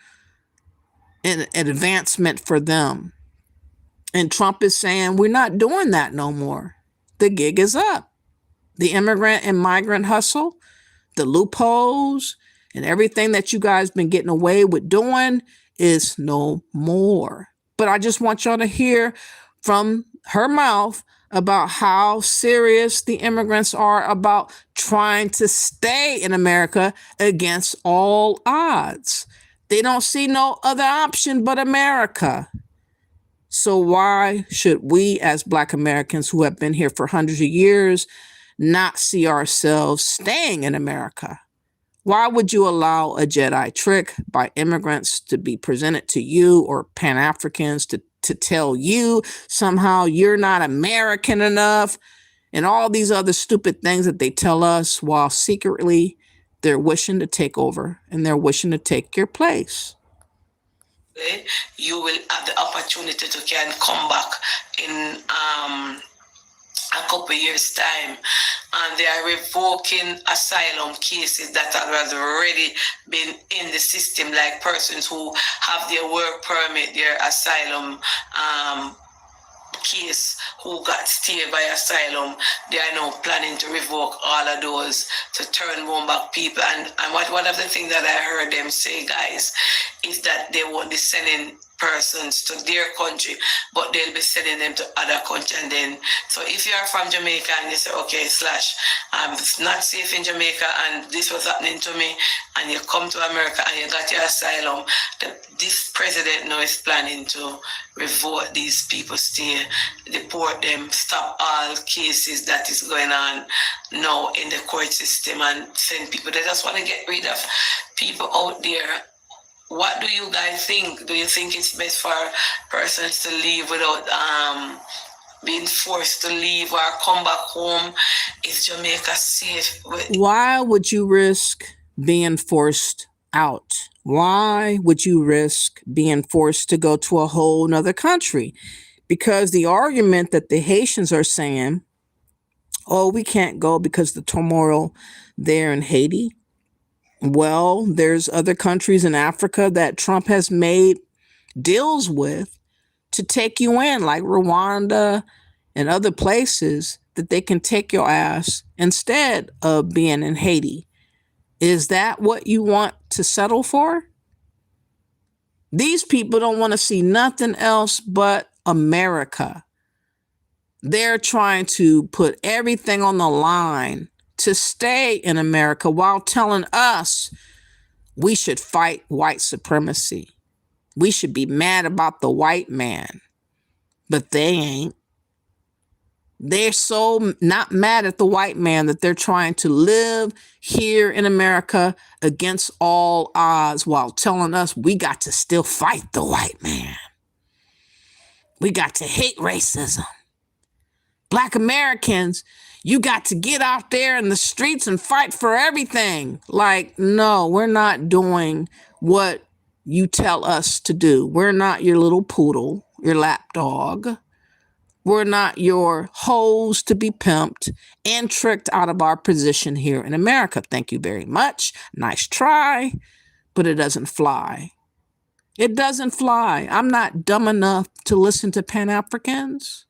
an advancement for them. And Trump is saying, we're not doing that no more. The gig is up. The immigrant and migrant hustle, the loopholes, and everything that you guys been getting away with doing is no more. But I just want y'all to hear from her mouth about how serious the immigrants are about trying to stay in America against all odds. They don't see no other option but America. So why should we as Black Americans who have been here for hundreds of years not see ourselves staying in America? Why would you allow a Jedi trick by immigrants to be presented to you, or Pan-Africans to tell you somehow you're not American enough, and all these other stupid things that they tell us, while secretly they're wishing to take over and they're wishing to take your place? You will have the opportunity to can come back in a couple years time, and they are revoking asylum cases that have already been in the system, like persons who have their work permit, their asylum case, who got stayed by asylum. They are now planning to revoke all of those to turn home back people. And one of the things that I heard them say, guys, is that they won't be sending persons to their country, but they'll be sending them to other countries. And then, so if you are from Jamaica and you say, okay, it's not safe in Jamaica and this was happening to me, and you come to America and you got your asylum, this president now is planning to revoke these people, stay, deport them, stop all cases that is going on now in the court system, and send people. They just want to get rid of people out there. What do you guys think? Do you think it's best for persons to leave without being forced to leave or come back home? Is Jamaica safe? Why would you risk being forced out? Why would you risk being forced to go to a whole nother country? Because the argument that the Haitians are saying, oh, we can't go because the turmoil there in Haiti. Well, there's other countries in Africa that Trump has made deals with to take you in, like Rwanda and other places, that they can take your ass instead of being in Haiti. Is that what you want to settle for? These people don't want to see nothing else but America. They're trying to put everything on the line to stay in America, while telling us we should fight white supremacy. We should be mad about the white man, but they ain't. They're so not mad at the white man that they're trying to live here in America against all odds, while telling us we got to still fight the white man. We got to hate racism. Black Americans, you got to get out there in the streets and fight for everything. Like, no, we're not doing what you tell us to do. We're not your little poodle, your lap dog. We're not your hoes to be pimped and tricked out of our position here in America. Thank you very much. Nice try, but it doesn't fly. It doesn't fly. I'm not dumb enough to listen to Pan-Africans.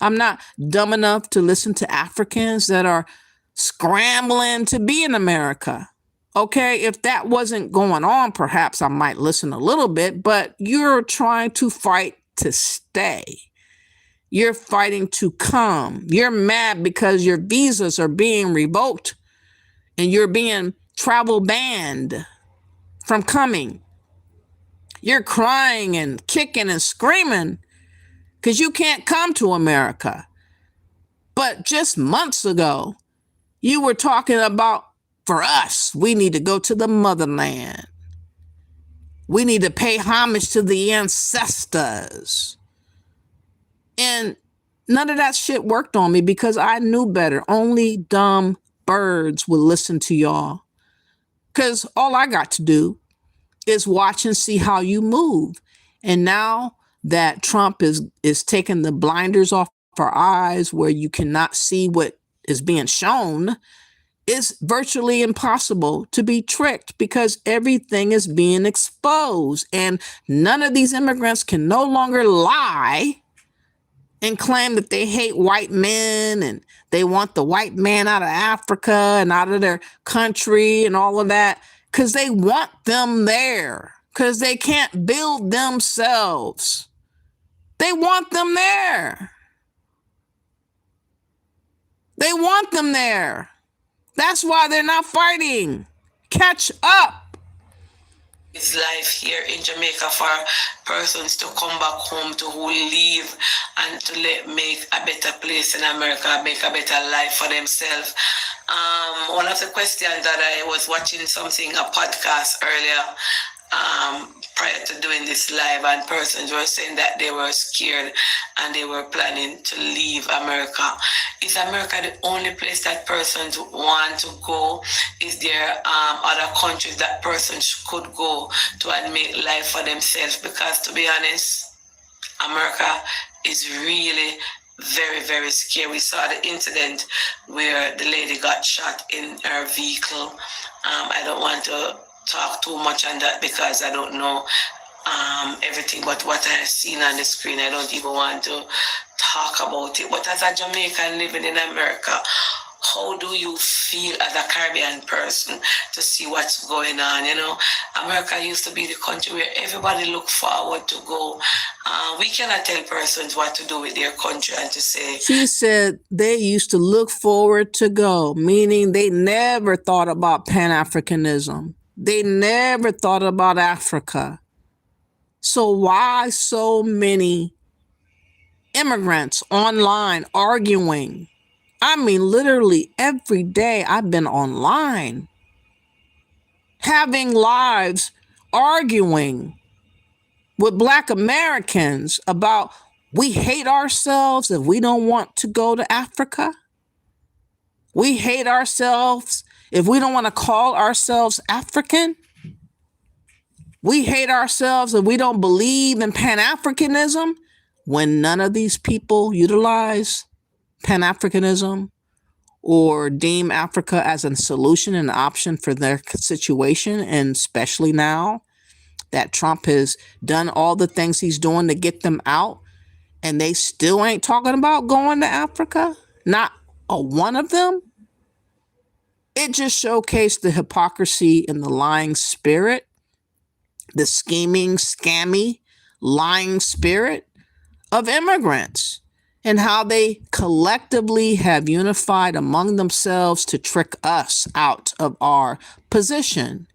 I'm not dumb enough to listen to Africans that are scrambling to be in America. Okay, if that wasn't going on, perhaps I might listen a little bit, but you're trying to fight to stay. You're fighting to come. You're mad because your visas are being revoked and you're being travel banned from coming. You're crying and kicking and screaming because you can't come to America. But just months ago, you were talking about, for us, we need to go to the motherland. We need to pay homage to the ancestors. And none of that shit worked on me because I knew better. Only dumb birds would listen to y'all. Because all I got to do is watch and see how you move. And now that Trump is taking the blinders off our eyes where you cannot see what is being shown, it's virtually impossible to be tricked because everything is being exposed. And none of these immigrants can no longer lie and claim that they hate white men and they want the white man out of Africa and out of their country and all of that, because they want them there, because they can't build themselves. They want them there. They want them there. That's why they're not fighting. Catch up. It's life here in Jamaica for persons to come back home, to who leave and to make a better place in America, make a better life for themselves. One of the questions that I was watching something, a podcast earlier, prior to doing this live, and persons were saying that they were scared and they were planning to leave America. Is America the only place that persons want to go? Is there other countries that persons could go to and make life for themselves? Because to be honest, America is really very, very scary. We saw the incident where the lady got shot in her vehicle. I don't want to talk too much on that because I don't know everything, but what I have seen on the screen, I don't even want to talk about it. But as a Jamaican living in America, how do you feel as a Caribbean person to see what's going on? You know, America used to be the country where everybody looked forward to go. We cannot tell persons what to do with their country and to say. She said they used to look forward to go, meaning they never thought about Pan-Africanism. They never thought about Africa. So why so many immigrants online arguing? I mean, literally every day I've been online, having lives arguing with Black Americans about we hate ourselves if we don't want to go to Africa. We hate ourselves if we don't want to call ourselves African. We hate ourselves if we don't believe in Pan-Africanism, when none of these people utilize Pan-Africanism or deem Africa as a solution and option for their situation. And especially now that Trump has done all the things he's doing to get them out, and they still ain't talking about going to Africa. Not a one of them. It just showcased the hypocrisy and the lying spirit, the scheming, scammy, lying spirit of immigrants, and how they collectively have unified among themselves to trick us out of our position,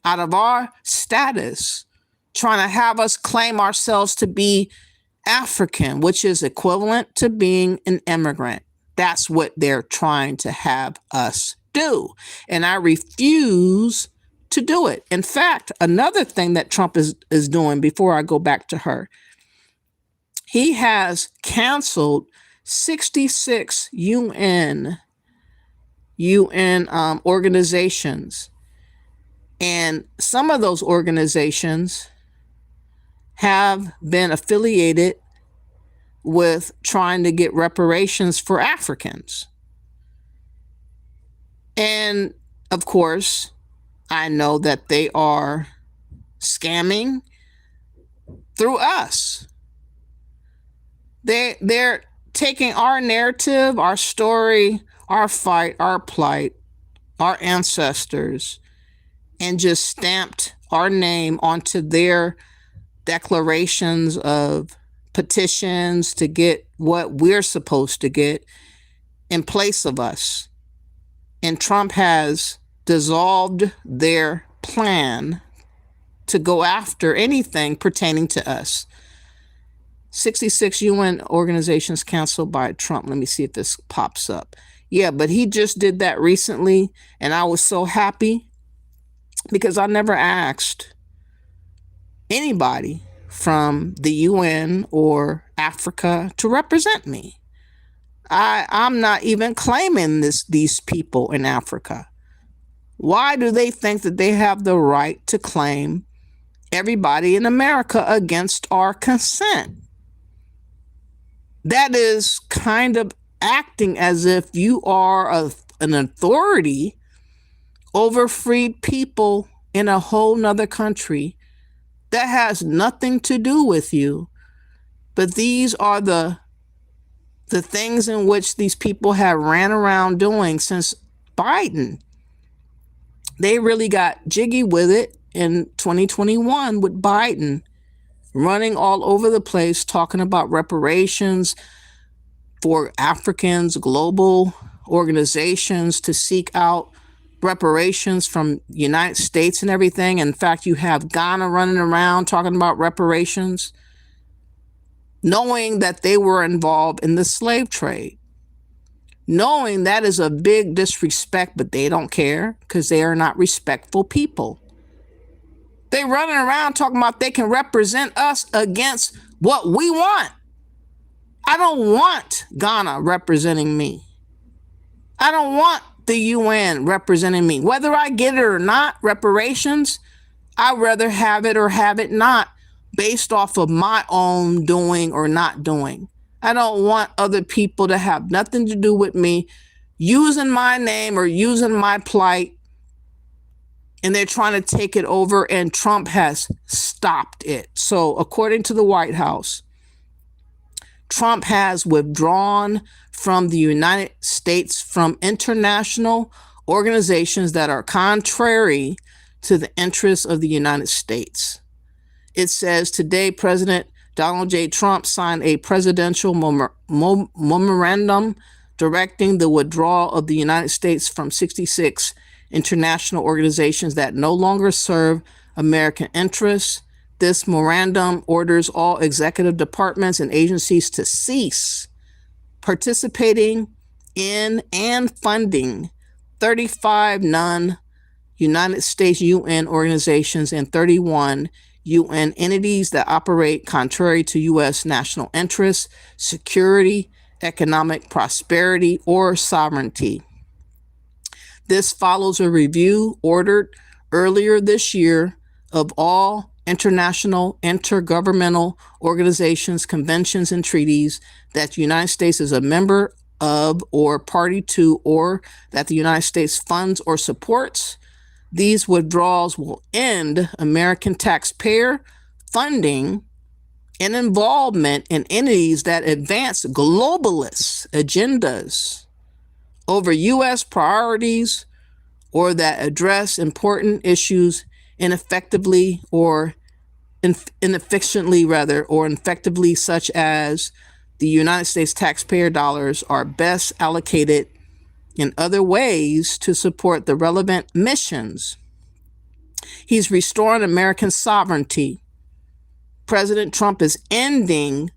out of our status, trying to have us claim ourselves to be African, which is equivalent to being an immigrant. That's what they're trying to have us do. And I refuse to do it. In fact, another thing that Trump is doing, before I go back to her, he has canceled 66 UN organizations. And some of those organizations have been affiliated with trying to get reparations for Africans. And of course, I know that they are scamming through us. They're taking our narrative, our story, our fight, our plight, our ancestors, and just stamped our name onto their declarations of petitions to get what we're supposed to get in place of us. And Trump has dissolved their plan to go after anything pertaining to us. 66 UN organizations canceled by Trump. Let me see if this pops up. Yeah, but he just did that recently, and I was so happy because I never asked anybody from the UN or Africa to represent me. I'm not even claiming these people in Africa. Why do they think that they have the right to claim everybody in America against our consent? That is kind of acting as if you are an authority over freed people in a whole nother country that has nothing to do with you. But these are the things in which these people have ran around doing since Biden. They really got jiggy with it in 2021 with Biden running all over the place talking about reparations for Africans, global organizations to seek out reparations from the United States and everything. In fact, you have Ghana running around talking about reparations, knowing that they were involved in the slave trade. knowing that is a big disrespect, but they don't care because they are not respectful people. They running around talking about they can represent us against what we want. I don't want Ghana representing me. I don't want the UN representing me. Whether I get it or not, reparations, I'd rather have it or have it not based off of my own doing or not doing. I don't want other people to have nothing to do with me using my name or using my plight, and they're trying to take it over, and Trump has stopped it. So according to the White House, Trump has withdrawn from the United States from international organizations that are contrary to the interests of the United States. It says today, President Donald J. Trump signed a presidential memorandum directing the withdrawal of the United States from 66 international organizations that no longer serve American interests. This memorandum orders all executive departments and agencies to cease participating in and funding 35 non-United States UN organizations and 31 UN entities that operate contrary to U.S. national interests, security, economic prosperity, or sovereignty. This follows a review ordered earlier this year of all international intergovernmental organizations, conventions, and treaties that the United States is a member of or party to, or that the United States funds or supports. These withdrawals will end American taxpayer funding and involvement in entities that advance globalist agendas over U.S. priorities or that address important issues ineffectively, such as the United States taxpayer dollars are best allocated in other ways to support the relevant missions. He's restoring American sovereignty. President Trump is ending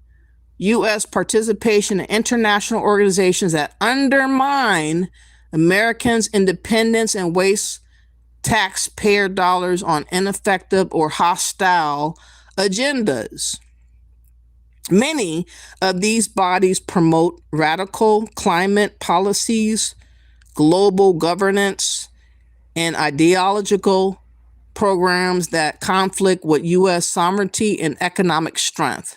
U.S. participation in international organizations that undermine Americans' independence and waste taxpayer dollars on ineffective or hostile agendas. Many of these bodies promote radical climate policies, global governance, and ideological programs that conflict with U.S. sovereignty and economic strength.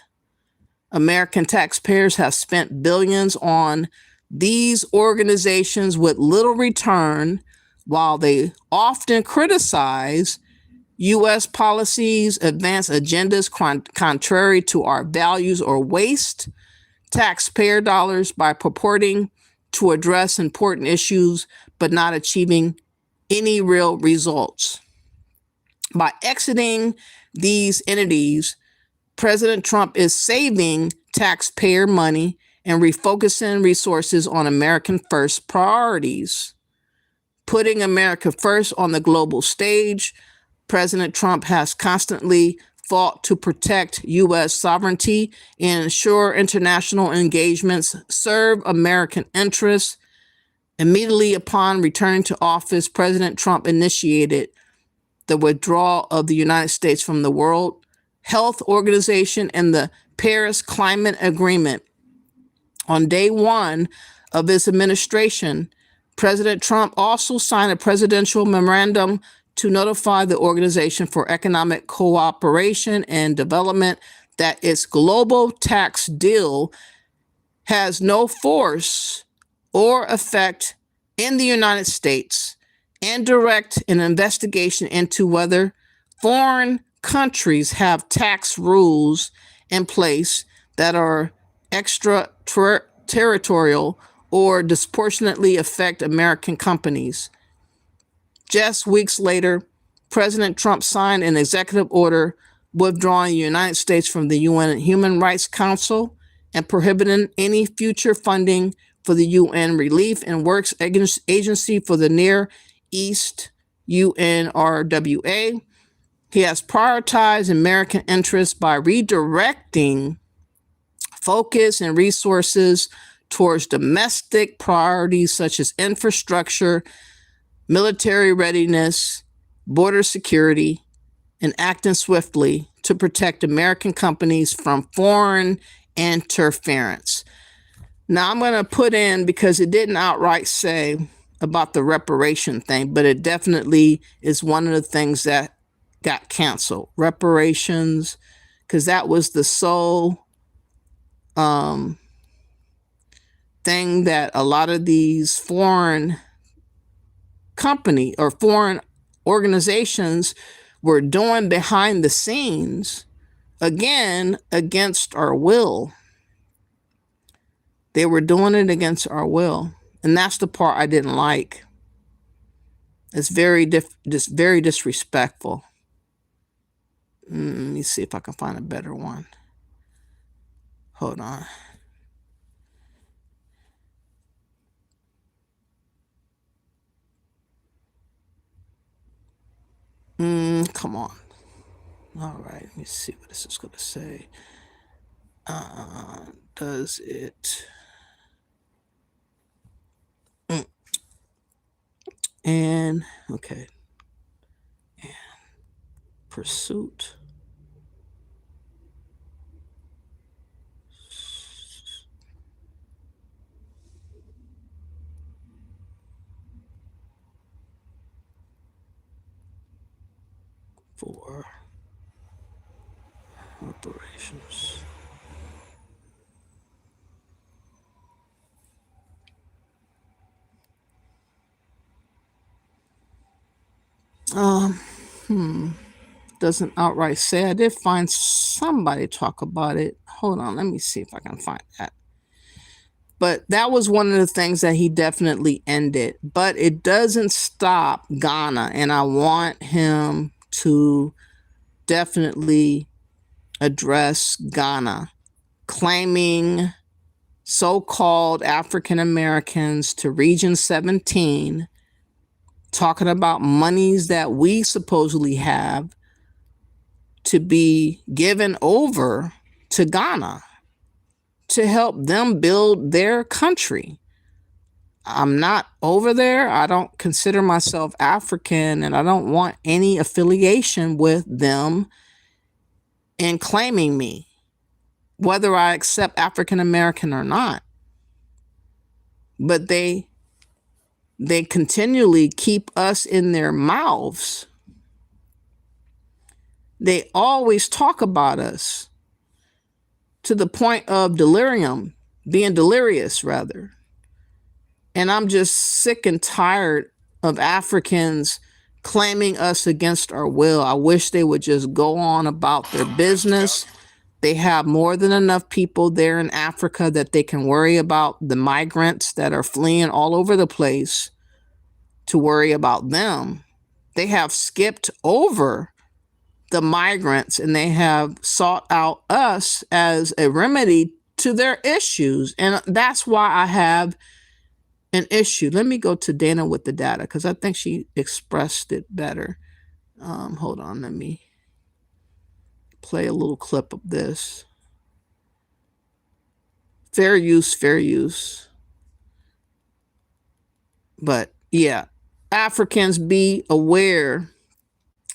American taxpayers have spent billions on these organizations with little return, while they often criticize U.S. policies, advance agendas contrary to our values, or waste taxpayer dollars by purporting to address important issues but not achieving any real results. By exiting these entities, President Trump is saving taxpayer money and refocusing resources on American first priorities. Putting America first on the global stage, President Trump has constantly fought to protect U.S. sovereignty and ensure international engagements serve American interests. Immediately upon returning to office, President Trump initiated the withdrawal of the United States from the World Health Organization and the Paris Climate Agreement. On day one of his administration, President Trump also signed a presidential memorandum to notify the Organization for Economic Cooperation and Development that its global tax deal has no force or effect in the United States, and direct an investigation into whether foreign countries have tax rules in place that are extraterritorial or disproportionately affect American companies. Just weeks later, President Trump signed an executive order withdrawing the United States from the UN Human Rights Council and prohibiting any future funding for the UN Relief and Works Agency for the Near East, UNRWA. He has prioritized American interests by redirecting focus and resources towards domestic priorities such as infrastructure, military readiness, border security, and acting swiftly to protect American companies from foreign interference. Now, I'm going to put in, because it didn't outright say about the reparation thing, but it definitely is one of the things that got canceled. Reparations, because that was the sole thing that a lot of these foreign company or foreign organizations were doing behind the scenes, again, against our will. They were doing it against our will. And that's the part I didn't like. It's very disrespectful. Let me see if I can find a better one. Hold on. Come on. All right, let me see what this is going to say. Does it? And, okay. And pursuit. For reparations. Doesn't outright say. I did find somebody talk about it. Hold on, let me see if I can find that. But that was one of the things that he definitely ended. But it doesn't stop Ghana, and I want him to definitely address Ghana, claiming so-called African Americans to Region 17, talking about monies that we supposedly have to be given over to Ghana to help them build their country. I'm not over there. I don't consider myself African, and I don't want any affiliation with them in claiming me, whether I accept African American or not. But they continually keep us in their mouths. They always talk about us to the point of delirium, being delirious rather. And I'm just sick and tired of Africans claiming us against our will. I wish they would just go on about their business. They have more than enough people there in Africa that they can worry about the migrants that are fleeing all over the place to worry about them. They have skipped over the migrants, and they have sought out us as a remedy to their issues. And that's why I have an issue. Let me go to Dana with the data, because I think she expressed it better. Hold on, let me play a little clip of this. Fair use, fair use. But yeah, Africans, be aware.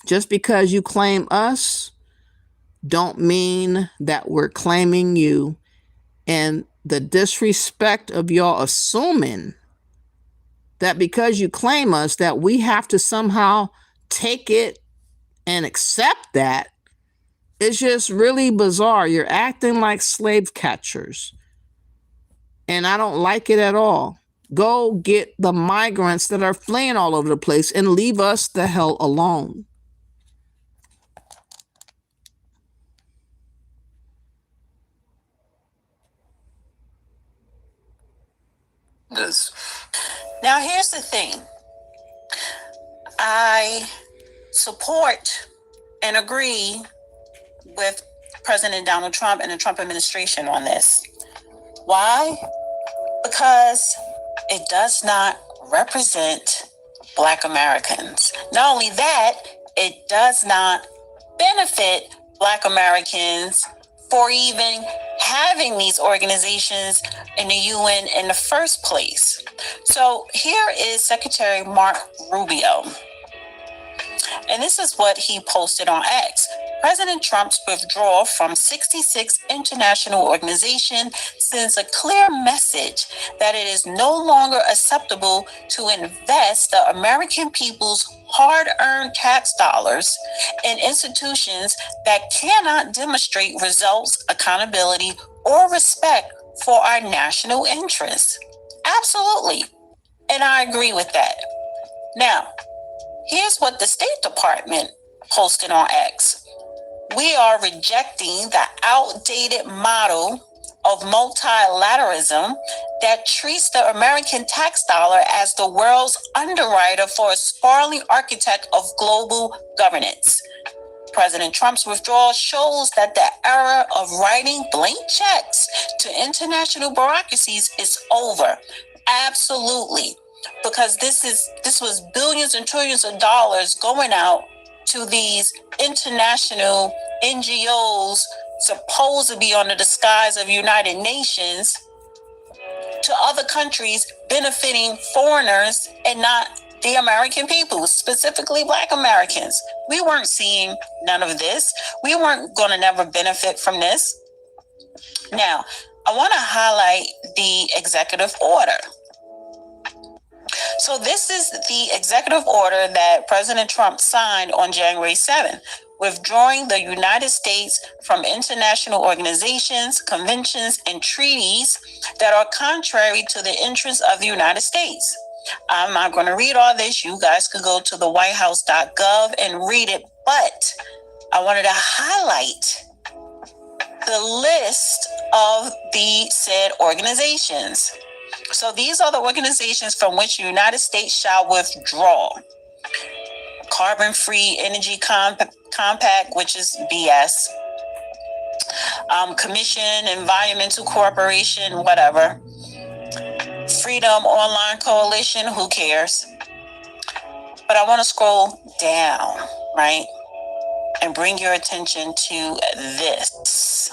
Just because you claim us don't mean that we're claiming you. And the disrespect of y'all assuming that because you claim us that we have to somehow take it and accept that, it's just really bizarre. You're acting like slave catchers. And I don't like it at all. Go get the migrants that are fleeing all over the place and leave us the hell alone. Now, here's the thing. I support and agree with President Donald Trump and the Trump administration on this. Why? Because it does not represent Black Americans. Not only that, it does not benefit Black Americans for even having these organizations in the UN in the first place. So here is Secretary Mark Rubio. And this is what he posted on X. President Trump's withdrawal from 66 international organizations sends a clear message that it is no longer acceptable to invest the American people's hard-earned tax dollars in institutions that cannot demonstrate results, accountability, or respect for our national interests. Absolutely. And I agree with that. Now, here's what the State Department posted on X. We are rejecting the outdated model of multilateralism that treats the American tax dollar as the world's underwriter for a sprawling architect of global governance. President Trump's withdrawal shows that the era of writing blank checks to international bureaucracies is over. Absolutely. Because this was billions and trillions of dollars going out to these international NGOs supposed to be under the skies of United Nations to other countries benefiting foreigners and not the American people, specifically Black Americans. We weren't seeing none of this. We weren't going to never benefit from this. Now, I want to highlight the executive order. So this is the executive order that President Trump signed on January 7th, withdrawing the United States from international organizations, conventions, and treaties that are contrary to the interests of the United States. I'm not going to read all this. You guys could go to the whitehouse.gov and read it, but I wanted to highlight the list of the said organizations. So these are the organizations from which the United States shall withdraw. Carbon-Free Energy Compact, which is BS. Commission, Environmental Corporation, whatever. Freedom Online Coalition, who cares? But I want to scroll down, right? And bring your attention to this.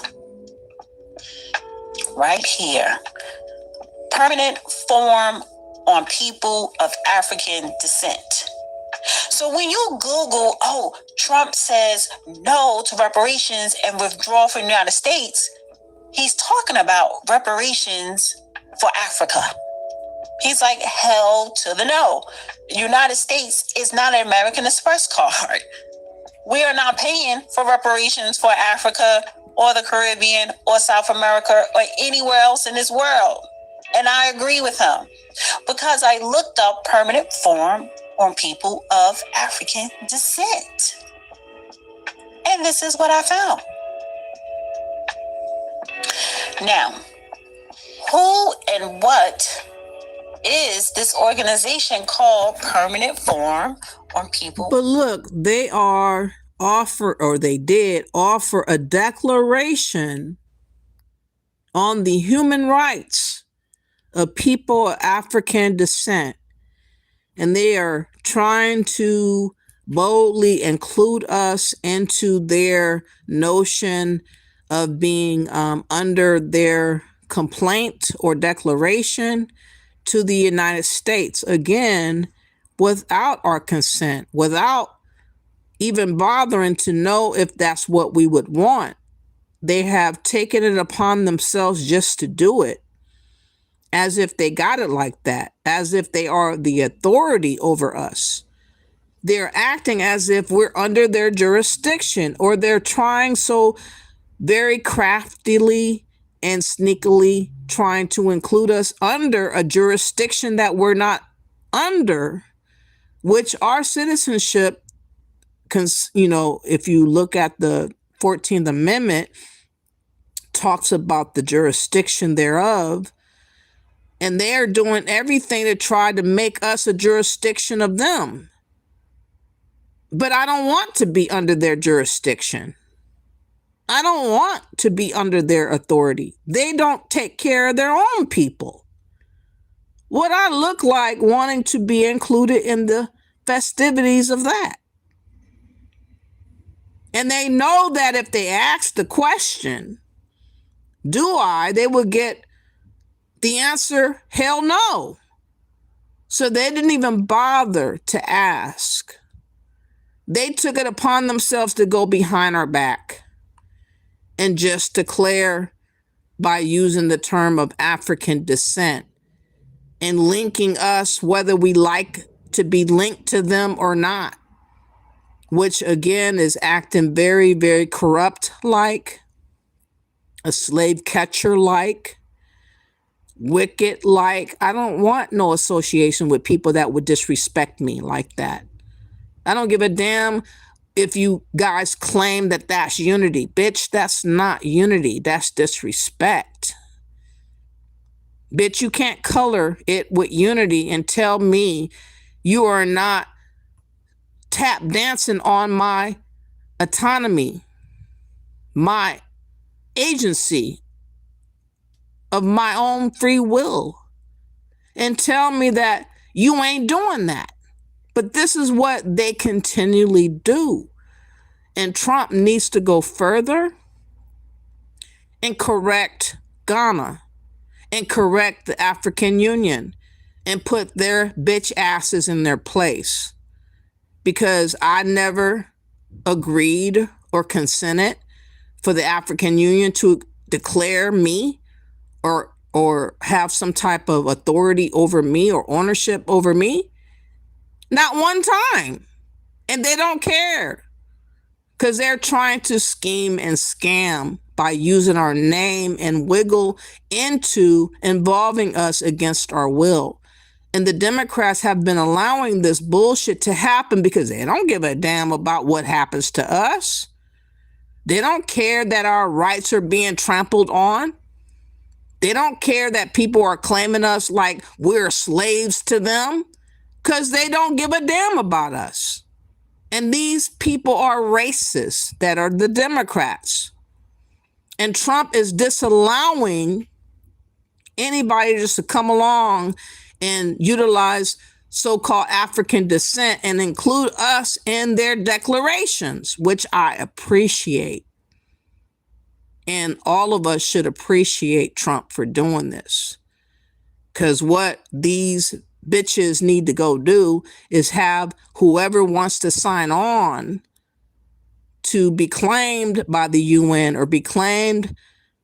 Right here. Permanent Forum on People of African Descent. So when you Google, Trump says no to reparations and withdraw from the United States, he's talking about reparations for Africa. He's like, hell to the no. The United States is not an American Express card. We are not paying for reparations for Africa or the Caribbean or South America or anywhere else in this world. And I agree with him because I looked up Permanent Forum on People of African Descent. And this is what I found. Now, who and what is this organization called Permanent Forum on People? But look, they did offer a declaration on the human rights of people of African descent. And they are trying to boldly include us into their notion of being under their complaint or declaration to the United States, again, without our consent, without even bothering to know if that's what we would want. They have taken it upon themselves just to do it, as if they got it like that, as if they are the authority over us. They're acting as if we're under their jurisdiction, or they're trying so very craftily and sneakily trying to include us under a jurisdiction that we're not under, which our citizenship, if you look at the 14th Amendment, talks about the jurisdiction thereof. And they're doing everything to try to make us a jurisdiction of them. But I don't want to be under their jurisdiction. I don't want to be under their authority. They don't take care of their own people. What I look like wanting to be included in the festivities of that. And they know that if they ask the question, they will get The answer, hell no. So they didn't even bother to ask. They took it upon themselves to go behind our back and just declare by using the term of African descent and linking us, whether we like to be linked to them or not, which again is acting very, very corrupt like, a slave catcher like, wicked like. I don't want no association with people that would disrespect me like that. I don't give a damn if you guys claim that that's unity. Bitch, that's not unity. That's disrespect. Bitch, you can't color it with unity and tell me you are not tap dancing on my autonomy, my agency of my own free will, and tell me that you ain't doing that. But this is what they continually do. And Trump needs to go further and correct Ghana and correct the African Union and put their bitch asses in their place. Because I never agreed or consented for the African Union to declare me or have some type of authority over me or ownership over me. Not one time. And they don't care. Because they're trying to scheme and scam by using our name and wiggle into involving us against our will. And the Democrats have been allowing this bullshit to happen because they don't give a damn about what happens to us. They don't care that our rights are being trampled on. They don't care that people are claiming us like we're slaves to them because they don't give a damn about us. And these people are racists that are the Democrats. And Trump is disallowing anybody just to come along and utilize so-called African descent and include us in their declarations, which I appreciate. And all of us should appreciate Trump for doing this. Because what these bitches need to go do is have whoever wants to sign on to be claimed by the UN or be claimed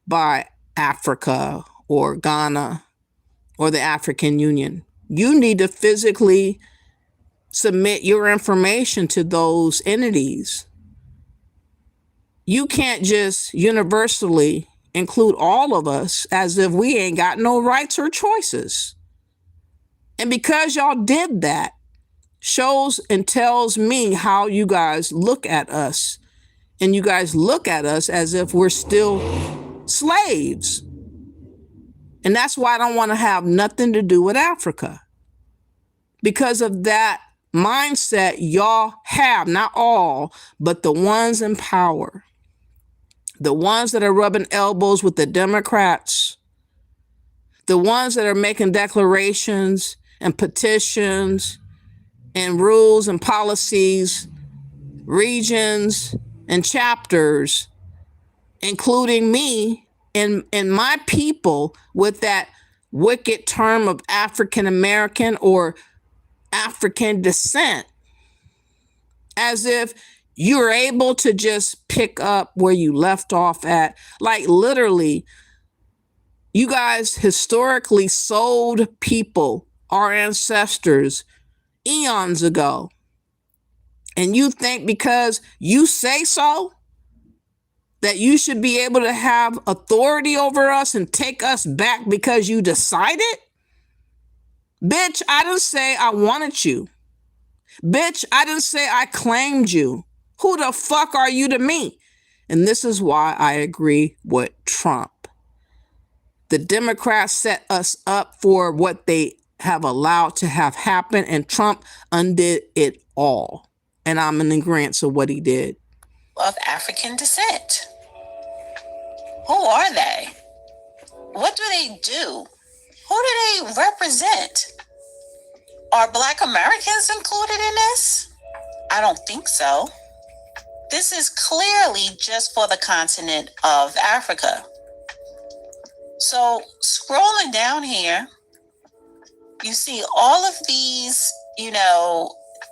by Africa or Ghana or the African Union. You need to physically submit your information to those entities. You can't just universally include all of us as if we ain't got no rights or choices. And because y'all did that, shows and tells me how you guys look at us. And you guys look at us as if we're still slaves. And that's why I don't want to have nothing to do with Africa. Because of that mindset y'all have, not all, but the ones in power. The ones that are rubbing elbows with the Democrats. The ones that are making declarations and petitions and rules and policies, regions and chapters, including me and my people with that wicked term of African American or African descent, as if you're able to just pick up where you left off at. Like literally, you guys historically sold people, our ancestors, eons ago. And you think because you say so, that you should be able to have authority over us and take us back because you decided? Bitch, I didn't say I wanted you. Bitch, I didn't say I claimed you. Who the fuck are you to me? And this is why I agree with Trump. The Democrats set us up for what they have allowed to have happen, and Trump undid it all. And I'm in agreement of what he did. Of African descent. Who are they? What do they do? Who do they represent? Are Black Americans included in this? I don't think so. This is clearly just for the continent of Africa. So scrolling down here, you see all of these,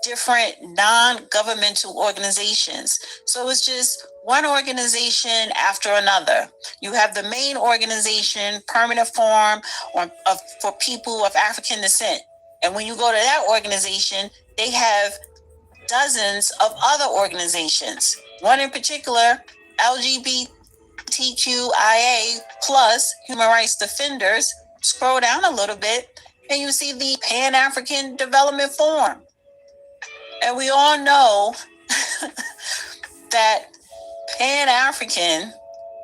different non-governmental organizations. So it's just one organization after another. You have the main organization, Permanent Forum for People of African Descent. And when you go to that organization, they have dozens of other organizations. One in particular, LGBTQIA plus Human Rights Defenders. Scroll down a little bit and you see the Pan-African Development Forum. And we all know that Pan-African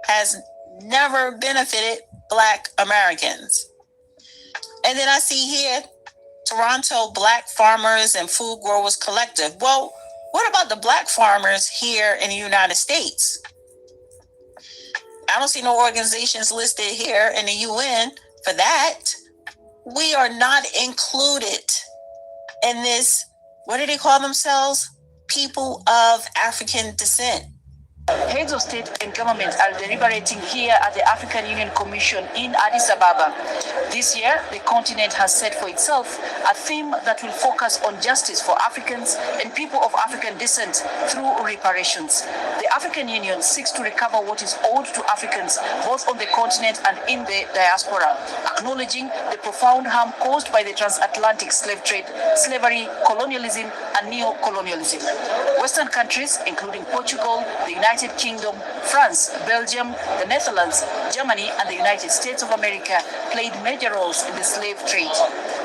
has never benefited Black Americans. And then I see here, Toronto Black Farmers and Food Growers Collective. Well, what about the Black farmers here in the United States? I don't see no organizations listed here in the UN for that. We are not included in this, what do they call themselves? People of African descent. Heads of state and government are deliberating here at the African Union Commission in Addis Ababa. This year, the continent has set for itself a theme that will focus on justice for Africans and people of African descent through reparations. The African Union seeks to recover what is owed to Africans, both on the continent and in the diaspora, acknowledging the profound harm caused by the transatlantic slave trade, slavery, colonialism, and neo-colonialism. Western countries, including Portugal, the United Kingdom, France, Belgium, the Netherlands, Germany, and the United States of America played major roles in the slave trade.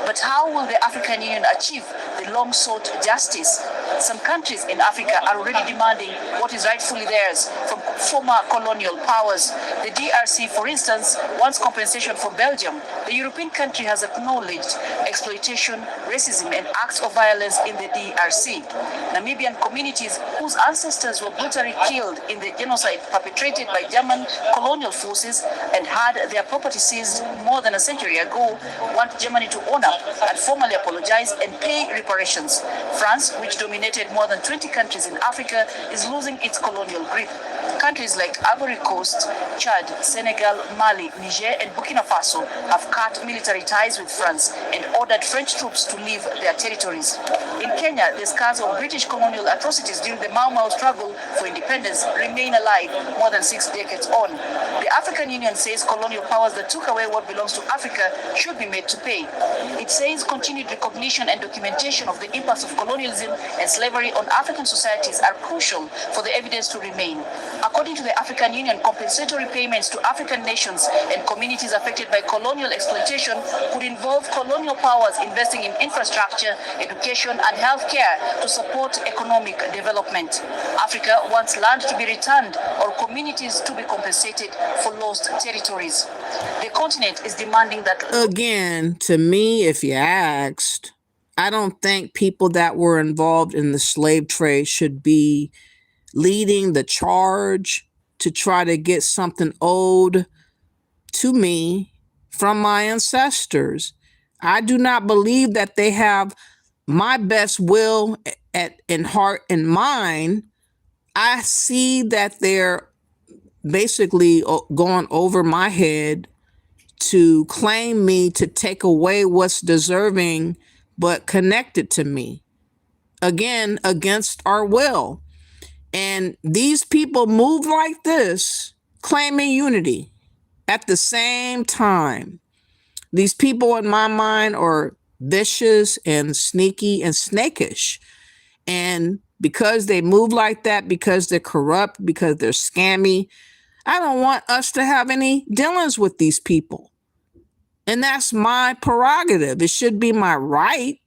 But how will the African Union achieve the long-sought justice? Some countries in Africa are already demanding what is rightfully theirs from former colonial powers. The DRC, for instance, wants compensation for Belgium. The European country has acknowledged exploitation, racism, and acts of violence in the DRC. Namibian communities whose ancestors were brutally killed in the genocide perpetrated by German colonial forces and had their property seized more than a century ago want Germany to own up and formally apologize and pay reparations. France, which dominated more than 20 countries in Africa, is losing its colonial grip. Countries like Ivory Coast, Chad, Senegal, Mali, Niger, and Burkina Faso have cut military ties with France and ordered French troops to leave their territories. In Kenya, the scars of British colonial atrocities during the Mau Mau struggle for independence remain alive more than 6 decades on. The African Union says colonial powers that took away what belongs to Africa should be made to pay. It says continued recognition and documentation of the impacts of colonialism and slavery on African societies are crucial for the evidence to remain. According to the African Union, compensatory payments to African nations and communities affected by colonial exploitation could involve colonial powers investing in infrastructure, education, and healthcare to support economic development. Africa wants land to be returned or communities to be compensated for lost territories. The continent is demanding that... Again, to me, if you asked, I don't think people that were involved in the slave trade should be leading the charge to try to get something owed to me from my ancestors. I do not believe that they have my best will in heart and mind. I see that they're basically going over my head to claim me, to take away what's deserving but connected to me. Again, against our will. And these people move like this, claiming unity at the same time. These people in my mind are vicious and sneaky and snakish. And because they move like that, because they're corrupt, because they're scammy, I don't want us to have any dealings with these people. And that's my prerogative. It should be my right,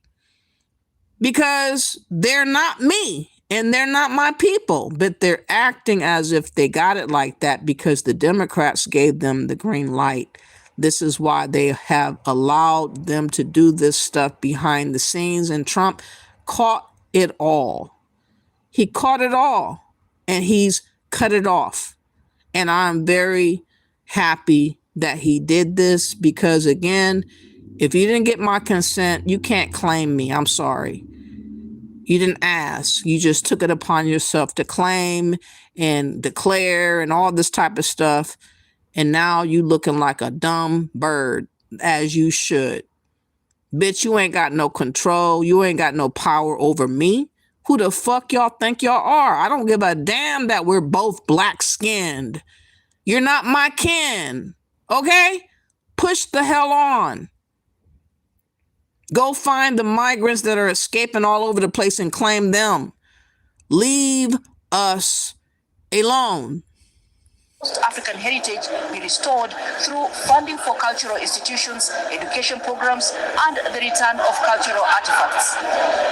because they're not me and they're not my people, but they're acting as if they got it like that because the Democrats gave them the green light. This is why they have allowed them to do this stuff behind the scenes, and Trump caught it all. He caught it all and he's cut it off. And I'm very happy that he did this, because again, if you didn't get my consent, you can't claim me. I'm sorry. You didn't ask. You just took it upon yourself to claim and declare and all this type of stuff. And now you looking like a dumb bird, as you should. Bitch, you ain't got no control. You ain't got no power over me. Who the fuck y'all think y'all are? I don't give a damn that we're both black-skinned. You're not my kin. Okay? Push the hell on. Go find the migrants that are escaping all over the place and claim them. Leave us alone. African heritage be restored through funding for cultural institutions, education programs, and the return of cultural artifacts.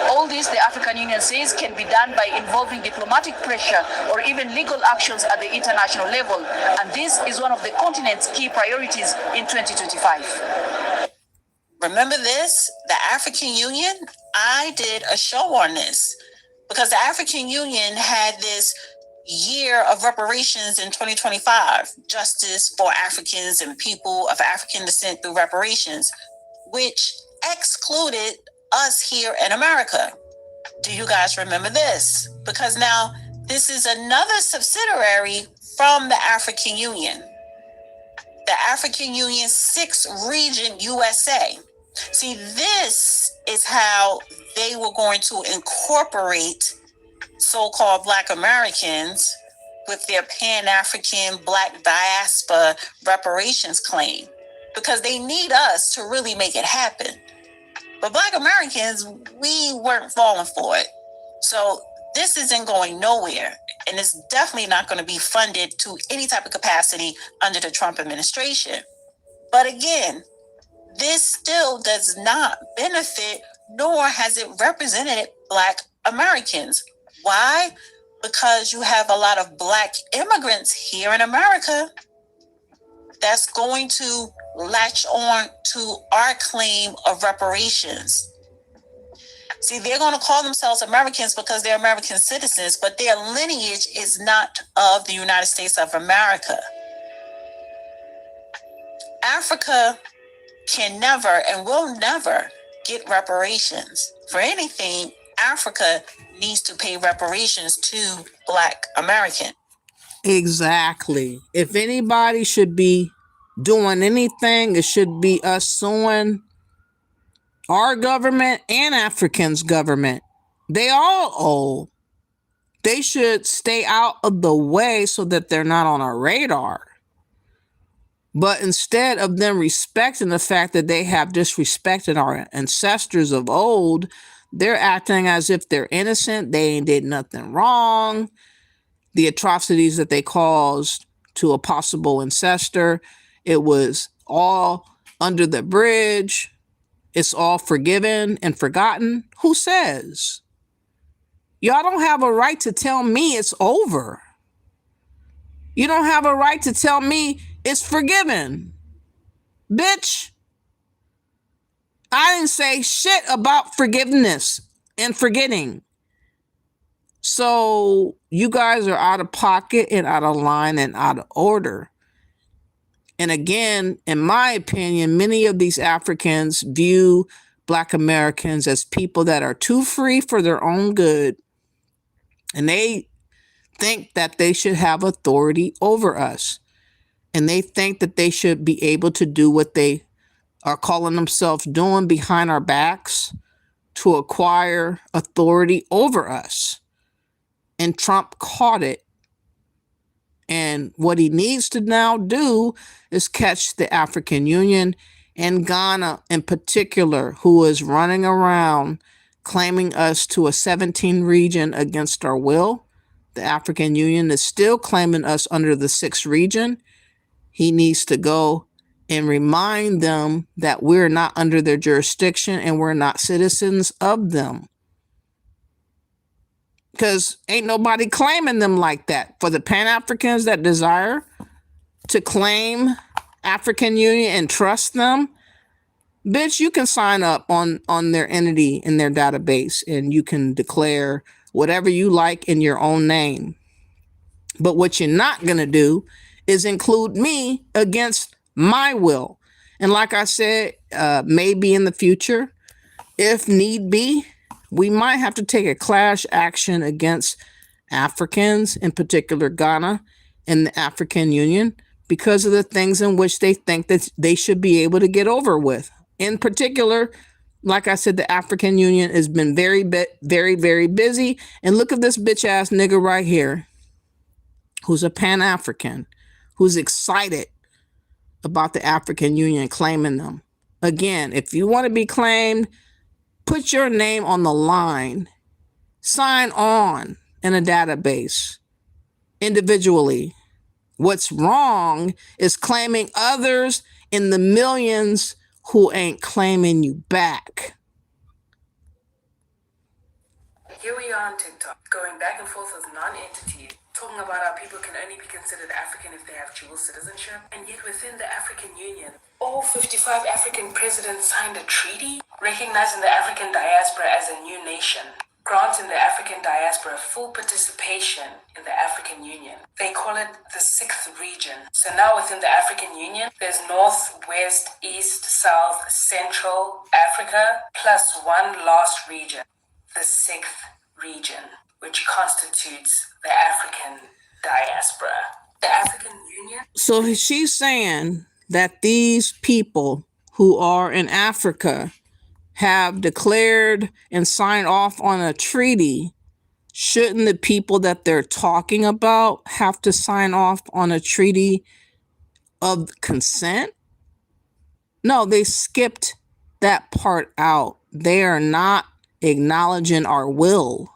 All this, the African Union says, can be done by involving diplomatic pressure or even legal actions at the international level. And this is one of the continent's key priorities in 2025. Remember this? The African Union? I did a show on this because the African Union had this year of reparations in 2025, justice for Africans and people of African descent through reparations, which excluded us here in America. Do you guys remember this? Because now this is another subsidiary from the African Union. The African Union 6th region USA. See, this is how they were going to incorporate so-called Black Americans with their Pan-African Black diaspora reparations claim, because they need us to really make it happen. But Black Americans, we weren't falling for it. So this isn't going nowhere, and it's definitely not going to be funded to any type of capacity under the Trump administration. But again, this still does not benefit, nor has it represented Black Americans. Why? Because you have a lot of Black immigrants here in America that's going to latch on to our claim of reparations. See, they're going to call themselves Americans because they're American citizens, but their lineage is not of the United States of America. Africa can never and will never get reparations for anything. Africa needs to pay reparations to Black Americans. Exactly. If anybody should be doing anything, it should be us suing our government and Africans' government. They all owe. They should stay out of the way so that they're not on our radar. But instead of them respecting the fact that they have disrespected our ancestors of old, they're acting as if they're innocent. They ain't did nothing wrong. The atrocities that they caused to a possible ancestor, it was all under the bridge. It's all forgiven and forgotten. Who says? Y'all don't have a right to tell me it's over. You don't have a right to tell me it's forgiven. Bitch, I didn't say shit about forgiveness and forgetting. So you guys are out of pocket and out of line and out of order. And again, in my opinion, many of these Africans view Black Americans as people that are too free for their own good. And they think that they should have authority over us. And they think that they should be able to do what they are calling themselves doing behind our backs to acquire authority over us. And Trump caught it. And what he needs to now do is catch the African Union and Ghana in particular, who is running around claiming us to a 17 region against our will. The African Union is still claiming us under the 6th region. He needs to go and remind them that we're not under their jurisdiction and we're not citizens of them. Because ain't nobody claiming them like that. For the Pan-Africans that desire to claim African Union and trust them, bitch, you can sign up on their entity in their database and you can declare whatever you like in your own name. But what you're not going to do is include me against my will. And like I said, maybe in the future, if need be, we might have to take a clash action against Africans, in particular Ghana and the African Union, because of the things in which they think that they should be able to get over with. In particular, like I said, the African Union has been very, very busy. And look at this bitch ass nigga right here, who's a Pan-African, who's excited about the African Union claiming them. Again, if you want to be claimed, put your name on the line. Sign on in a database individually. What's wrong is claiming others in the millions who ain't claiming you back. Here we are on TikTok, going back and forth with non-entities, talking about how people can only be considered African if they have dual citizenship, and yet within the African Union, all 55 African presidents signed a treaty recognizing the African diaspora as a new nation, granting the African diaspora full participation in the African Union. They call it the 6th region. So now within the African Union, there's North, West, East, South, Central Africa, plus one last region, the 6th region, which constitutes the African diaspora. The African Union. So she's saying that these people who are in Africa have declared and signed off on a treaty. Shouldn't the people that they're talking about have to sign off on a treaty of consent? No, they skipped that part out. They are not acknowledging our will.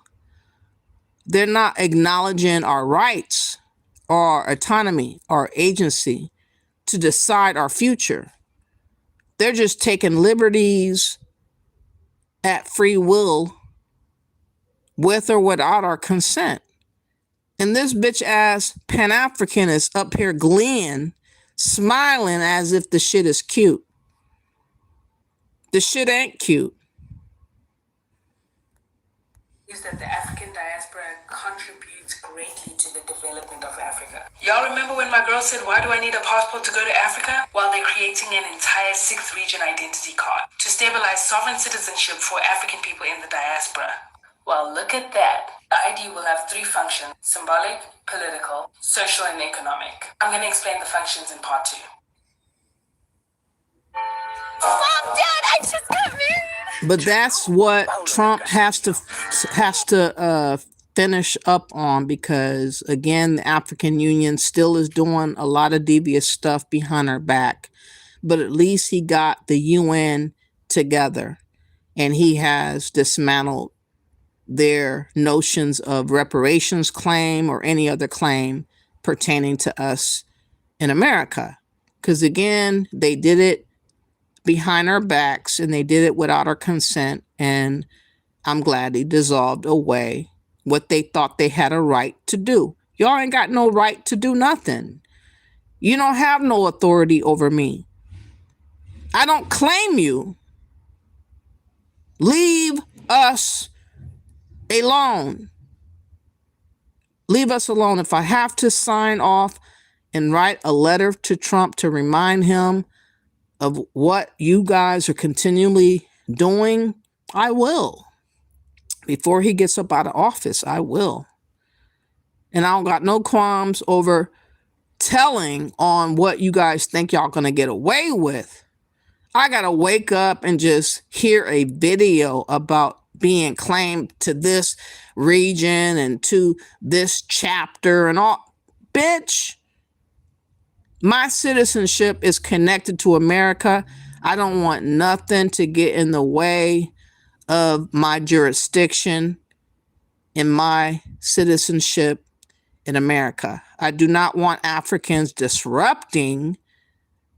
They're not acknowledging our rights, our autonomy, our agency to decide our future. They're just taking liberties at free will with or without our consent. And this bitch ass Pan-African is up here gleeing, smiling as if the shit is cute. The shit ain't cute. Is that the African diaspora contributes greatly to the development of Africa. Y'all remember when my girl said, why do I need a passport to go to Africa? Well, they're creating an entire 6th region identity card to stabilize sovereign citizenship for African people in the diaspora. Well, look at that. The ID will have 3 functions: symbolic, political, social, and economic. I'm going to explain the functions in part 2. Mom, Dad, I just got married. But that's what Trump has to finish up on, because again, the African Union still is doing a lot of devious stuff behind our back. But at least he got the UN together and he has dismantled their notions of reparations claim or any other claim pertaining to us in America. Because again, they did it behind our backs and they did it without our consent. And I'm glad they dissolved away what they thought they had a right to do. Y'all ain't got no right to do nothing. You don't have no authority over me. I don't claim you. Leave us alone. Leave us alone. If I have to sign off and write a letter to Trump to remind him of what you guys are continually doing, I will. Before he gets up out of office, I will. And I don't got no qualms over telling on what you guys think y'all gonna get away with. I gotta wake up and just hear a video about being claimed to this region and to this chapter and all. Bitch, my citizenship is connected to America. I don't want nothing to get in the way of my jurisdiction and my citizenship in America. I do not want Africans disrupting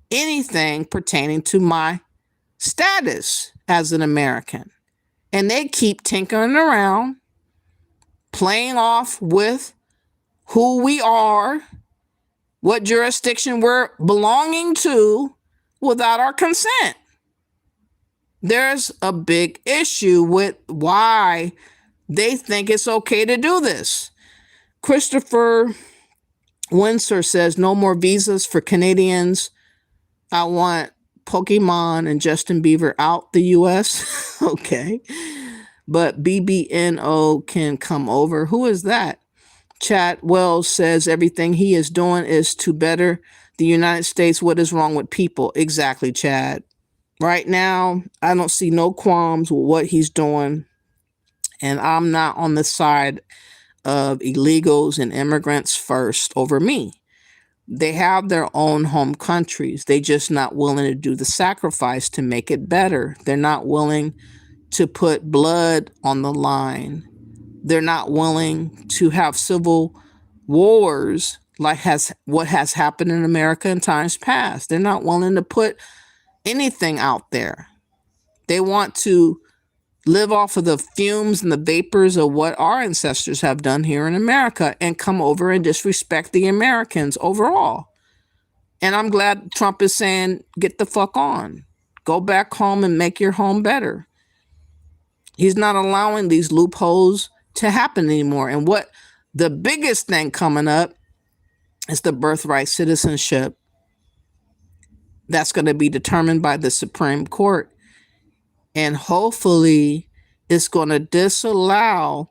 anything pertaining to my status as an American. And they keep tinkering around, playing off with who we are, what jurisdiction we're belonging to without our consent. There's a big issue with why they think it's okay to do this. Christopher Windsor says no more visas for Canadians. I want Pokemon and Justin Bieber out the U.S. Okay. But BBNO can come over. Who is that? Chad Wells says everything he is doing is to better The United States, what is wrong with people? Exactly, Chad. Right now, I don't see no qualms with what he's doing. And I'm not on the side of illegals and immigrants first over me. They have their own home countries. They just not willing to do the sacrifice to make it better. They're not willing to put blood on the line. They're not willing to have civil wars like what has happened in America in times past. They're not willing to put anything out there. They want to live off of the fumes and the vapors of what our ancestors have done here in America and come over and disrespect the Americans overall. And I'm glad Trump is saying, get the fuck on. Go back home and make your home better. He's not allowing these loopholes to happen anymore. And what the biggest thing coming up is the birthright citizenship. That's going to be determined by the Supreme Court. And hopefully it's going to disallow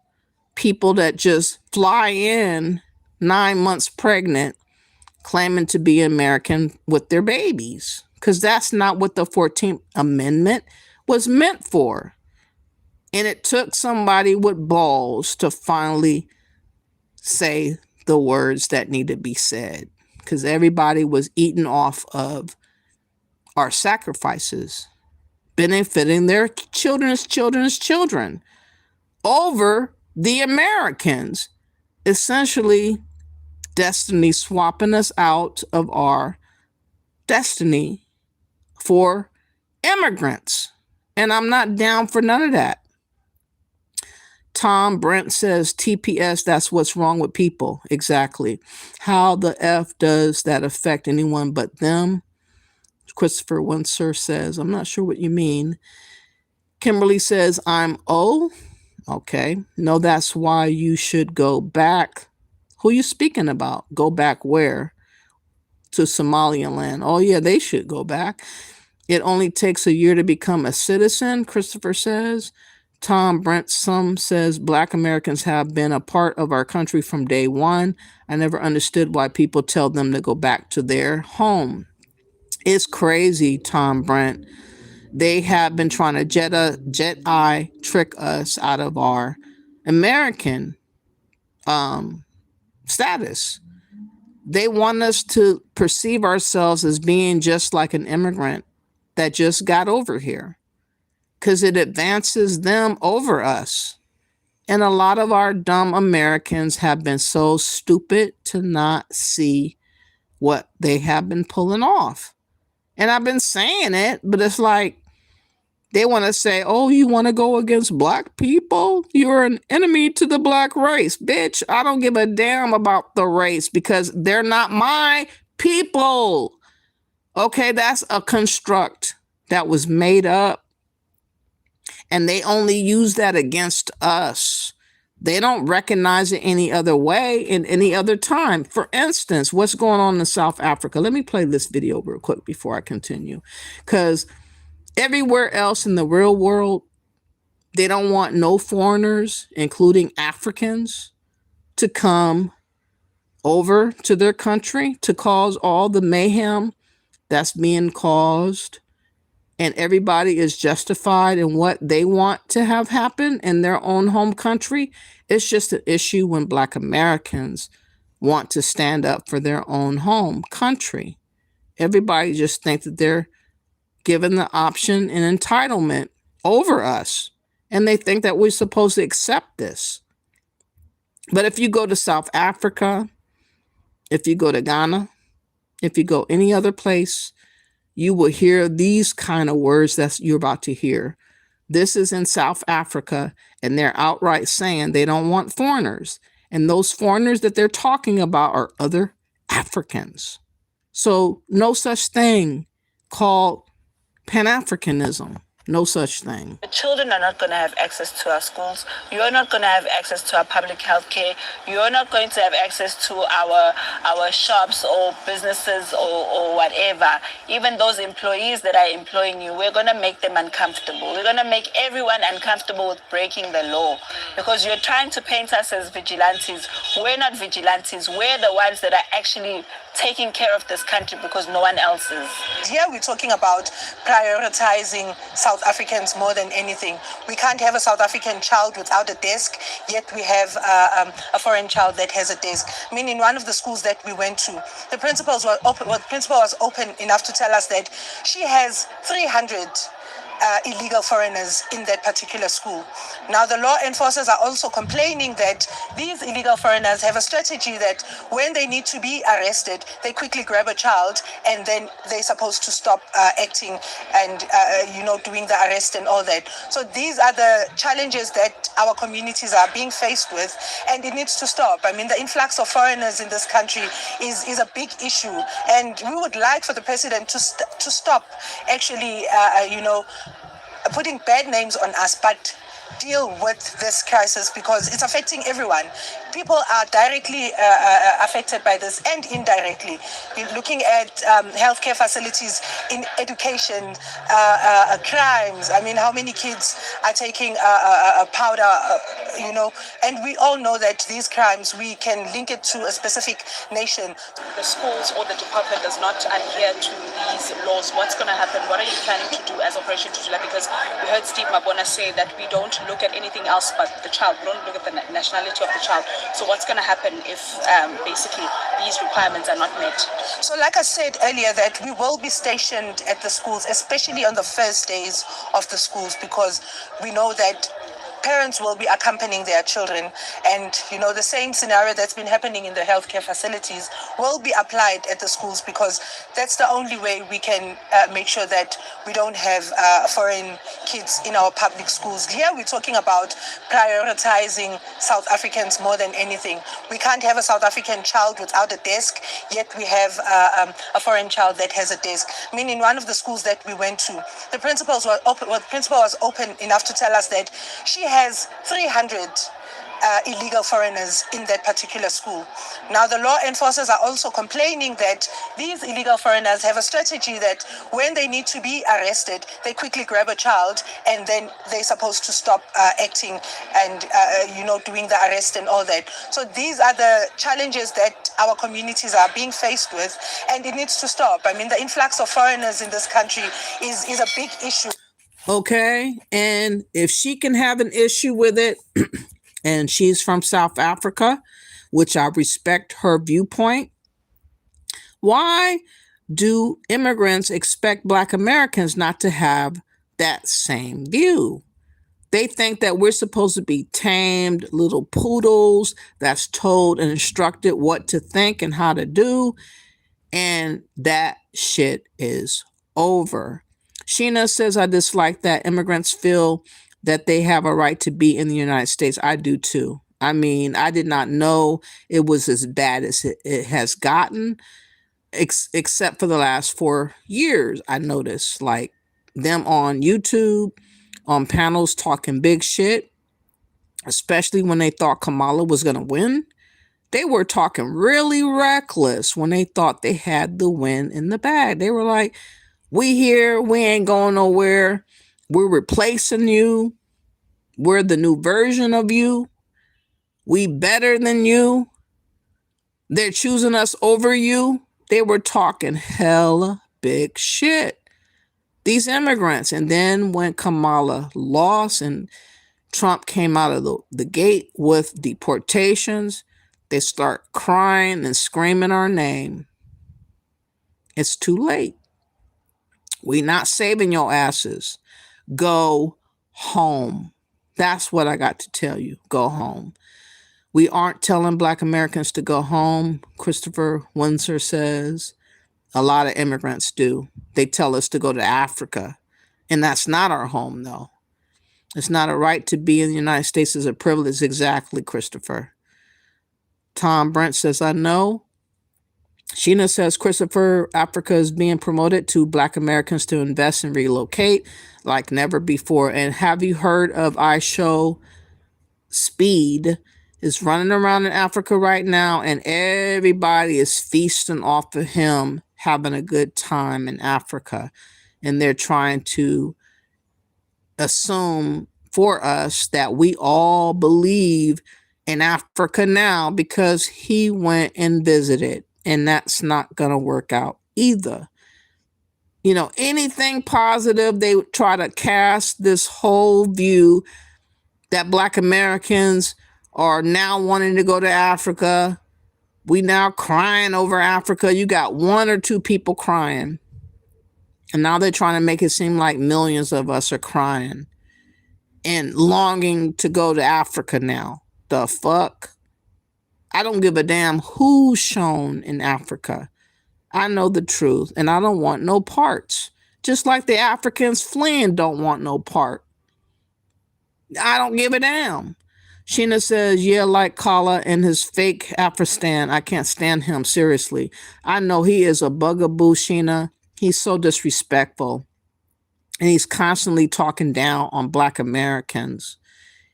people that just fly in 9 months pregnant claiming to be American with their babies. Because that's not what the 14th Amendment was meant for. And it took somebody with balls to finally say the words that need to be said. Because everybody was eating off of our sacrifices, benefiting their children's children over the Americans, essentially destiny swapping us out of our destiny for immigrants. And I'm not down for none of that. Tom Brent says, TPS, that's what's wrong with people. Exactly. How the F does that affect anyone but them? Christopher Windsor says, I'm not sure what you mean. Kimberly says, I'm O. Okay. No, that's why you should go back. Who are you speaking about? Go back where? To Somaliland. Oh, yeah, they should go back. It only takes a year to become a citizen, Christopher says. Tom Brent says, Black Americans have been a part of our country from day one. I never understood why people tell them to go back to their home. It's crazy, Tom Brent. They have been trying to jet-eye trick us out of our American status. They want us to perceive ourselves as being just like an immigrant that just got over here, because it advances them over us. And a lot of our dumb Americans have been so stupid to not see what they have been pulling off. And I've been saying it, but it's like they want to say, oh, you want to go against Black people? You're an enemy to the Black race. Bitch, I don't give a damn about the race because they're not my people. Okay, that's a construct that was made up. And they only use that against us. They don't recognize it any other way in any other time. For instance, what's going on in South Africa? Let me play this video real quick before I continue. Because everywhere else in the real world, they don't want no foreigners, including Africans, to come over to their country to cause all the mayhem that's being caused. And everybody is justified in what they want to have happen in their own home country. It's just an issue when Black Americans want to stand up for their own home country. Everybody just thinks that they're given the option and entitlement over us. And they think that we're supposed to accept this. But if you go to South Africa, if you go to Ghana, if you go any other place, you will hear these kind of words that you're about to hear. This is in South Africa, and they're outright saying they don't want foreigners. And those foreigners that they're talking about are other Africans. So no such thing called Pan-Africanism. No such thing. The children are not going to have access to our schools. You're not going to have access to our public health care. You're not going to have access to our shops or businesses or whatever. Even those employees that are employing you, we're going to make them uncomfortable. We're going to make everyone uncomfortable with breaking the law because you're trying to paint us as vigilantes. We're not vigilantes. We're the ones that are actually taking care of this country because no one else is. Here we're talking about prioritizing South Africans more than anything. We can't have a South African child without a desk, yet we have a foreign child that has a desk. I mean, in one of the schools that we went to, the principal was open enough to tell us that she has 300 illegal foreigners in that particular school. Now, the law enforcers are also complaining that these illegal foreigners have a strategy that when they need to be arrested, they quickly grab a child and then they're supposed to stop acting and, doing the arrest and all that. So these are the challenges that our communities are being faced with, and it needs to stop. I mean, the influx of foreigners in this country is a big issue, and we would like for the president to stop actually, putting bad names on us, but deal with this crisis because it's affecting everyone. People are directly affected by this and indirectly. You're looking at healthcare facilities, in education, crimes. I mean, how many kids are taking powder, and we all know that these crimes, we can link it to a specific nation. The schools or the department does not adhere to these laws. What's going to happen? What are you planning to do as Operation Tutula? Because we heard Steve Mabona say that we don't look at anything else but the child. We don't look at the nationality of the child. So what's going to happen if basically these requirements are not met? So like I said earlier, that we will be stationed at the schools, especially on the first days of the schools, because we know that parents will be accompanying their children, and the same scenario that's been happening in the healthcare facilities will be applied at the schools, because that's the only way we can make sure that we don't have foreign kids in our public schools. Here we're talking about prioritizing South Africans more than anything. We can't have a South African child without a desk, yet we have a foreign child that has a desk. I mean, in one of the schools that we went to, the principal was open enough to tell us that she has 300 illegal foreigners in that particular school. Now, the law enforcers are also complaining that these illegal foreigners have a strategy that when they need to be arrested, they quickly grab a child and then they're supposed to stop acting and, doing the arrest and all that. So these are the challenges that our communities are being faced with, and it needs to stop. I mean, the influx of foreigners in this country is a big issue. Okay, and if she can have an issue with it, and she's from South Africa, which I respect her viewpoint, why do immigrants expect Black Americans not to have that same view? They think that we're supposed to be tamed little poodles that's told and instructed what to think and how to do, and that shit is over. Sheena says, I dislike that immigrants feel that they have a right to be in the United States. I do too. I mean, I did not know it was as bad as it has gotten, except for the last 4 years. I noticed like them on YouTube, on panels talking big shit, especially when they thought Kamala was going to win. They were talking really reckless when they thought they had the win in the bag. They were like, we here, we ain't going nowhere. We're replacing you. We're the new version of you. We better than you. They're choosing us over you. They were talking hella big shit. These immigrants. And then when Kamala lost and Trump came out of the gate with deportations, they start crying and screaming our name. It's too late. We not saving your asses. Go home. That's what I got to tell you. Go home. We aren't telling Black Americans to go home, Christopher Windsor says. A lot of immigrants do. They tell us to go to Africa. And that's not our home, though. It's not a right to be in the United States. It's a privilege. Exactly, Christopher. Tom Brent says, I know. Sheena says, Christopher, Africa is being promoted to Black Americans to invest and relocate like never before. And have you heard of I Show Speed? Is running around in Africa right now, and everybody is feasting off of him, having a good time in Africa. And they're trying to assume for us that we all believe in Africa now because he went and visited. And that's not going to work out either. You know, anything positive, they try to cast this whole view that Black Americans are now wanting to go to Africa. We now crying over Africa. You got one or two people crying. And now they're trying to make it seem like millions of us are crying and longing to go to Africa now. The fuck? I don't give a damn who's shown in Africa. I know the truth, and I don't want no parts. Just like the Africans fleeing don't want no part. I don't give a damn. Sheena says, yeah, like Kala and his fake Afristan. I can't stand him, seriously. I know he is a bugaboo, Sheena. He's so disrespectful. And he's constantly talking down on Black Americans.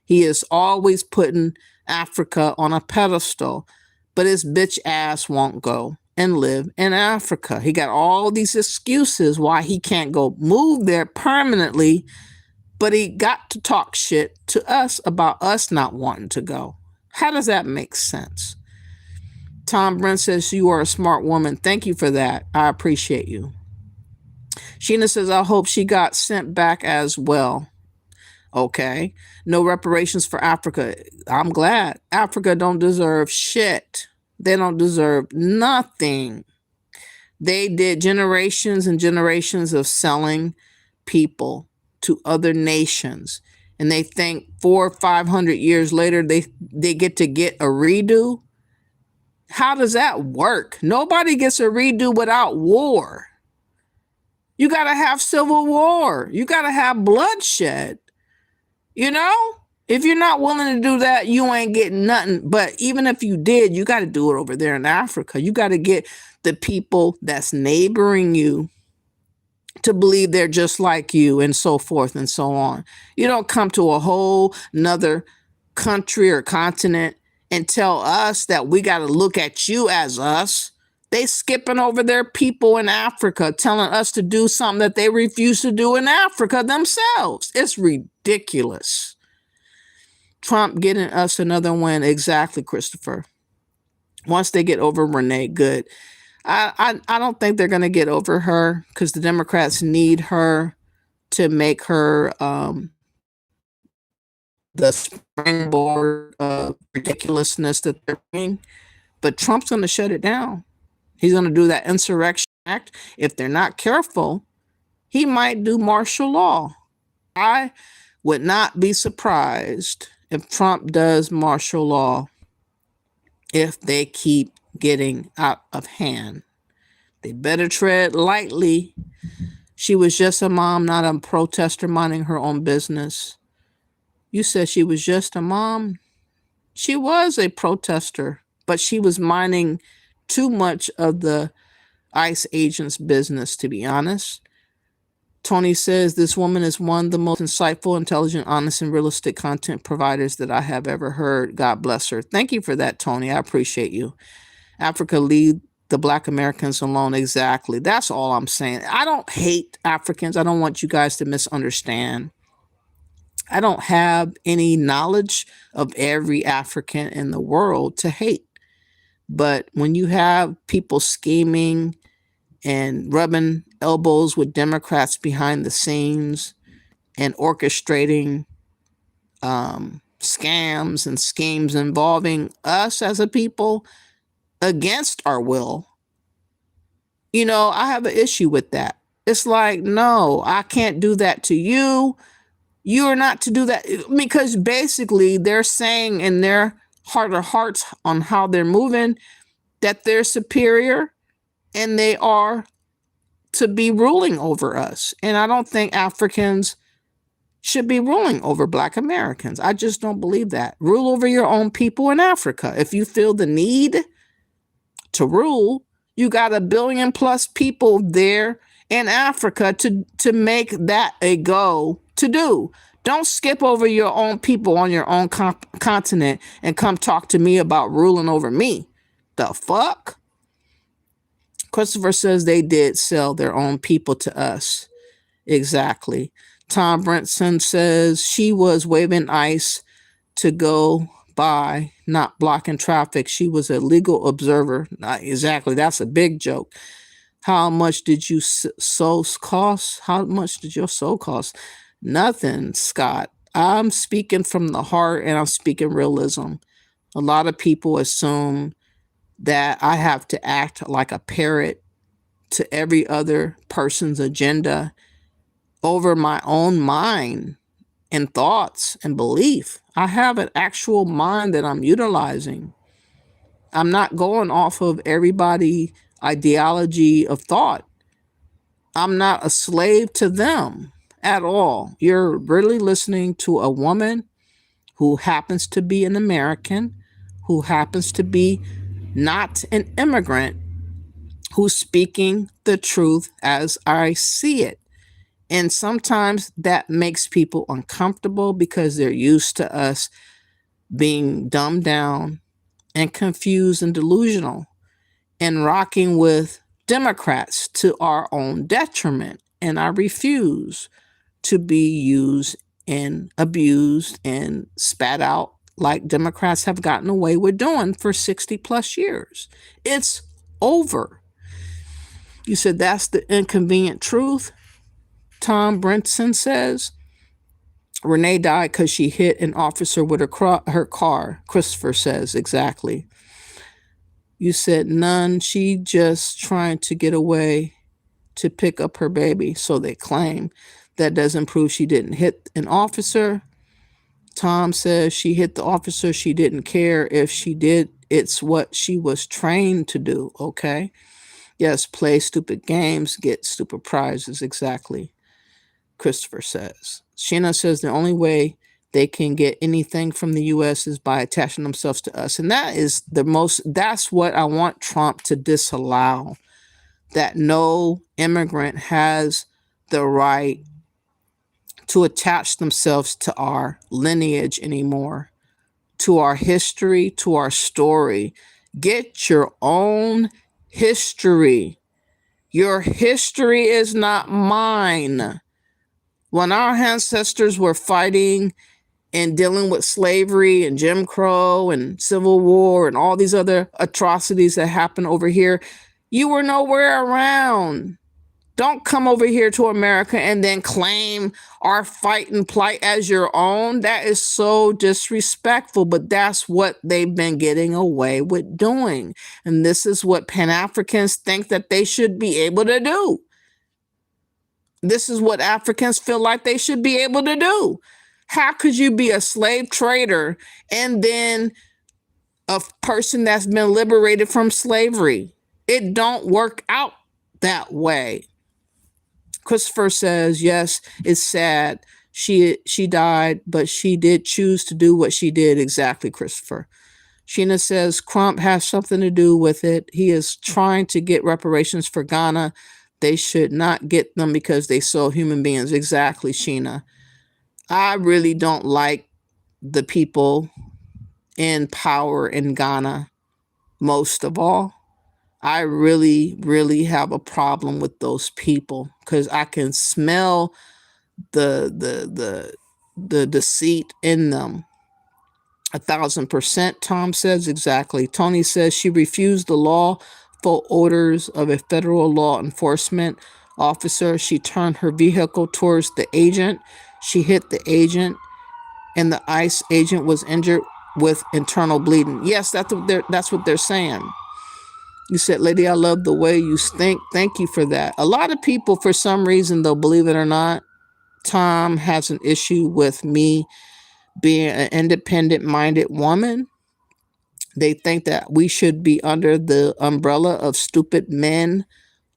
He is always putting Africa on a pedestal, but his bitch ass won't go and live in Africa. He got all these excuses why he can't go move there permanently, but he got to talk shit to us about us not wanting to go. How does that make sense? Tom Brent says, you are a smart woman. Thank you for that. I appreciate you. Sheena says, I hope she got sent back as well. Okay. No reparations for Africa. I'm glad. Africa don't deserve shit. They don't deserve nothing. They did generations and generations of selling people to other nations. And they think 400 or 500 years later, they get to get a redo. How does that work? Nobody gets a redo without war. You got to have civil war. You got to have bloodshed. You know, if you're not willing to do that, you ain't getting nothing. But even if you did, you got to do it over there in Africa. You got to get the people that's neighboring you to believe they're just like you and so forth and so on. You don't come to a whole nother country or continent and tell us that we got to look at you as us. They skipping over their people in Africa, telling us to do something that they refuse to do in Africa themselves. It's ridiculous. Trump getting us another win. Exactly, Christopher. Once they get over Renee, good. I don't think they're going to get over her because the Democrats need her to make her the springboard of ridiculousness that they're doing. But Trump's going to shut it down. He's going to do that insurrection act. If they're not careful, he might do martial law. I would not be surprised if Trump does martial law if they keep getting out of hand. They better tread lightly. She was just a mom, not a protester minding her own business. You said she was just a mom. She was a protester, but she was minding too much of the ICE agent's business, to be honest. Tony says this woman is one of the most insightful, intelligent, honest, and realistic content providers that I have ever heard. God bless her. Thank you for that, Tony. I appreciate you. Africa, leave the Black Americans alone. Exactly. That's all I'm saying. I don't hate Africans. I don't want you guys to misunderstand. I don't have any knowledge of every African in the world to hate. But when you have people scheming and rubbing elbows with Democrats behind the scenes and orchestrating scams and schemes involving us as a people against our will, you know, I have an issue with that. It's like, no, I can't do that to you. You are not to do that, because basically they're saying in their heart of hearts on how they're moving that they're superior and they are to be ruling over us. And I don't think Africans should be ruling over Black Americans. I just don't believe that. Rule over your own people in Africa. If you feel the need to rule, you got 1 billion plus people there in Africa to make that a go to do. Don't skip over your own people on your own continent and come talk to me about ruling over me. The fuck? Christopher says they did sell their own people to us. Exactly. Tom Brentson says she was waving ICE to go by, not blocking traffic. She was a legal observer. Not exactly. That's a big joke. How much did you sow cost? How much did your soul cost? Nothing, Scott. I'm speaking from the heart and I'm speaking realism. A lot of people assume that I have to act like a parrot to every other person's agenda over my own mind and thoughts and belief. I have an actual mind that I'm utilizing. I'm not going off of everybody's ideology of thought. I'm not a slave to them at all. You're really listening to a woman who happens to be an American, who happens to be not an immigrant, who's speaking the truth as I see it. And sometimes that makes people uncomfortable because they're used to us being dumbed down and confused and delusional and rocking with Democrats to our own detriment. And I refuse to be used and abused and spat out like Democrats have gotten away with doing for 60 plus years. It's over. You said that's the inconvenient truth. Tom Brinson says Renee died because she hit an officer with her car. Christopher says exactly. You said none. She just trying to get away to pick up her baby, so they claim. That doesn't prove she didn't hit an officer. Tom says she hit the officer. She didn't care if she did. It's what she was trained to do. Okay. Yes, play stupid games, get stupid prizes. Exactly. Christopher says. Sheena says the only way they can get anything from the U.S. is by attaching themselves to us. And that is that's what I want Trump to disallow. That no immigrant has the right to attach themselves to our lineage anymore, to our history, to our story. Get your own history. Your history is not mine. When our ancestors were fighting and dealing with slavery and Jim Crow and Civil War and all these other atrocities that happened over here, you were nowhere around. Don't come over here to America and then claim our fight and plight as your own. That is so disrespectful, but that's what they've been getting away with doing. And this is what Pan-Africans think that they should be able to do. This is what Africans feel like they should be able to do. How could you be a slave trader and then a person that's been liberated from slavery? It don't work out that way. Christopher says, yes, it's sad. She died, but she did choose to do what she did. Exactly, Christopher. Sheena says, Trump has something to do with it. He is trying to get reparations for Ghana. They should not get them because they sold human beings. Exactly, Sheena. I really don't like the people in power in Ghana, most of all. I really, really have a problem with those people because I can smell the deceit in them. 1,000%, Tom says. Exactly. Tony says she refused the lawful orders of a federal law enforcement officer. She turned her vehicle towards the agent. She hit the agent, and the ICE agent was injured with internal bleeding. Yes, that's what they're saying. You said, lady, I love the way you think. Thank you for that. A lot of people, for some reason, though, believe it or not, Tom has an issue with me being an independent-minded woman. They think that we should be under the umbrella of stupid men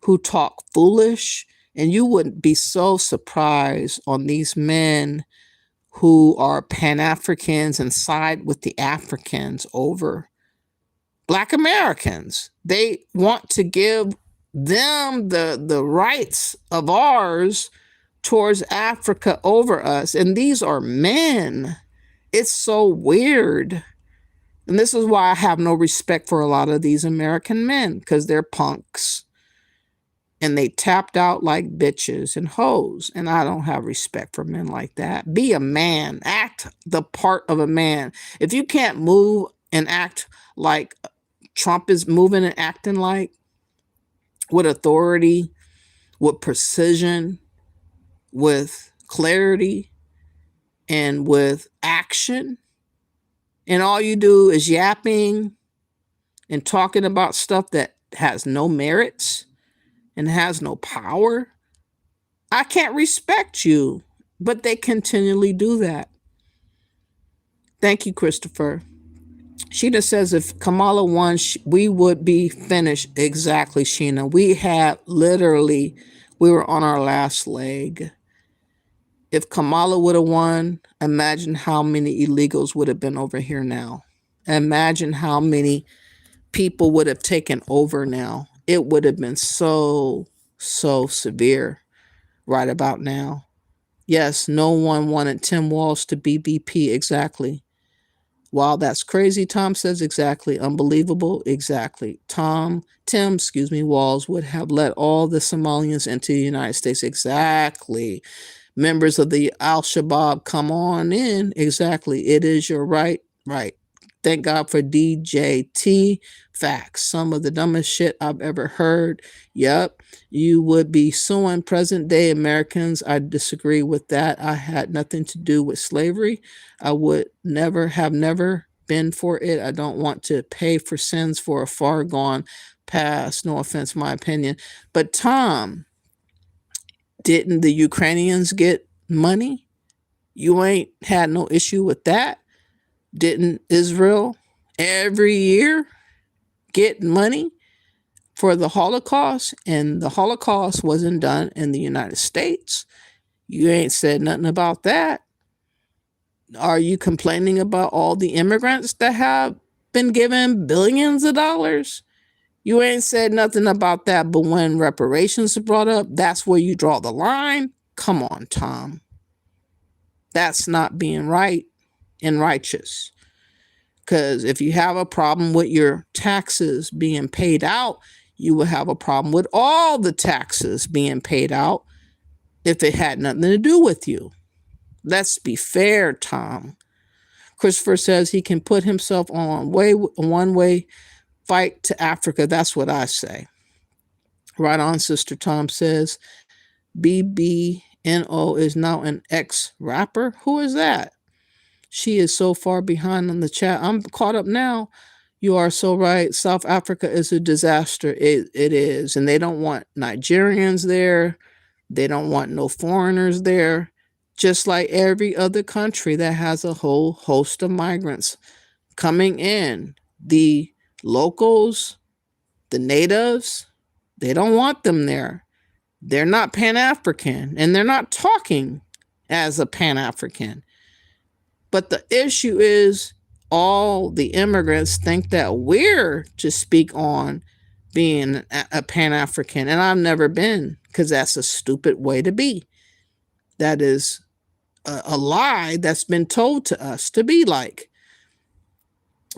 who talk foolish. And you wouldn't be so surprised on these men who are Pan-Africans and side with the Africans over Black Americans. They want to give them the rights of ours towards Africa over us. And these are men. It's so weird. And this is why I have no respect for a lot of these American men, because they're punks. and they tapped out like bitches and hoes. And I don't have respect for men like that. Be a man. Act the part of a man. If you can't move and act like Trump is moving and acting like, with authority, with precision, with clarity, and with action, and all you do is yapping and talking about stuff that has no merits and has no power, I can't respect you. But they continually do that. Thank you, Christopher. Sheena says if Kamala won, we would be finished. Exactly, Sheena. We were on our last leg. If Kamala would have won, imagine how many illegals would have been over here now. Imagine how many people would have taken over now. It would have been so severe right about now. Yes, no one wanted Tim Walz to be VP. Exactly. Wow, that's crazy. Tom says exactly. Unbelievable. Exactly. Tim, Walz would have let all the Somalians into the United States. Exactly. Members of the Al-Shabaab, come on in. Exactly. It is your right. Right. Thank God for DJT. Facts. Some of the dumbest shit I've ever heard. Yep. You would be suing present day Americans. I disagree with that. I had nothing to do with slavery. I would never been for it. I don't want to pay for sins for a far gone past. No offense, my opinion. But Tom, didn't the Ukrainians get money? You ain't had no issue with that. Didn't Israel every year get money for the Holocaust? And the Holocaust wasn't done in the United States. You ain't said nothing about that. Are you complaining about all the immigrants that have been given billions of dollars? You ain't said nothing about that. But when reparations are brought up, that's where you draw the line. Come on, Tom. That's not being right and righteous. Because if you have a problem with your taxes being paid out, you will have a problem with all the taxes being paid out if it had nothing to do with you. Let's be fair, Tom. Christopher says he can put himself on one-way fight to Africa. That's what I say. Right on, Sister Tom says. BBNO is now an ex-rapper. Who is that? She is so far behind on the chat. I'm caught up now. You are so right. South Africa is a disaster. It is. And they don't want Nigerians there. They don't want no foreigners there. Just like every other country that has a whole host of migrants coming in. The locals, the natives, they don't want them there. They're not Pan-African, and they're not talking as a Pan-African. But the issue is all the immigrants think that we're to speak on being a Pan-African. And I've never been, because that's a stupid way to be. That is a lie that's been told to us to be like.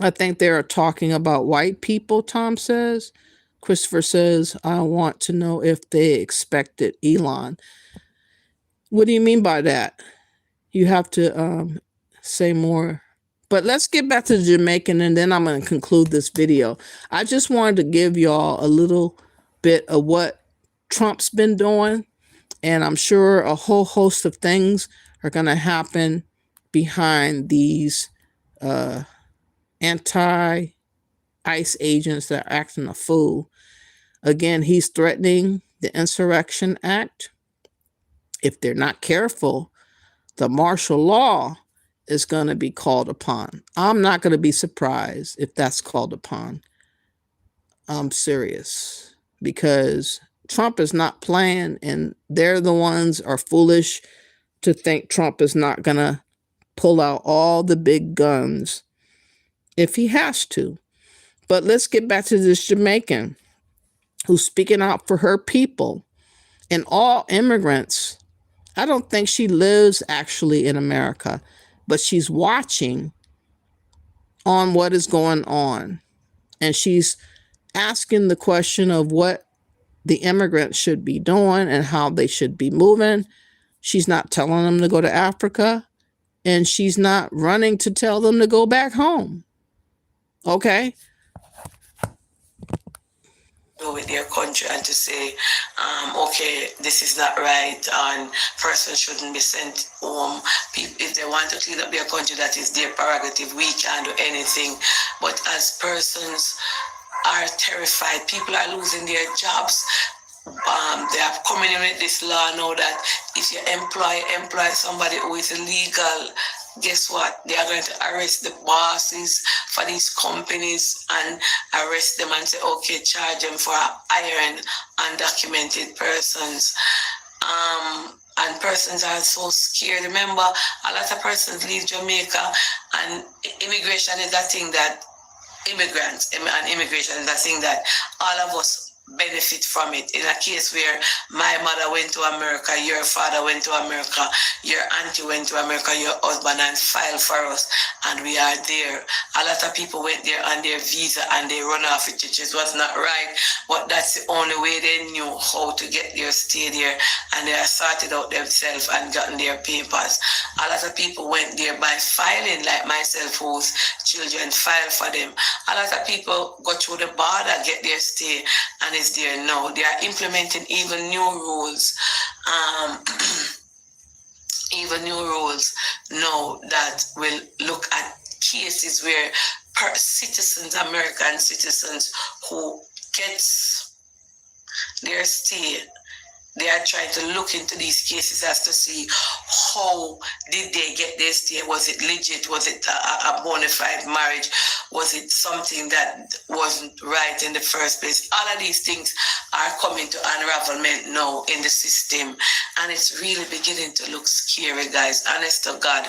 I think they are talking about white people, Tom says. Christopher says, I want to know if they expected Elon. What do you mean by that? You have to say more. But let's get back to the Jamaican, and then I'm going to conclude this video. I just wanted to give y'all a little bit of what Trump's been doing, and I'm sure a whole host of things are going to happen behind these anti-ICE agents that are acting a fool. Again, he's threatening the Insurrection Act. If they're not careful, the martial law is going to be called upon. I'm not going to be surprised if that's called upon. I'm serious, because Trump is not playing, and they're the ones are foolish to think Trump is not going to pull out all the big guns if he has to. But let's get back to this Jamaican who's speaking out for her people and all immigrants. I don't think she lives actually in America, but she's watching on what is going on. And she's asking the question of what the immigrants should be doing and how they should be moving. She's not telling them to go to Africa, and she's not running to tell them to go back home. Okay? With their country and to say, okay, this is not right, and persons shouldn't be sent home. If they want to clean up their country, that is their prerogative. We can't do anything. But as persons are terrified, people are losing their jobs. They are coming in with this law now that if you employ somebody who is illegal, guess what? They are going to arrest the bosses for these companies and arrest them and say, okay, charge them for hiring undocumented persons. And persons are so scared. Remember, a lot of persons leave Jamaica, and immigration is that thing that immigrants and immigration is that thing that all of us benefit from it. In a case where my mother went to America, your father went to America, your auntie went to America, your husband, and filed for us, and we are there. A lot of people went there on their visa and they run off it, which was not right, but that's the only way they knew how to get their stay there, and they are sorted out themselves and gotten their papers. A lot of people went there by filing, like myself, whose children filed for them. A lot of people go through the border, get their stay, and is there now. They are implementing even new rules, now that will look at cases where citizens, American citizens who gets their stay, they are trying to look into these cases as to see how did they get their stay. Was it legit? Was it a bona fide marriage? Was it something that wasn't right in the first place? All of these things are coming to unravelment now in the system, and it's really beginning to look scary, guys. Honest to God,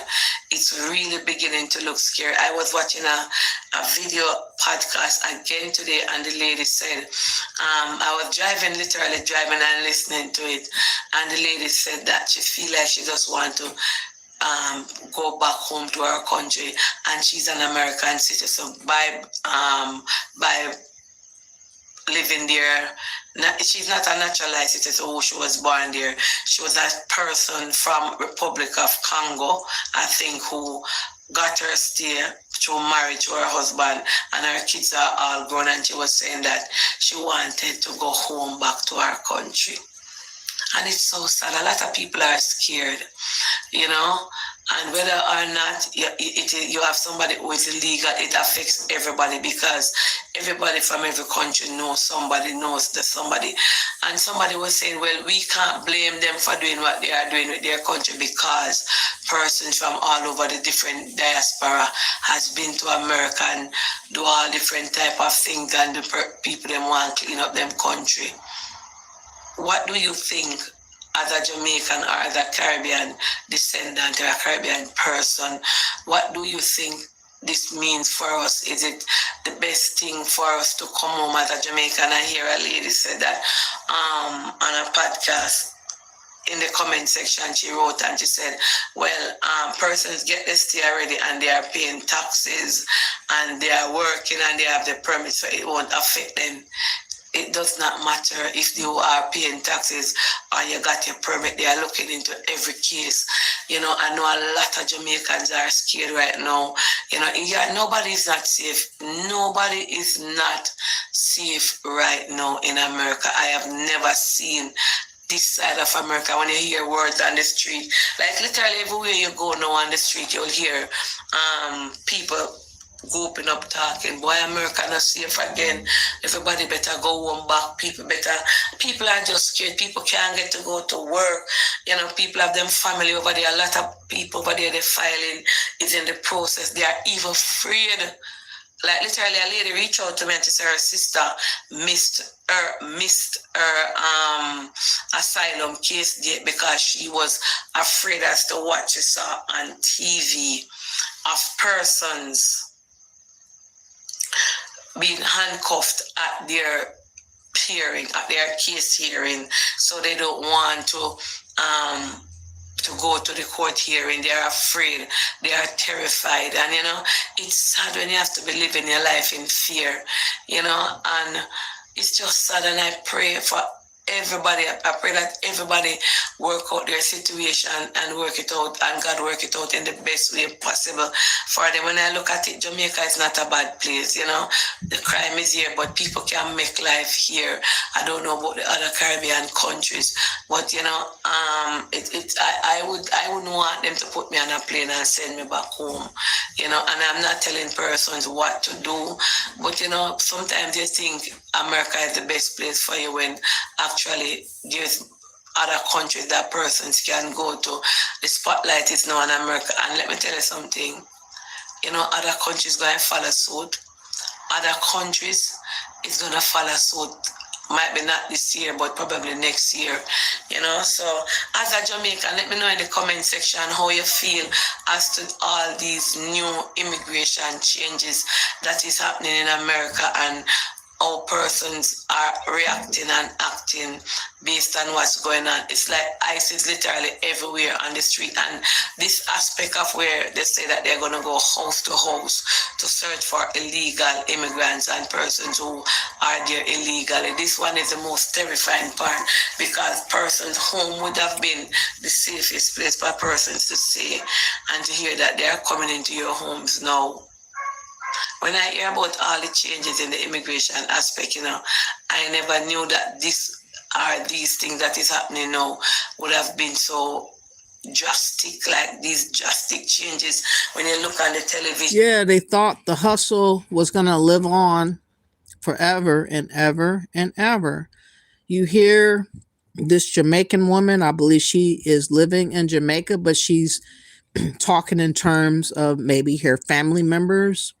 it's really beginning to look scary. I was watching a video podcast again today, and the lady said, I was literally driving and listening to it, and the lady said that she feel like she just want to go back home to her country, and she's an American citizen by living there. She's not a naturalized citizen who she was born there. She was a person from Republic of Congo, I think, who got her stay through marriage to her husband, and her kids are all grown, and she was saying that she wanted to go home back to her country. And it's so sad. A lot of people are scared, and whether or not you have somebody who is illegal, it affects everybody, because everybody from every country knows somebody. And somebody was saying, well, we can't blame them for doing what they are doing with their country, because persons from all over the different diaspora has been to America and do all different type of things, and the people them want to clean up them country. What do you think, as a Jamaican or as a Caribbean descendant or a Caribbean person, what do you think this means for us? Is it the best thing for us to come home as a Jamaican? I hear a lady say that on a podcast. In the comment section, she wrote and she said, well, persons get the stay already and they are paying taxes and they are working and they have the permit, so it won't affect them. It does not matter if you are paying taxes or you got your permit. They are looking into every case. I know a lot of Jamaicans are scared right now. Nobody is not safe. Nobody is not safe right now in America. I have never seen this side of America. When you hear words on the street, like literally everywhere you go now on the street, you'll hear people whooping up talking, boy, America not safe again. Everybody better go home back. People are just scared. People can't get to go to work. People have them family over there. A lot of people over there, they're filing. It's in the process. They are even afraid. Like literally a lady reached out to me and she said her sister missed her asylum case date because she was afraid as to what she saw on TV of persons being handcuffed at their hearing, at their case hearing, so they don't want to go to the court hearing. They are afraid. They are terrified. And, it's sad when you have to be living your life in fear, and it's just sad. And I pray for everybody, I pray that everybody work out their situation and work it out, and God work it out in the best way possible for them. When I look at it, Jamaica is not a bad place, you know. The crime is here, but people can make life here. I don't know about the other Caribbean countries, but you know, I wouldn't want them to put me on a plane and send me back home, you know. And I'm not telling persons what to do, but you know, sometimes you think America is the best place for you when actually there's other countries that persons can go to. The spotlight is now in America, and let me tell you something, you know, other countries going to follow suit. Other countries is going to follow suit. Might be not this year, but probably next year, you know. So as a Jamaican, let me know in the comment section how you feel as to all these new immigration changes that is happening in America, and how persons are reacting and acting based on what's going on. It's like ICE is literally everywhere on the street, and this aspect of where they say that they're going to go house to house to search for illegal immigrants and persons who are there illegally. This one is the most terrifying part, because persons' home would have been the safest place for persons to stay, and to hear that they are coming into your homes now. When I hear about all the changes in the immigration aspect, you know, I never knew that these things that is happening now would have been so drastic, like these drastic changes when you look on the television. Yeah, they thought the hustle was going to live on forever and ever and ever. You hear this Jamaican woman, I believe she is living in Jamaica, but she's talking in terms of maybe her family members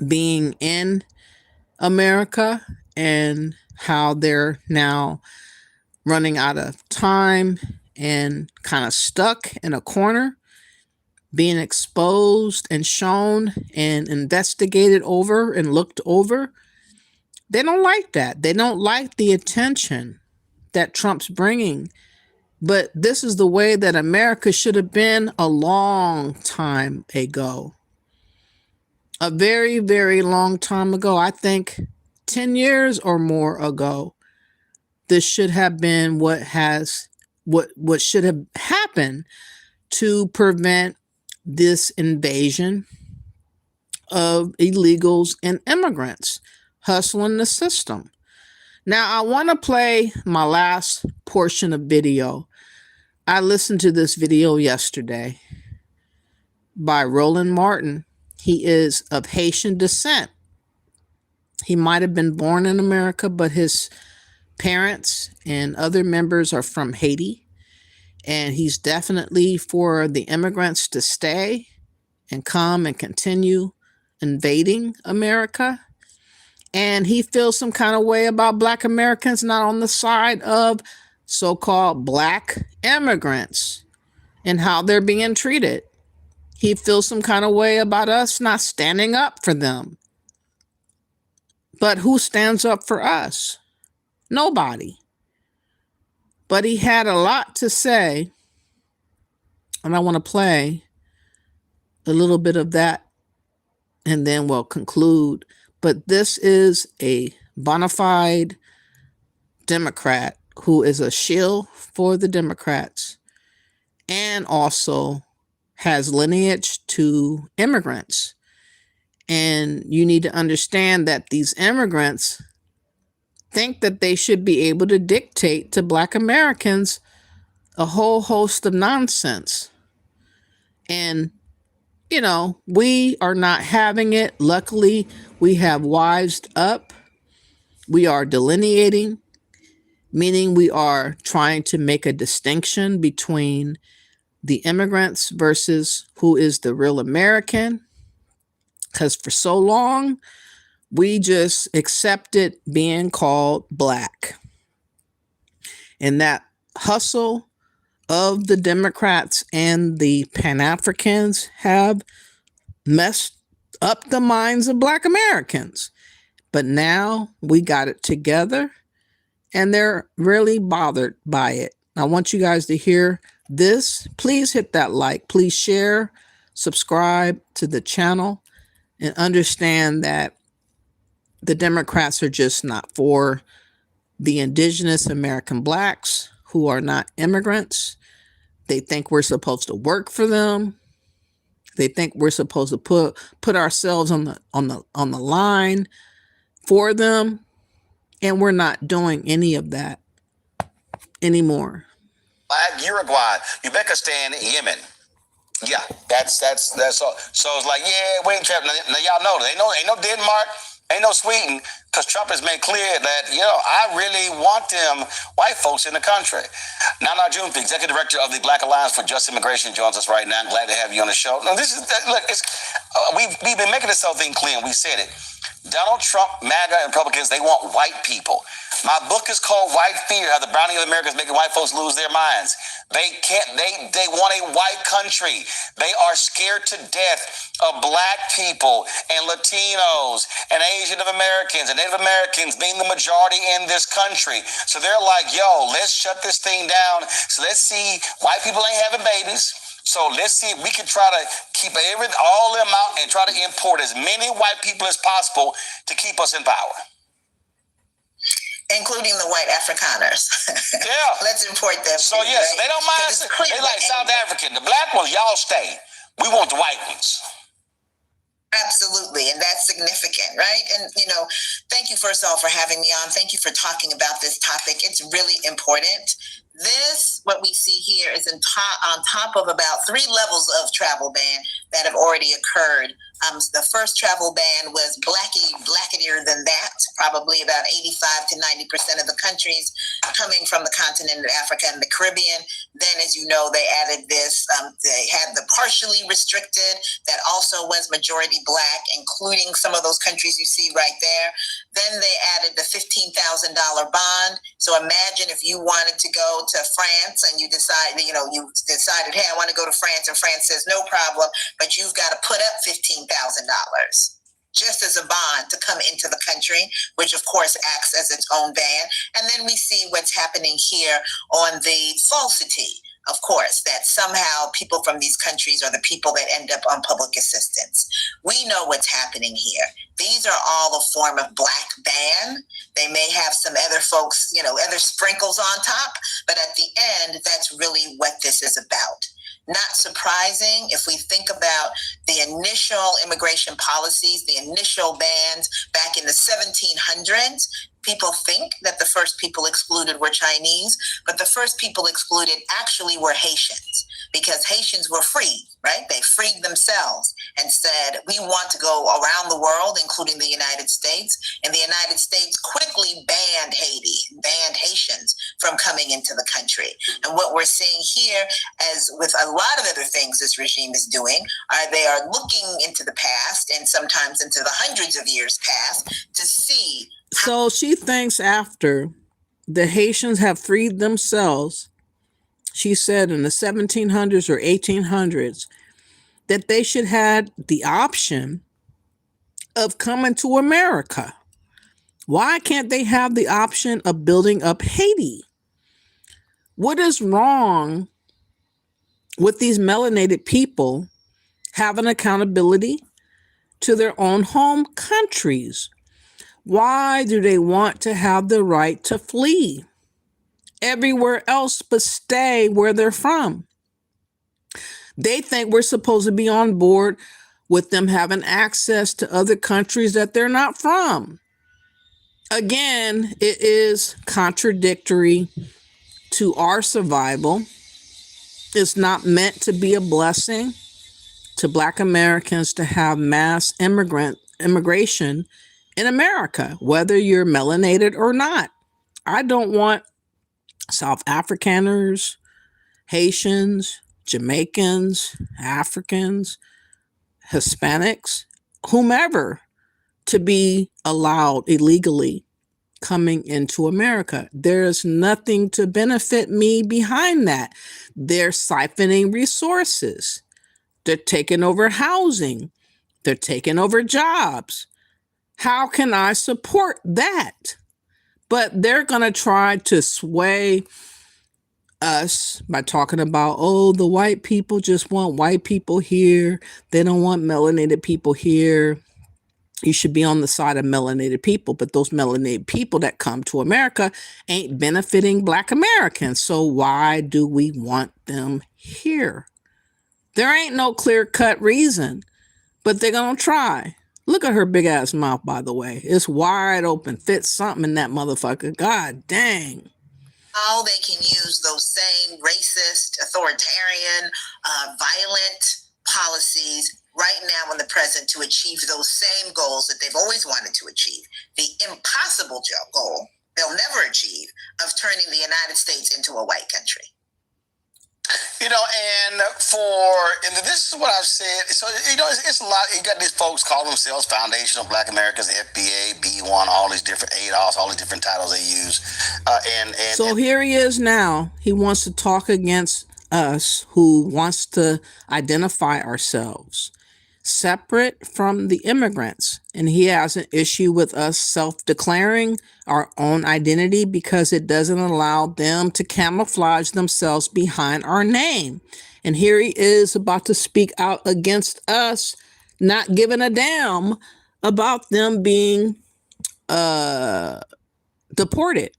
being in America and how they're now running out of time and kind of stuck in a corner, being exposed and shown and investigated over and looked over. They don't like that. They don't like the attention that Trump's bringing. But this is the way that America should have been a long time ago. A very, very long time ago. I think 10 years or more ago, this should have been what should have happened to prevent this invasion of illegals and immigrants hustling the system. Now, I want to play my last portion of video. I listened to this video yesterday by Roland Martin. He is of Haitian descent. He might have been born in America, but his parents and other members are from Haiti. And he's definitely for the immigrants to stay and come and continue invading America. And he feels some kind of way about Black Americans not on the side of so-called Black immigrants and how they're being treated. He feels some kind of way about us not standing up for them. But who stands up for us? Nobody. But he had a lot to say, and I want to play a little bit of that, and then we'll conclude. But this is a bona fide Democrat who is a shill for the Democrats and also has lineage to immigrants. And you need to understand that these immigrants think that they should be able to dictate to Black Americans a whole host of nonsense. And, you know, we are not having it. Luckily, we have wised up. We are delineating, meaning we are trying to make a distinction between the immigrants versus who is the real American. Because for so long, we just accepted being called Black. And that hustle of the Democrats and the Pan-Africans have messed up the minds of Black Americans. But now we got it together and they're really bothered by it. I want you guys to hear this. Please hit that like. Please share, subscribe to the channel, and understand that the Democrats are just not for the indigenous American blacks who are not immigrants. They think we're supposed to work for them. They think we're supposed to put ourselves on the line for them, and we're not doing any of that anymore. Uruguay, Uzbekistan, Yemen. Yeah, that's all. So it's like, yeah, we ain't trapping. Now y'all know, ain't no Denmark, ain't no Sweden, because Trump has made clear that, I really want them white folks in the country. Nana June, the executive director of the Black Alliance for Just Immigration, joins us right now. I'm glad to have you on the show. Now, we've been making this whole thing clear, and we said it. Donald Trump, MAGA, and Republicans, they want white people. My book is called White Fear, How the Browning of America is Making White Folks Lose Their Minds. They want a white country. They are scared to death of black people and Latinos and Asian Americans and Native Americans being the majority in this country. So they're like, yo, let's shut this thing down. So let's see, white people ain't having babies. So let's see if we can try to keep all them out and try to import as many white people as possible to keep us in power. Including the white Afrikaners. Yeah. Let's import them. So too, yes, right? they don't mind. They like South African. The black ones, y'all stay. We want the white ones. Absolutely. And that's significant, right? And, thank you, first of all, for having me on. Thank you for talking about this topic. It's really important. What we see here is on top of about 3 levels of travel ban that have already occurred. The first travel ban was blackadier than that, probably about 85 to 90% of the countries coming from the continent of Africa and the Caribbean. Then, as you know, they added this, they had the partially restricted that also was majority black, including some of those countries you see right there. Then they added the $15,000 bond. So imagine if you wanted to go to France and you decided, hey, I want to go to France, and France says no problem, but you've got to put up $15,000 just as a bond to come into the country, which of course acts as its own ban. And then we see what's happening here on the falsity, of course, that somehow people from these countries are the people that end up on public assistance. We know what's happening here. These are all a form of black ban. They may have some other folks, other sprinkles on top, but at the end, that's really what this is about. Not surprising if we think about the initial immigration policies, the initial bans back in the 1700s. People think that the first people excluded were Chinese, but the first people excluded actually were Haitians, because Haitians were free, right? They freed themselves and said, we want to go around the world, including the United States. And the United States quickly banned Haitians from coming into the country. And what we're seeing here, as with a lot of other things this regime is doing, they are looking into the past and sometimes into the hundreds of years past to see. So she thinks after the Haitians have freed themselves, she said in the 1700s or 1800s, that they should have the option of coming to America. Why can't they have the option of building up Haiti? What is wrong with these melanated people having accountability to their own home countries? Why do they want to have the right to flee everywhere else but stay where they're from? They think we're supposed to be on board with them having access to other countries that they're not from. Again, it is contradictory to our survival. It's not meant to be a blessing to Black Americans to have mass immigration in America, whether you're melanated or not. I don't want South Afrikaners, Haitians, Jamaicans, Africans, Hispanics, whomever, to be allowed illegally coming into America. There's nothing to benefit me behind that. They're siphoning resources. They're taking over housing. They're taking over jobs. How can I support that? But they're going to try to sway us by talking about, the white people just want white people here. They don't want melanated people here. You should be on the side of melanated people, but those melanated people that come to America ain't benefiting Black Americans. So why do we want them here? There ain't no clear-cut reason, but they're going to try. Look at her big-ass mouth, by the way. It's wide open. Fits something in that motherfucker. God dang. How they can use those same racist, authoritarian, violent policies right now in the present to achieve those same goals that they've always wanted to achieve. The impossible goal they'll never achieve of turning the United States into a white country. You know, and this is what I've said. So, you know, it's a lot. You got these folks call themselves Foundational Black Americans, FBA, B1, all these different ADOS, all these different titles they use. So here he is now. He wants to talk against us who wants to identify ourselves separate from the immigrants. And he has an issue with us self-declaring our own identity because it doesn't allow them to camouflage themselves behind our name. And here he is about to speak out against us, not giving a damn about them being deported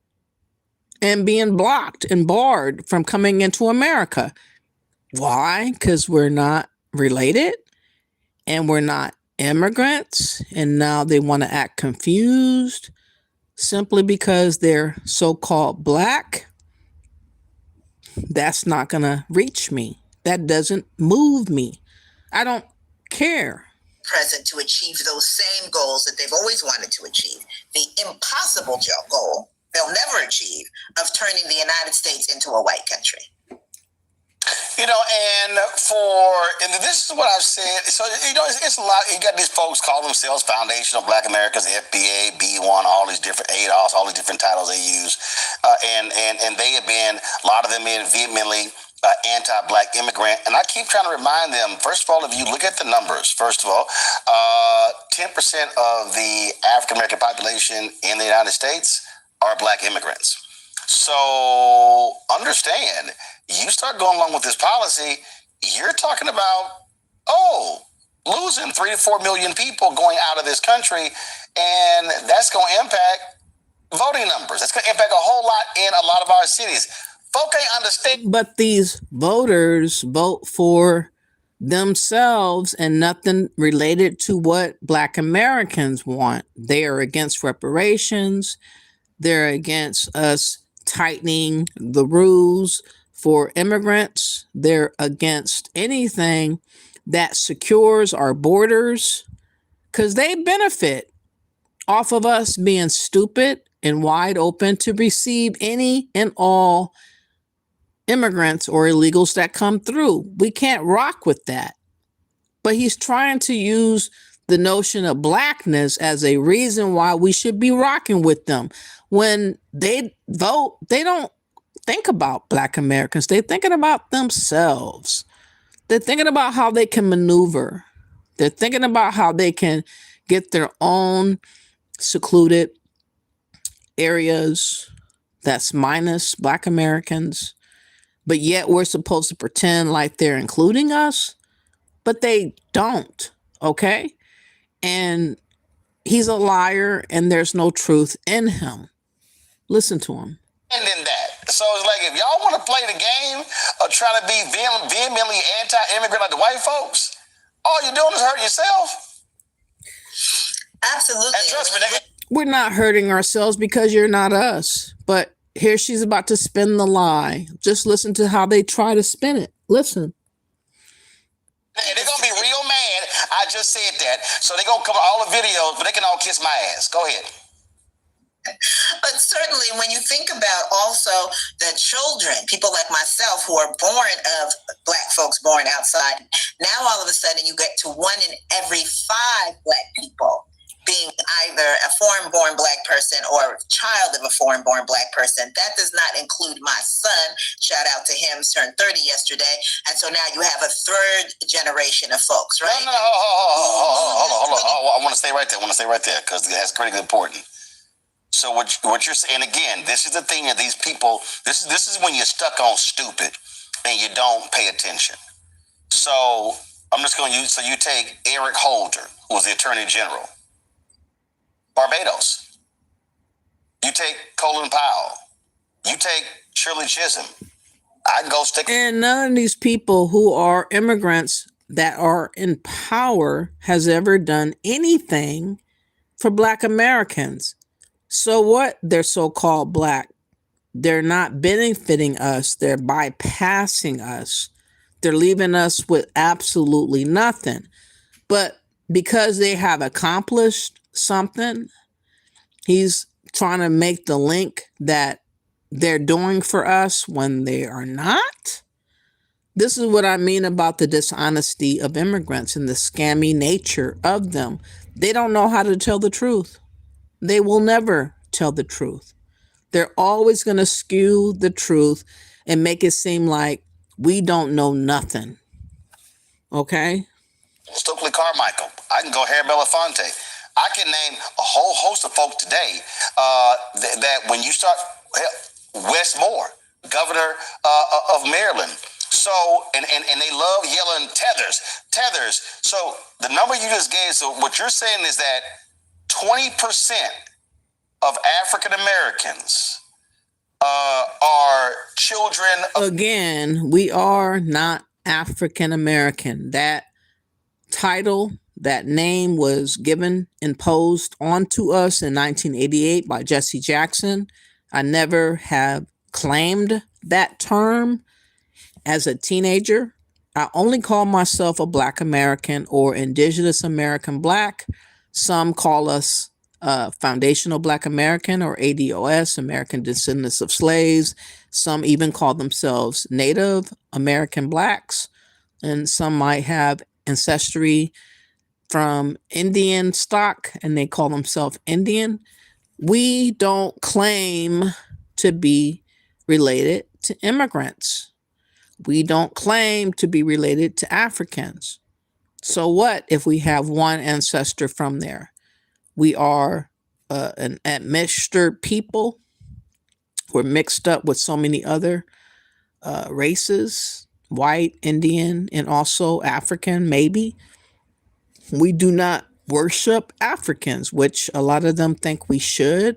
and being blocked and barred from coming into America. Why? Because we're not related and we're not immigrants, and now they want to act confused simply because they're so-called Black. That's not going to reach me. That doesn't move me. I don't care. Present to achieve those same goals that they've always wanted to achieve. The impossible goal they'll never achieve of turning the United States into a white country. You know, and this is what I've said. So, you know, it's a lot. You got these folks call themselves Foundational Black Americans, FBA, B1, all these different ADOS, all these different titles they use. And they have been, a lot of them in vehemently anti-Black immigrant. And I keep trying to remind them, first of all, if you look at the numbers, first of all, 10% of the African-American population in the United States are Black immigrants. So understand, you start going along with this policy, you're talking about, losing 3 to 4 million people going out of this country, and that's going to impact voting numbers. That's going to impact a whole lot in a lot of our cities. Folk ain't understand. But these voters vote for themselves and nothing related to what Black Americans want. They are against reparations. They're against us tightening the rules for immigrants. They're against anything that secures our borders because they benefit off of us being stupid and wide open to receive any and all immigrants or illegals that come through. We can't rock with that. But he's trying to use the notion of Blackness as a reason why we should be rocking with them. When they vote, they don't think about Black Americans. They're thinking about themselves. They're thinking about how they can maneuver. They're thinking about how they can get their own secluded areas that's minus Black Americans. But yet we're supposed to pretend like they're including us, but they don't, okay? And he's a liar and there's no truth in him. Listen to him. And then that. So it's like, if y'all want to play the game of trying to be vehemently anti-immigrant like the white folks, all you're doing is hurting yourself. Absolutely. And trust me, we're not hurting ourselves because you're not us. But here she's about to spin the lie. Just listen to how they try to spin it. Listen. They're going to be real mad. I just said that. So they're going to come all the videos, but they can all kiss my ass. Go ahead. But certainly when you think about also the children, people like myself who are born of Black folks born outside, now all of a sudden you get to 1 in every 5 Black people being either a foreign-born Black person or a child of a foreign-born Black person. That does not include my son. Shout out to him, turned 30 yesterday. And so now you have a 3rd generation of folks, right? No, hold on. I want to stay right there because that's critically important. So what you're saying, again, this is the thing of these people, this is when you're stuck on stupid and you don't pay attention. So I'm just going to use, so you take Eric Holder, who was the Attorney General. Barbados. You take Colin Powell. You take Shirley Chisholm. I can go stick. And none of these people who are immigrants that are in power has ever done anything for Black Americans. So what? They're so-called Black. They're not benefiting us. They're bypassing us. They're leaving us with absolutely nothing. But because they have accomplished something, he's trying to make the link that they're doing for us when they are not. This is what I mean about the dishonesty of immigrants and the scammy nature of them. They don't know how to tell the truth. They will never tell the truth. They're always going to skew the truth and make it seem like we don't know nothing. Okay? Stokely Carmichael. I can go Harry Belafonte. I can name a whole host of folks today that when you start, Wes Moore, governor of Maryland. So, and they love yelling tethers. So the number you just gave, so what you're saying is that 20% of African Americans are children of... Again, we are not African American. That title, that name was imposed onto us in 1988 by Jesse Jackson. I never have claimed that term as a teenager. I only call myself a Black American or Indigenous American Black. Some call us Foundational Black American or ADOS, American Descendants of Slaves. Some even call themselves Native American Blacks. And some might have ancestry from Indian stock and they call themselves Indian. We don't claim to be related to immigrants. We don't claim to be related to Africans. So what if we have one ancestor from there? We are an admixtured people. We're mixed up with so many other races, white, Indian, and also African, maybe. We do not worship Africans, which a lot of them think we should,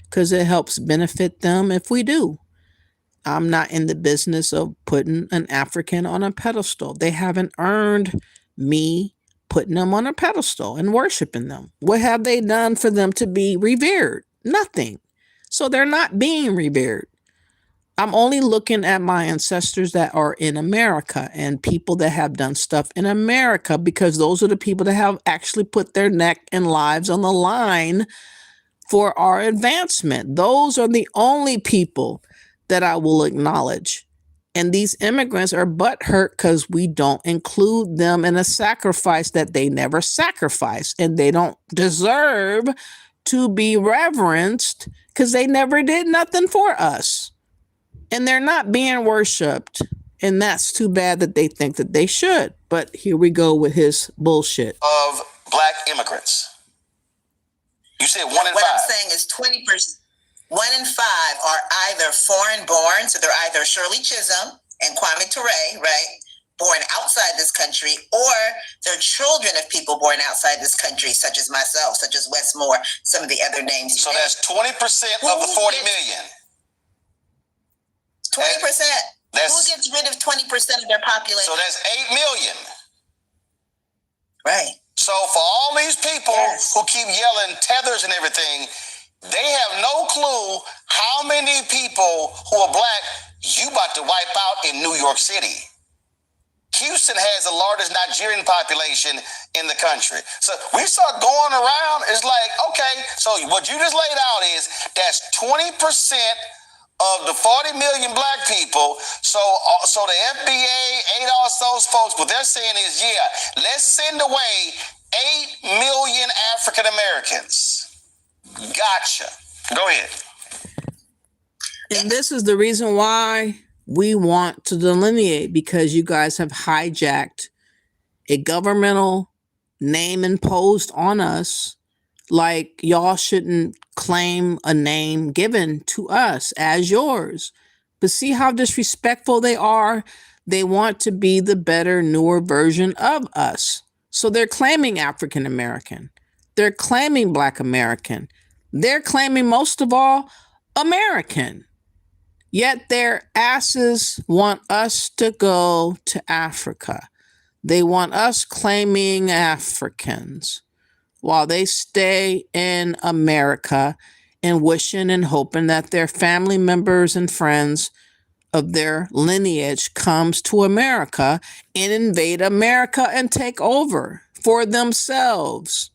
because it helps benefit them if we do. I'm not in the business of putting an African on a pedestal. They haven't earned me putting them on a pedestal and worshiping them. What have they done for them to be revered? Nothing. So they're not being revered. I'm only looking at my ancestors that are in America and people that have done stuff in America, because those are the people that have actually put their neck and lives on the line for our advancement. Those are the only people that I will acknowledge. And these immigrants are butthurt because we don't include them in a sacrifice that they never sacrificed. And they don't deserve to be reverenced because they never did nothing for us. And they're not being worshipped. And that's too bad that they think that they should. But here we go with his bullshit. Of Black immigrants. You said 1 in 5. What I'm saying is 20%. 1 in 5 are either foreign born, so they're either Shirley Chisholm and Kwame Ture, right, born outside this country, or they're children of people born outside this country, such as myself, such as Wes Moore, some of the other names. So that's 20% of the 40 million. 20%. Who gets rid of 20% of their population? So that's 8 million. Right. So for all these people who keep yelling tethers and everything, they have no clue how many people who are Black you about to wipe out in New York City. Houston has the largest Nigerian population in the country. So we start going around, it's like, okay, so what you just laid out is that's 20% of the 40 million Black people. So the FBA, ADOS, those folks, what they're saying is, yeah, let's send away 8 million African Americans. Gotcha. Go ahead. And this is the reason why we want to delineate, because you guys have hijacked a governmental name imposed on us. Like y'all shouldn't claim a name given to us as yours. But see how disrespectful they are? They want to be the better, newer version of us. So they're claiming African American. They're claiming Black American. They're claiming most of all American. Yet their asses want us to go to Africa. They want us claiming Africans while they stay in America and wishing and hoping that their family members and friends of their lineage comes to America and invade America and take over for themselves.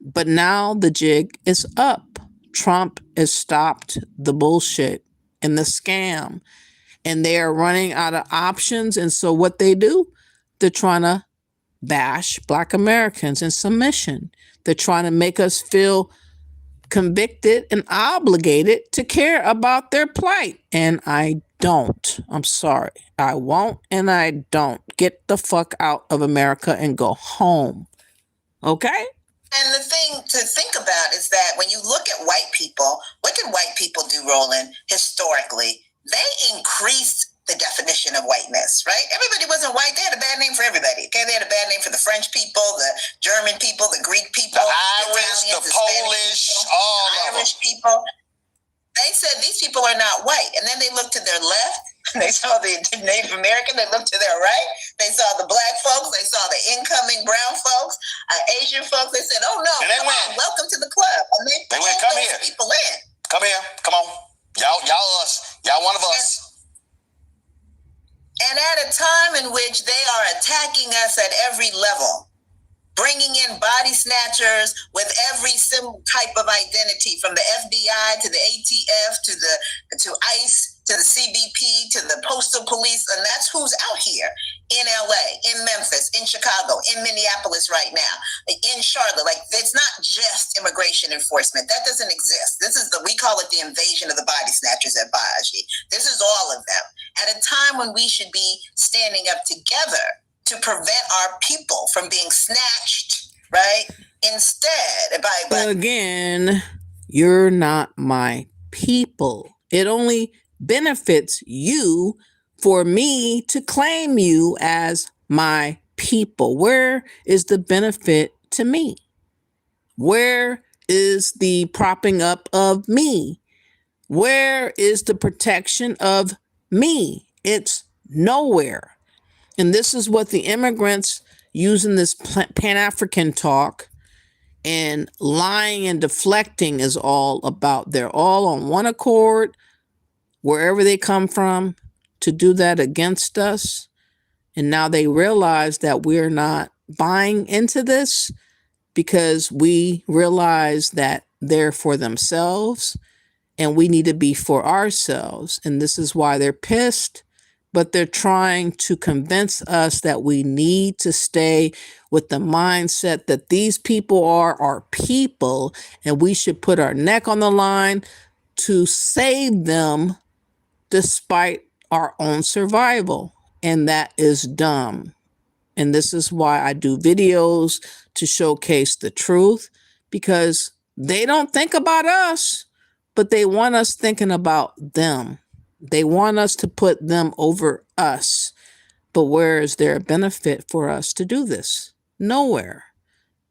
But now the jig is up. Trump has stopped the bullshit and the scam, and they are running out of options. And so what they do, they're trying to bash Black Americans in submission. They're trying to make us feel convicted and obligated to care about their plight. And I don't. I'm sorry. I won't and I don't. Get the fuck out of America and go home. Okay? And the thing to think about is that when you look at white people, what did white people do, Roland, historically? They increased the definition of whiteness, right? Everybody wasn't white. They had a bad name for everybody. Okay, they had a bad name for the French people, the German people, the Greek people, the Irish, the Polish, all the Irish people. They said these people are not white. And then they looked to their left, and they saw the Native American. They looked to their right. They saw the Black folks. They saw the incoming brown folks, Asian folks. They said, oh no, come on, welcome to the club. And they went, come here. People in. Come here. Come on. Y'all us. Y'all one of us. And at a time in which they are attacking us at every level, bringing in body snatchers with every type of identity, from the FBI to the ATF to ICE to the CBP to the postal police, and that's who's out here in LA, in Memphis, in Chicago, in Minneapolis right now, in Charlotte. Like, it's not just immigration enforcement. That doesn't exist. This is we call it the invasion of the body snatchers at Baji. This is all of them. At a time when we should be standing up together to prevent our people from being snatched, right? Instead, again, you're not my people. It only benefits you for me to claim you as my people. Where is the benefit to me? Where is the propping up of me? Where is the protection of me? It's nowhere. And this is what the immigrants using this Pan-African talk and lying and deflecting is all about. They're all on one accord, wherever they come from, to do that against us. And now they realize that we're not buying into this because we realize that they're for themselves and we need to be for ourselves. And this is why they're pissed. But they're trying to convince us that we need to stay with the mindset that these people are our people and we should put our neck on the line to save them despite our own survival. And that is dumb. And this is why I do videos to showcase the truth, because they don't think about us, but they want us thinking about them. They want us to put them over us. But where is there a benefit for us to do this? Nowhere.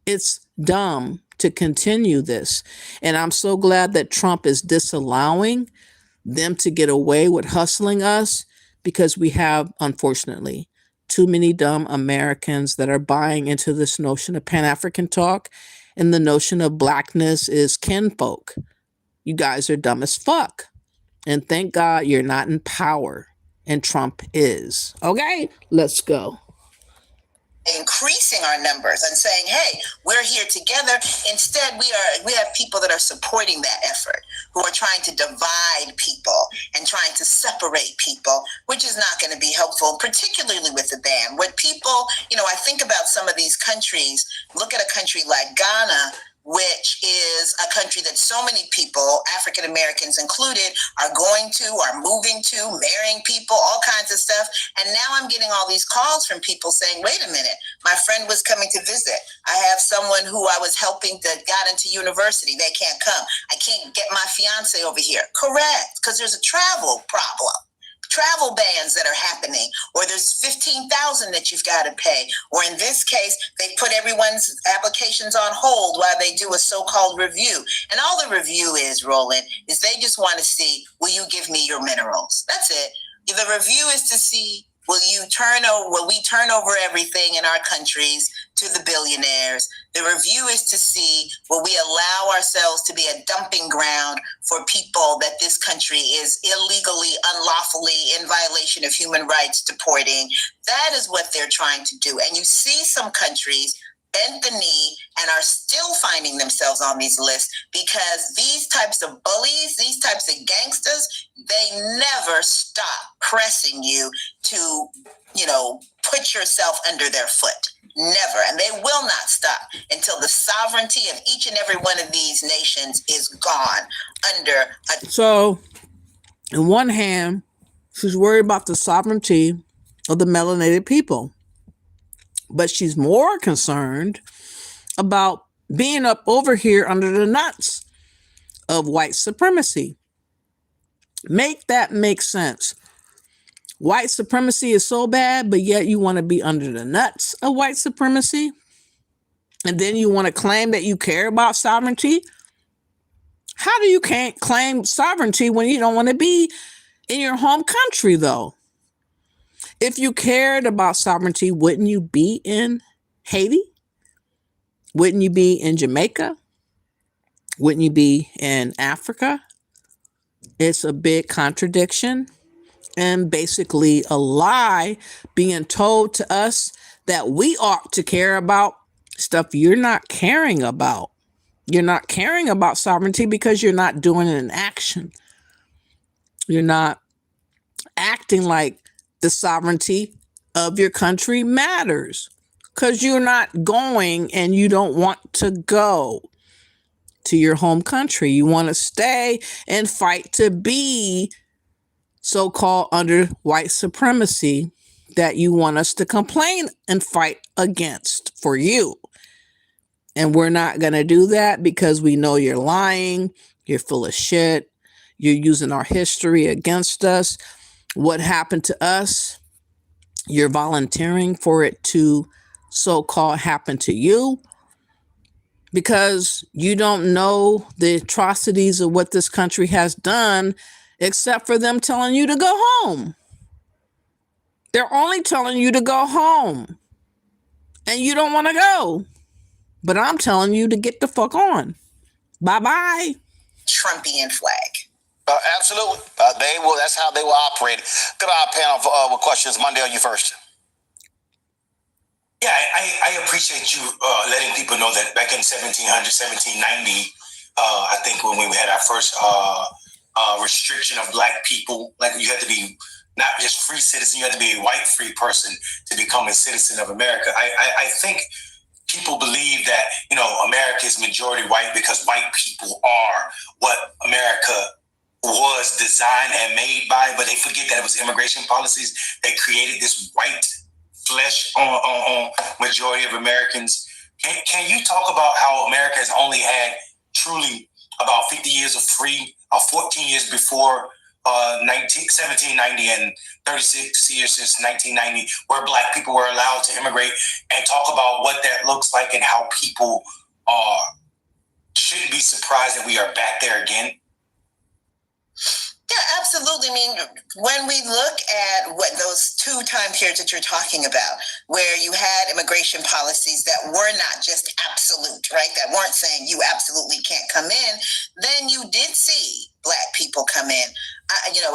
It's dumb to continue this. And I'm so glad that Trump is disallowing them to get away with hustling us, because we have, unfortunately, too many dumb Americans that are buying into this notion of Pan-African talk and the notion of blackness is kinfolk. You guys are dumb as fuck. And thank God you're not in power, and Trump is. Okay, let's go. Increasing our numbers and saying, hey, we're here together. Instead, we have people that are supporting that effort, who are trying to divide people and trying to separate people, which is not going to be helpful, particularly with the ban. What people, I think about some of these countries. Look at a country like Ghana, which is a country that so many people, African Americans included, are moving to, marrying people, all kinds of stuff. And now I'm getting all these calls from people saying, wait a minute, my friend was coming to visit. I have someone who I was helping that got into university. They can't come. I can't get my fiance over here. Correct, because there's a travel problem. travel bans that are happening, or there's 15,000 that you've got to pay, or in this case, they put everyone's applications on hold while they do a so-called review. And all the review is, Roland, is they just want to see, will you give me your minerals? That's it. The review is to see, will we turn over everything in our countries to the billionaires? The review is to see, will we allow ourselves to be a dumping ground for people that this country is illegally, unlawfully, in violation of human rights deporting? That is what they're trying to do. And you see some countries bent the knee and are still finding themselves on these lists because these types of bullies, these types of gangsters, they never stop pressing you to, put yourself under their foot. Never. And they will not stop until the sovereignty of each and every one of these nations is gone under a... So, in one hand, she's worried about the sovereignty of the melanated people. But she's more concerned about being up over here under the nuts of white supremacy. Make that make sense. White supremacy is so bad, but yet you want to be under the nuts of white supremacy. And then you want to claim that you care about sovereignty. How do you can't claim sovereignty when you don't want to be in your home country, though? If you cared about sovereignty, wouldn't you be in Haiti? Wouldn't you be in Jamaica? Wouldn't you be in Africa? It's a big contradiction and basically a lie being told to us that we ought to care about stuff you're not caring about. You're not caring about sovereignty because you're not doing it in action. You're not acting like the sovereignty of your country matters because you're not going and you don't want to go to your home country. You want to stay and fight to be so-called under white supremacy that you want us to complain and fight against for you. And we're not going to do that because we know you're lying. You're full of shit. You're using our history against us. What happened to us, you're volunteering for it to so-called happen to you because you don't know the atrocities of what this country has done except for them telling you to go home. They're only telling you to go home and you don't want to go. But I'm telling you to get the fuck on. Bye-bye. Trumpian flag. Absolutely. They will. That's how they will operate. Good eye panel with questions. Monday, you first. Yeah, I appreciate you letting people know that back in 1790, I think when we had our first restriction of Black people, like you had to be not just free citizen, you had to be a white free person to become a citizen of America. I think people believe that, America is majority white because white people are what America was designed and made by, but they forget that it was immigration policies that created this white flesh on majority of Americans. Can you talk about how America has only had truly about 50 years of free, 14 years before 1790 and 36 years since 1990, where Black people were allowed to immigrate, and talk about what that looks like and how people shouldn't be surprised that we are back there again? Yeah, absolutely. I mean, when we look at what those two time periods that you're talking about, where you had immigration policies that were not just absolute, right? That weren't saying you absolutely can't come in, then you did see Black people come in.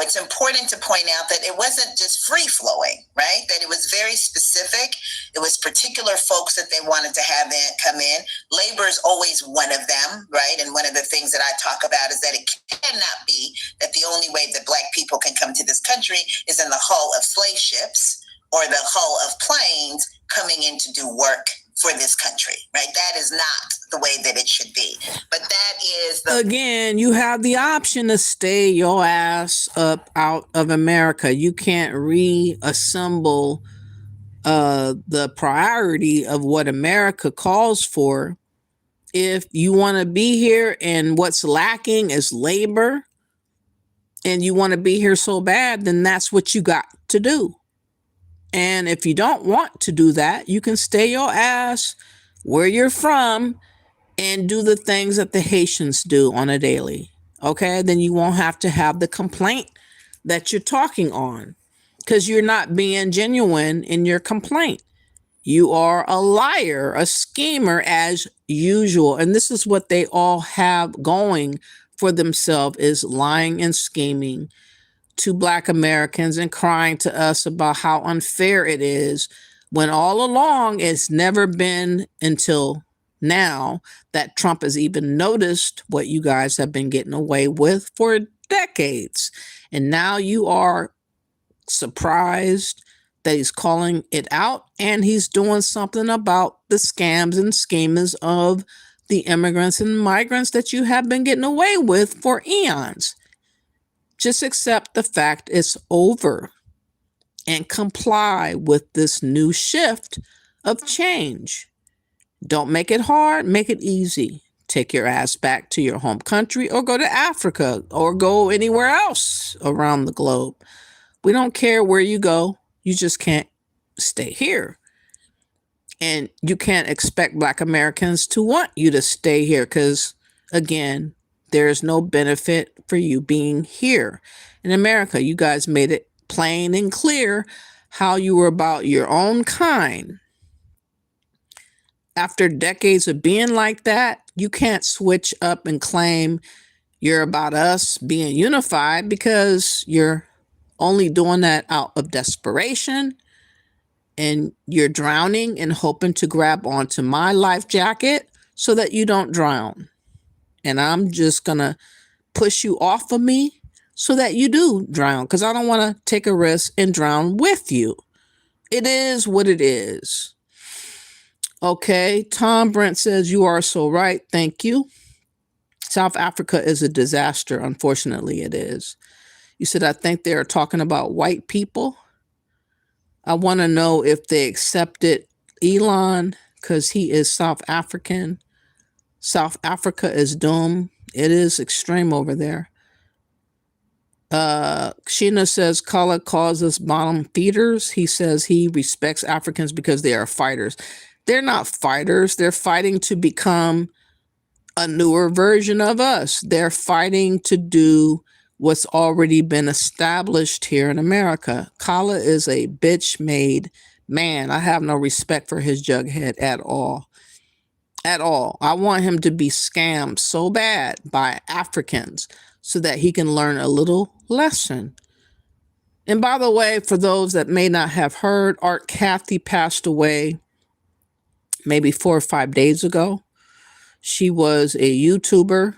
It's important to point out that it wasn't just free flowing, right? That it was very specific. It was particular folks that they wanted to have come in. Labor is always one of them, right? And one of the things that I talk about is that it cannot be that the only way that Black people can come to this country is in the hull of slave ships or the hull of planes coming in to do work for this country, right? That is not the way that it should be. But that is Again, you have the option to stay your ass up out of America. You can't reassemble the priority of what America calls for. If you want to be here and what's lacking is labor, and you want to be here so bad, then that's what you got to do. And if you don't want to do that, you can stay your ass where you're from and do the things that the Haitians do on a daily. Okay, then you won't have to have the complaint that you're talking on, because you're not being genuine in your complaint. You are a liar, a schemer as usual. And this is what they all have going for themselves, is lying and scheming to Black Americans and crying to us about how unfair it is, when all along it's never been until now that Trump has even noticed what you guys have been getting away with for decades. And now you are surprised that he's calling it out, and he's doing something about the scams and schemers of the immigrants and migrants that you have been getting away with for eons. Just accept the fact it's over and comply with this new shift of change. Don't make it hard, make it easy. Take your ass back to your home country, or go to Africa, or go anywhere else around the globe. We don't care where you go. You just can't stay here. And you can't expect Black Americans to want you to stay here, because, again, there's no benefit for you being here. In America, you guys made it plain and clear how you were about your own kind. After decades of being like that, you can't switch up and claim you're about us being unified, because you're only doing that out of desperation, and you're drowning and hoping to grab onto my life jacket so that you don't drown. And I'm just going to push you off of me so that you do drown, because I don't want to take a risk and drown with you. It is what it is. Okay, Tom Brent says, you are so right. Thank you. South Africa is a disaster. Unfortunately, it is. You said, I think they're talking about white people. I want to know if they accepted Elon because he is South African. South Africa is doomed. It is extreme over there. Sheena says, Kala calls us bottom feeders. He says he respects Africans because they are fighters. They're not fighters. They're fighting to become a newer version of us. They're fighting to do what's already been established here in America. Kala is a bitch-made man. I have no respect for his jughead at all. At all. I want him to be scammed so bad by Africans so that he can learn a little lesson. And by the way, for those that may not have heard, Art Cathy passed away maybe 4 or 5 days ago. She was a YouTuber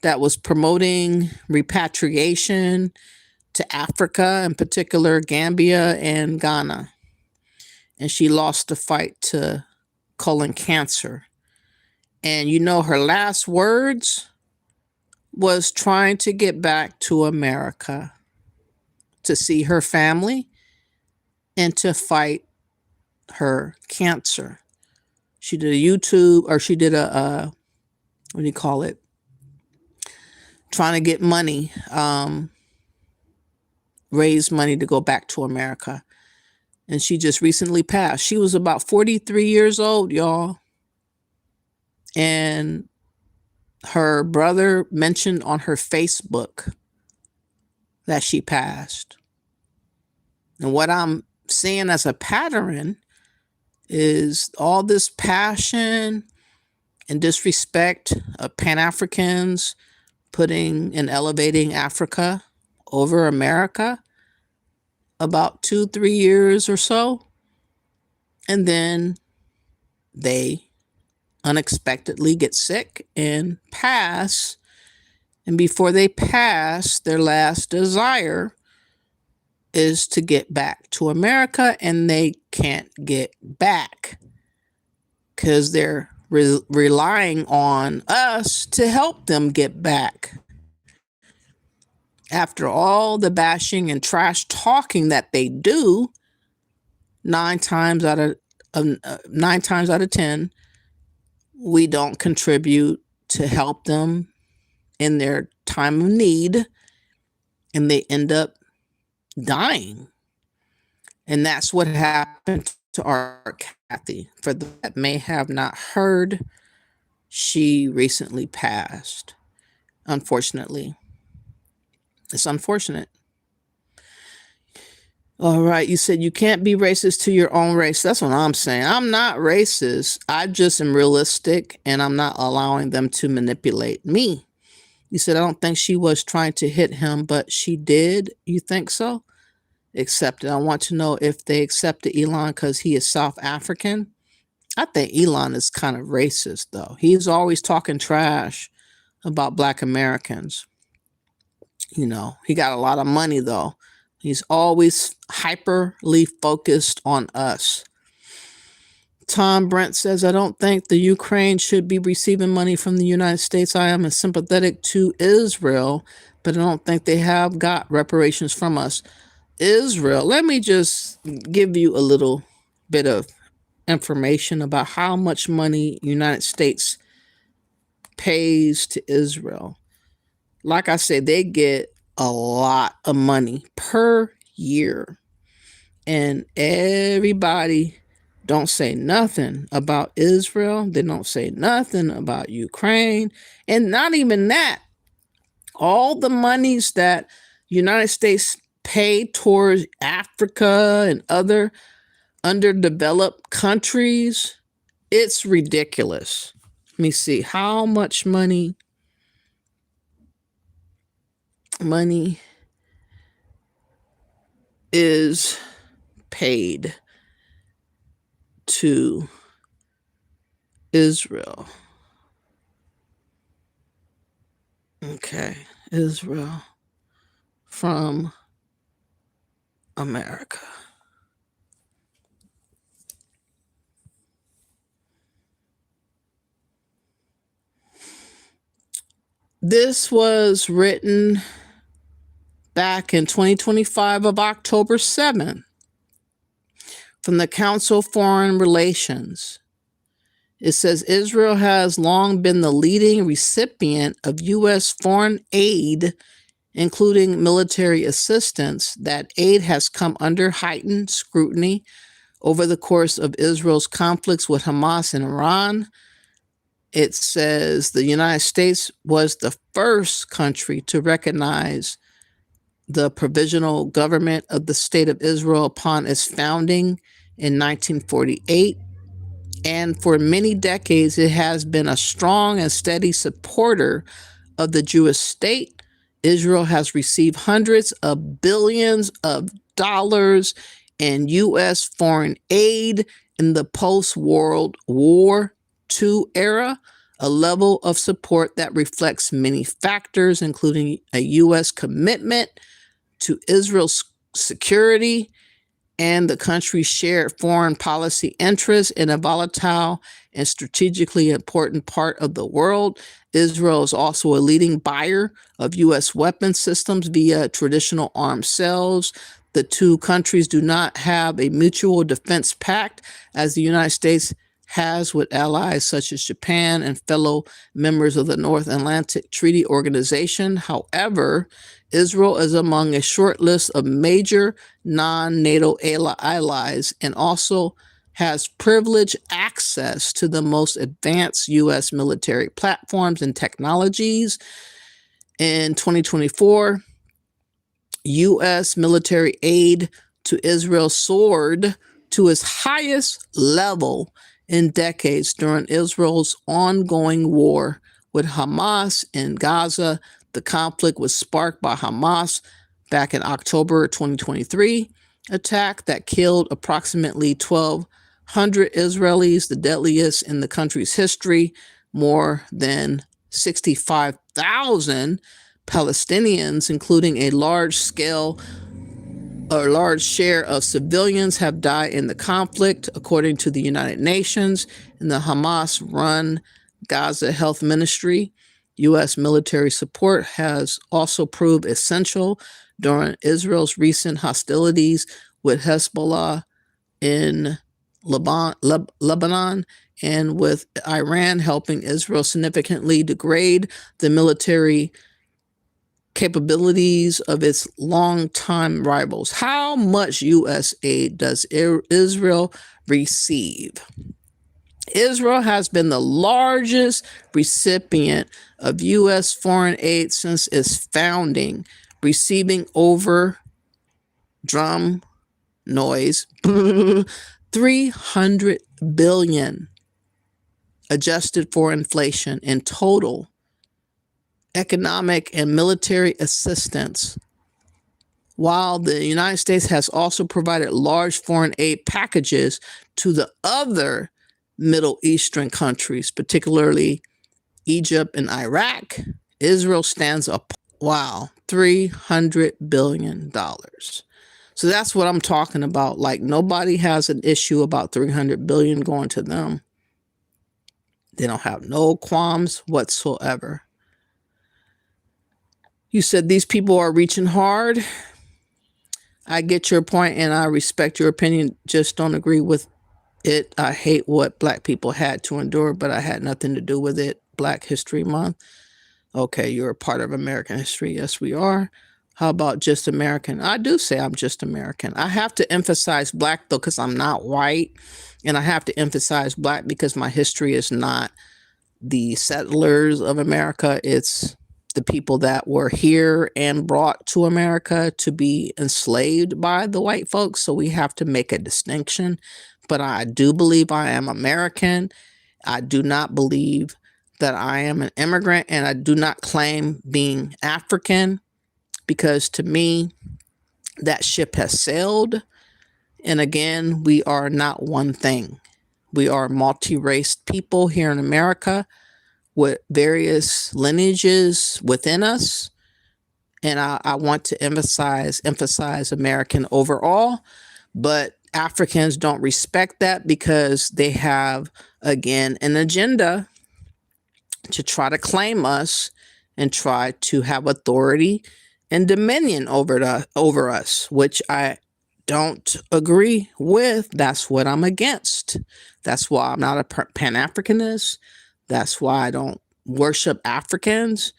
that was promoting repatriation to Africa, in particular Gambia and Ghana. And she lost the fight to colon cancer. And you know, her last words was trying to get back to America to see her family and to fight her cancer. She did a YouTube, or she did a, what do you call it? Trying to get money, raise money to go back to America. And she just recently passed. She was about 43 years old, y'all. And her brother mentioned on her Facebook that she passed. And what I'm seeing as a pattern is all this passion and disrespect of Pan-Africans putting and elevating Africa over America about 2-3 years or so. And then they unexpectedly get sick and pass. And before they pass, their last desire is to get back to America, and they can't get back because they're relying on us to help them get back. After all the bashing and trash talking that they do, 9 times out of 10, we don't contribute to help them in their time of need. and they end up dying. And that's what happened to our Kathy. For those that may have not heard, she recently passed. Unfortunately. It's unfortunate. All right. You said you can't be racist to your own race. That's what I'm saying. I'm not racist. I just am realistic, and I'm not allowing them to manipulate me. You said, I don't think she was trying to hit him, but she did. You think so? Accepted. I want to know if they accepted Elon because he is South African. I think Elon is kind of racist, though. He's always talking trash about Black Americans. You know, he got a lot of money, though. He's always hyperly focused on us. Tom Brent says, I don't think the Ukraine should be receiving money from the United States. I am sympathetic to Israel, but I don't think they have got reparations from us. Israel, let me just give you a little bit of information about how much money United States pays to Israel. Like I said, they get a lot of money per year. And everybody don't say nothing about Israel. They don't say nothing about Ukraine. And not even that. All the monies that United States pay towards Africa and other underdeveloped countries, it's ridiculous. Let me see how much money is paid to Israel. Okay, Israel from America. This was written back in 2025 of October 7th from the Council of Foreign Relations. It says Israel has long been the leading recipient of U.S. foreign aid, including military assistance. That aid has come under heightened scrutiny over the course of Israel's conflicts with Hamas and Iran. It says the United States was the first country to recognize the provisional government of the State of Israel upon its founding in 1948. And for many decades, it has been a strong and steady supporter of the Jewish state. Israel has received hundreds of billions of dollars in U.S. foreign aid in the post-World War II era, a level of support that reflects many factors, including a U.S. commitment to Israel's security and the country's shared foreign policy interests in a volatile and strategically important part of the world. Israel is also a leading buyer of U.S. weapons systems via traditional arms sales. The two countries do not have a mutual defense pact, as the United States has with allies such as Japan and fellow members of the North Atlantic Treaty Organization. However, Israel is among a short list of major non-NATO allies and also has privileged access to the most advanced U.S. military platforms and technologies. In 2024, U.S. military aid to Israel soared to its highest level in decades during Israel's ongoing war with Hamas in Gaza. The conflict was sparked by Hamas back in October 2023 attack that killed approximately 1,200 Israelis, the deadliest in the country's history. More than 65,000 Palestinians, including a large share of civilians, have died in the conflict, according to the United Nations and the Hamas-run Gaza Health Ministry. U.S. military support has also proved essential during Israel's recent hostilities with Hezbollah in Lebanon, and with Iran helping Israel significantly degrade the military capabilities of its longtime rivals. How much U.S. aid does Israel receive? Israel has been the largest recipient of U.S. foreign aid since its founding, receiving over, drum noise, 300 billion adjusted for inflation in total economic and military assistance, while the United States has also provided large foreign aid packages to the other Middle Eastern countries, particularly Egypt and Iraq. Israel stands up, wow, $300 billion. So that's what I'm talking about. Like, nobody has an issue about $300 billion going to them. They don't have no qualms whatsoever. You said these people are reaching hard. I get your point and I respect your opinion. Just don't agree with it. I hate what Black people had to endure, but I had nothing to do with it. Black History Month. Okay, you're a part of American history. Yes, we are. How about just American? I do say I'm just American. I have to emphasize Black, though, because I'm not white. And I have to emphasize Black because my history is not the settlers of America. It's the people that were here and brought to America to be enslaved by the white folks. So we have to make a distinction. But I do believe I am American. I do not believe that I am an immigrant, and I do not claim being African, because to me, that ship has sailed. And again, we are not one thing. We are multi-race people here in America with various lineages within us. And I want to emphasize American overall, but Africans don't respect that because they have, again, an agenda to try to claim us and try to have authority and dominion over us, which I don't agree with. That's what I'm against. That's why I'm not a Pan-Africanist. That's why I don't worship Africans.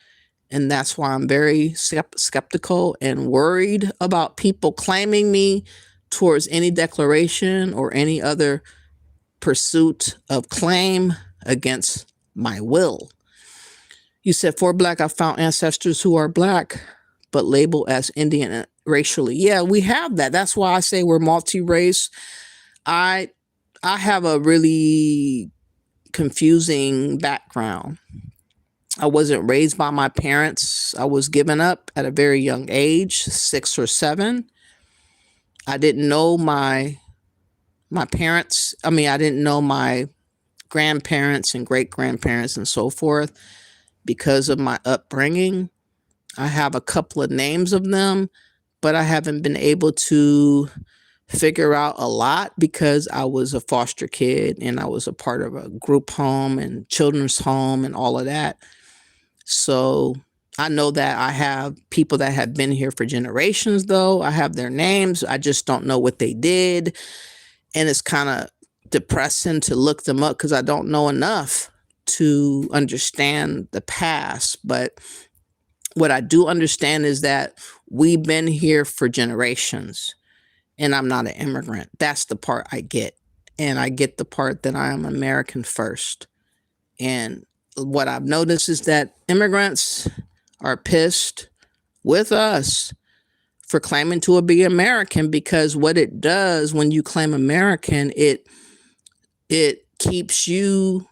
And that's why I'm very skeptical and worried about people claiming me towards any declaration or any other pursuit of claim against my will. You said, for Black, I found ancestors who are Black, but labeled as Indian racially. Yeah, we have that. That's why I say we're multi-race. I have a really confusing background. I wasn't raised by my parents. I was given up at a very young age, 6 or 7. I didn't know my parents. I didn't know my grandparents and great-grandparents and so forth because of my upbringing. I have a couple of names of them, but I haven't been able to figure out a lot because I was a foster kid and I was a part of a group home and children's home and all of that. So I know that I have people that have been here for generations, though. I have their names. I just don't know what they did. And it's kind of depressing to look them up because I don't know enough to understand the past. But what I do understand is that we've been here for generations and I'm not an immigrant. That's the part I get. And I get the part that I am American first. And what I've noticed is that immigrants are pissed with us for claiming to be American, because what it does when you claim American, it keeps you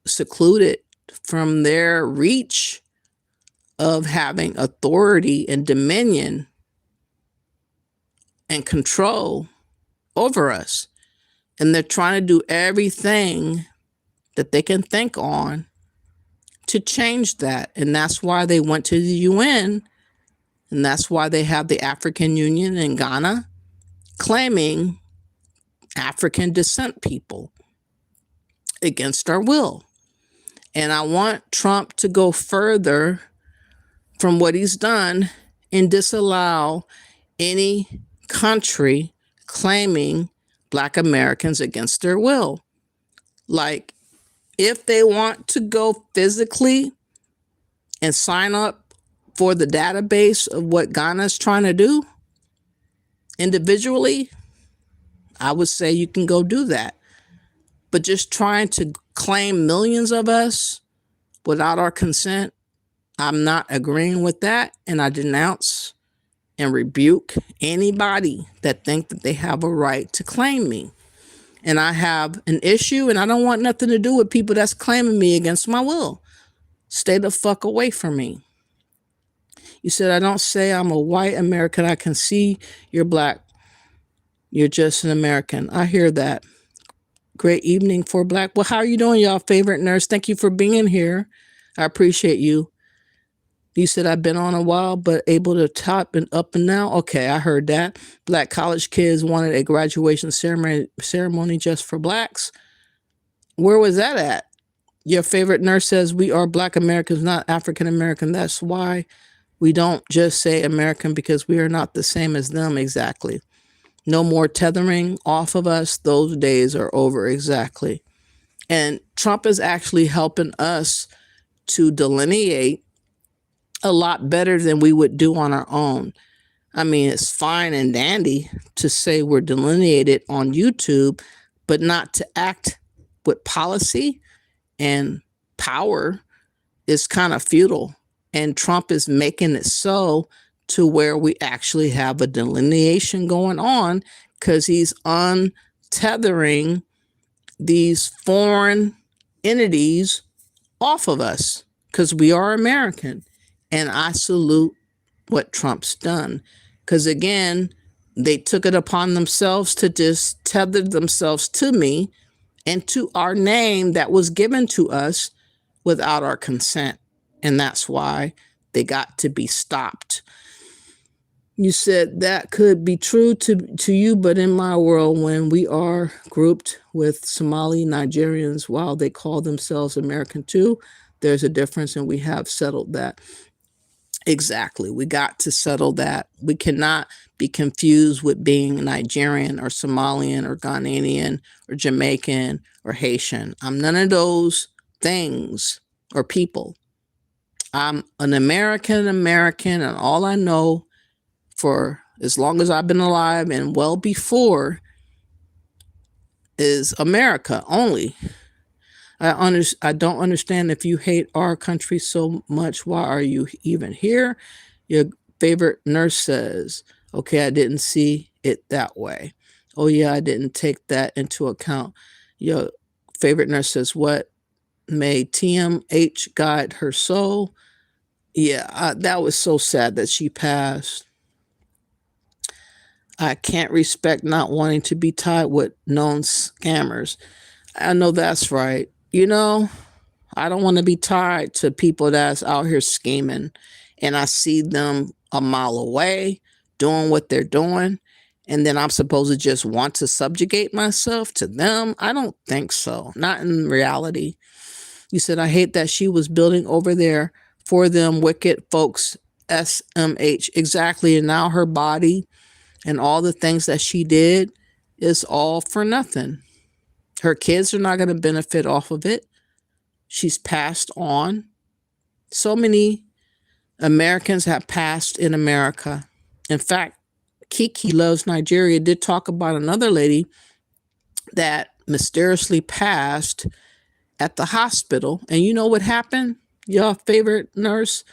secluded from their reach of having authority and dominion and control over us. And they're trying to do everything that they can think on to change that. And that's why they went to the UN. And that's why they have the African Union in Ghana claiming African descent people against our will. And I want Trump to go further from what he's done and disallow any country claiming Black Americans against their will. Like, if they want to go physically and sign up for the database of what Ghana's trying to do individually, I would say you can go do that. But just trying to claim millions of us without our consent, I'm not agreeing with that. And I denounce and rebuke anybody that think that they have a right to claim me. And I have an issue, and I don't want nothing to do with people that's claiming me against my will. Stay the fuck away from me. You said, I don't say I'm a white American. I can see you're black. You're just an American. I hear that. Great evening for Black. Well, how are you doing, y'all? Favorite nurse. Thank you for being here. I appreciate you. You said I've been on a while, but able to top and up and now. Okay, I heard that. Black college kids wanted a graduation ceremony just for blacks. Where was that at? Your favorite nurse says we are Black Americans, not African American. That's why we don't just say American, because we are not the same as them. Exactly. No more tethering off of us. Those days are over. Exactly. And Trump is actually helping us to delineate a lot better than we would do on our own. I mean, it's fine and dandy to say we're delineated on YouTube, but not to act with policy and power is kind of futile. And Trump is making it so to where we actually have a delineation going on, because he's untethering these foreign entities off of us, because we are American. And I salute what Trump's done, because again, they took it upon themselves to just tether themselves to me and to our name that was given to us without our consent. And that's why they got to be stopped. You said that could be true to you, but in my world, when we are grouped with Somali Nigerians while they call themselves American too, there's a difference, and we have settled that. Exactly. We got to settle that. We cannot be confused with being Nigerian or Somalian or Ghanaian or Jamaican or Haitian. I'm none of those things or people. I'm an American, and all I know for as long as I've been alive and well before is America only. I don't understand, if you hate our country so much, why are you even here? Your favorite nurse says, okay, I didn't see it that way. Oh yeah, I didn't take that into account. Your favorite nurse says, what may TMH guide her soul? Yeah, that was so sad that she passed. I can't respect not wanting to be tied with known scammers. I know that's right. You know, I don't want to be tied to people that's out here scheming, and I see them a mile away doing what they're doing, and then I'm supposed to just want to subjugate myself to them. I don't think so. Not in reality. You said, I hate that she was building over there for them wicked folks, SMH. Exactly. And now her body and all the things that she did is all for nothing. Her kids are not going to benefit off of it. She's passed on. So many Americans have passed in America. In fact, Kiki Loves Nigeria did talk about another lady that mysteriously passed at the hospital. And you know what happened? Your favorite nurse?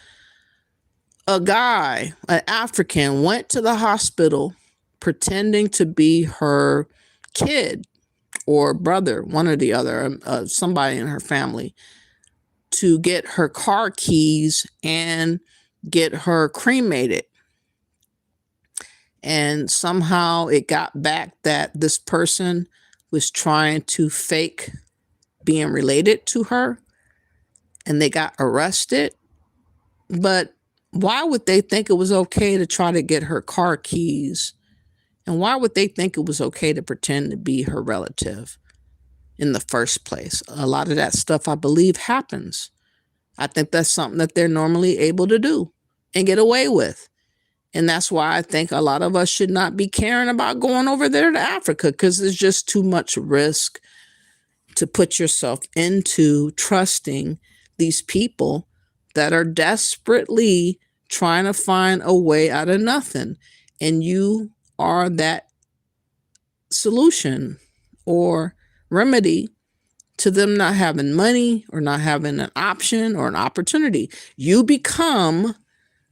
A guy, an African, went to the hospital pretending to be her kid or brother, one or the other, somebody in her family, to get her car keys and get her cremated. And somehow it got back that this person was trying to fake being related to her, and they got arrested. But why would they think it was okay to try to get her car keys? And why would they think it was okay to pretend to be her relative in the first place? A lot of that stuff, I believe, happens. I think that's something that they're normally able to do and get away with. And that's why I think a lot of us should not be caring about going over there to Africa, because there's just too much risk to put yourself into trusting these people that are desperately trying to find a way out of nothing. And you are that solution or remedy to them not having money or not having an option or an opportunity. You become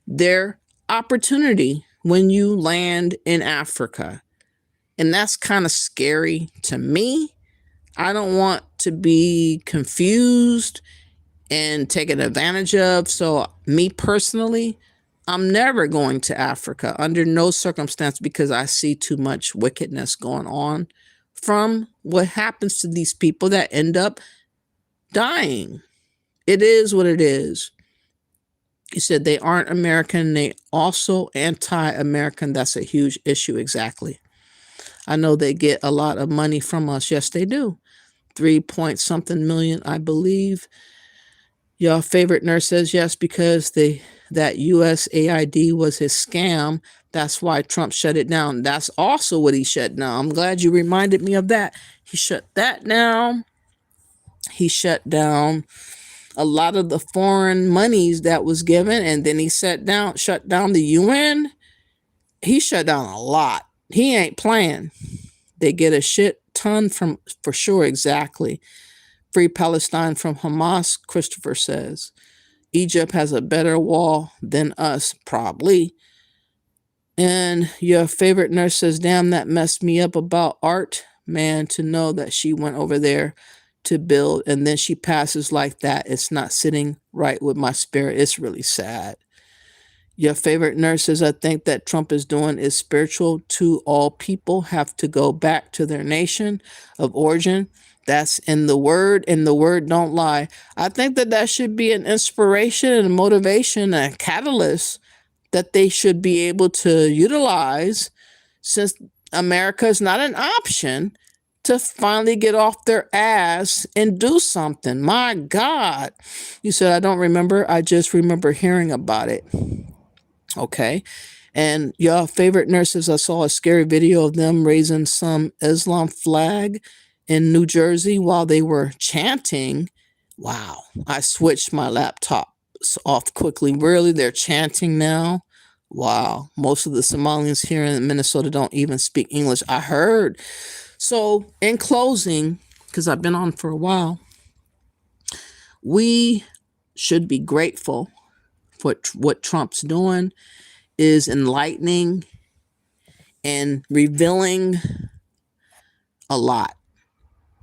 their opportunity when you land in Africa. And that's kind of scary to me. I don't want to be confused and taken advantage of. So me personally, I'm never going to Africa under no circumstance, because I see too much wickedness going on from what happens to these people that end up dying. It is what it is. You said they aren't American. They also anti-American. That's a huge issue. Exactly. I know they get a lot of money from us. Yes, they do. 3-point-something million, I believe. Your favorite nurse says yes, because that USAID was his scam. That's why Trump shut it down. That's also what he shut down. I'm glad you reminded me of that. He shut that down. He shut down a lot of the foreign monies that was given, and then he shut down the UN. He shut down a lot. He ain't playing. They get a shit ton from, for sure. Exactly. Free Palestine from Hamas, Christopher says. Egypt has a better wall than us, probably. And your favorite nurse says, damn, that messed me up about art. Man, to know that she went over there to build and then she passes like that. It's not sitting right with my spirit. It's really sad. Your favorite nurse says, I think that Trump is doing is spiritual to all people have to go back to their nation of origin. That's in the word, and the word don't lie. I think that should be an inspiration and a motivation and a catalyst that they should be able to utilize, since America is not an option, to finally get off their ass and do something. My God. You said, I don't remember. I just remember hearing about it. Okay. And your favorite nurses, I saw a scary video of them raising some Islam flag in New Jersey while they were chanting. Wow. I switched my laptop off quickly. Really? They're chanting now? Wow. Most of the Somalians here in Minnesota don't even speak English, I heard. So in closing, because I've been on for a while, we should be grateful for what Trump's doing. Is enlightening and revealing a lot.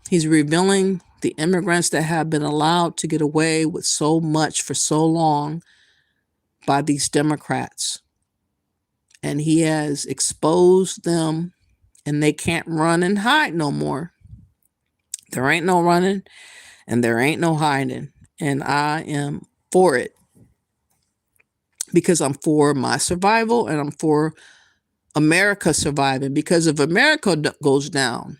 He's revealing the immigrants that have been allowed to get away with so much for so long by these Democrats. And he has exposed them, and they can't run and hide no more. There ain't no running and there ain't no hiding. And I am for it, because I'm for my survival and I'm for America surviving. Because if America goes down,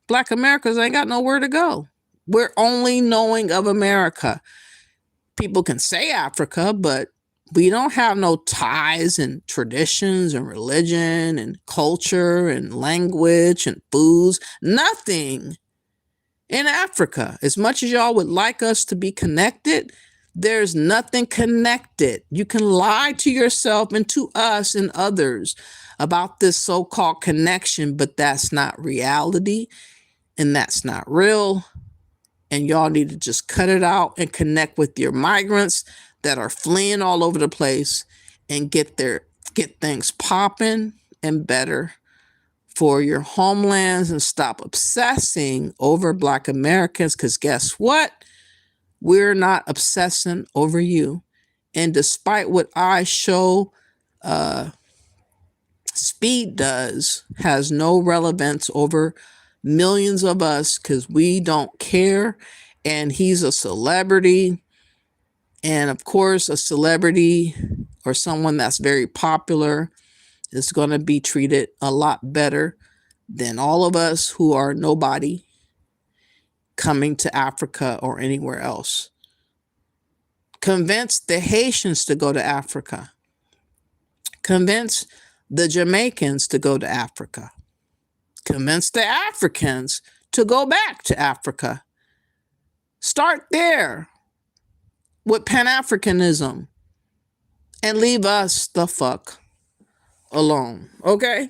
Black Americans ain't got nowhere to go. We're only knowing of America. People can say Africa, but we don't have no ties and traditions and religion and culture and language and foods. Nothing in Africa. As much as y'all would like us to be connected, there's nothing connected. You can lie to yourself and to us and others about this so-called connection, but that's not reality and that's not real. And y'all need to just cut it out and connect with your migrants that are fleeing all over the place and get things popping and better for your homelands, and stop obsessing over Black Americans, because guess what? We're not obsessing over you. And despite what I show, Speed has no relevance over millions of us, because we don't care. And he's a celebrity. And of course, a celebrity or someone that's very popular is going to be treated a lot better than all of us who are nobody coming to Africa or anywhere else. Convince the Haitians to go to Africa. Convince the Jamaicans to go to Africa. Convince the Africans to go back to Africa. Start there with Pan-Africanism and leave us the fuck alone. Okay?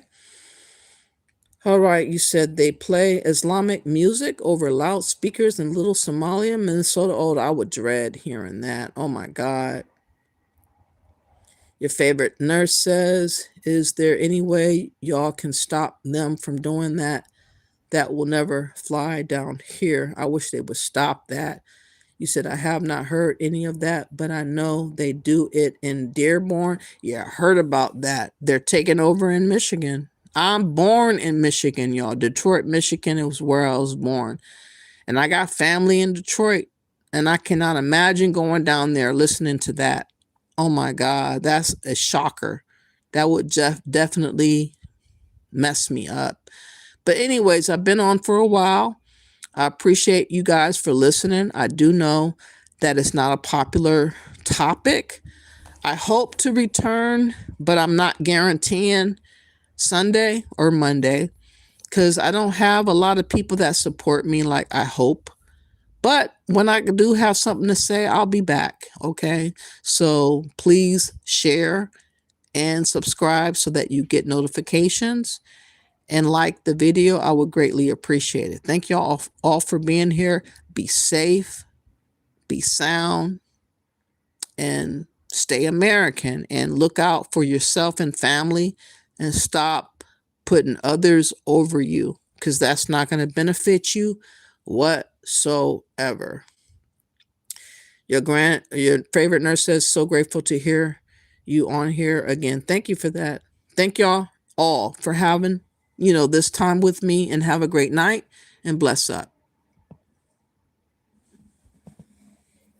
All right, you said they play Islamic music over loudspeakers in Little Somalia, Minnesota. Oh, I would dread hearing that. Oh my God. Your favorite nurse says, is there any way y'all can stop them from doing that? That will never fly down here. I wish they would stop that. You said, I have not heard any of that, but I know they do it in Dearborn. Yeah, I heard about that. They're taking over in Michigan. I'm born in Michigan, y'all. Detroit, Michigan is where I was born. And I got family in Detroit. And I cannot imagine going down there listening to that. Oh my God, that's a shocker. That would definitely mess me up. But anyways, I've been on for a while. I appreciate you guys for listening. I do know that it's not a popular topic. I hope to return, but I'm not guaranteeing Sunday or Monday because I don't have a lot of people that support me like I hope. But when I do have something to say, I'll be back. Okay. So please share and subscribe so that you get notifications and like the video. I would greatly appreciate it. Thank you all for being here. Be safe, be sound, and stay American, and look out for yourself and family, and stop putting others over you, because that's not going to benefit you whatsoever. Your favorite nurse says, so grateful to hear you on here again. Thank you for that. Thank y'all all for having this time with me, and have a great night and bless up.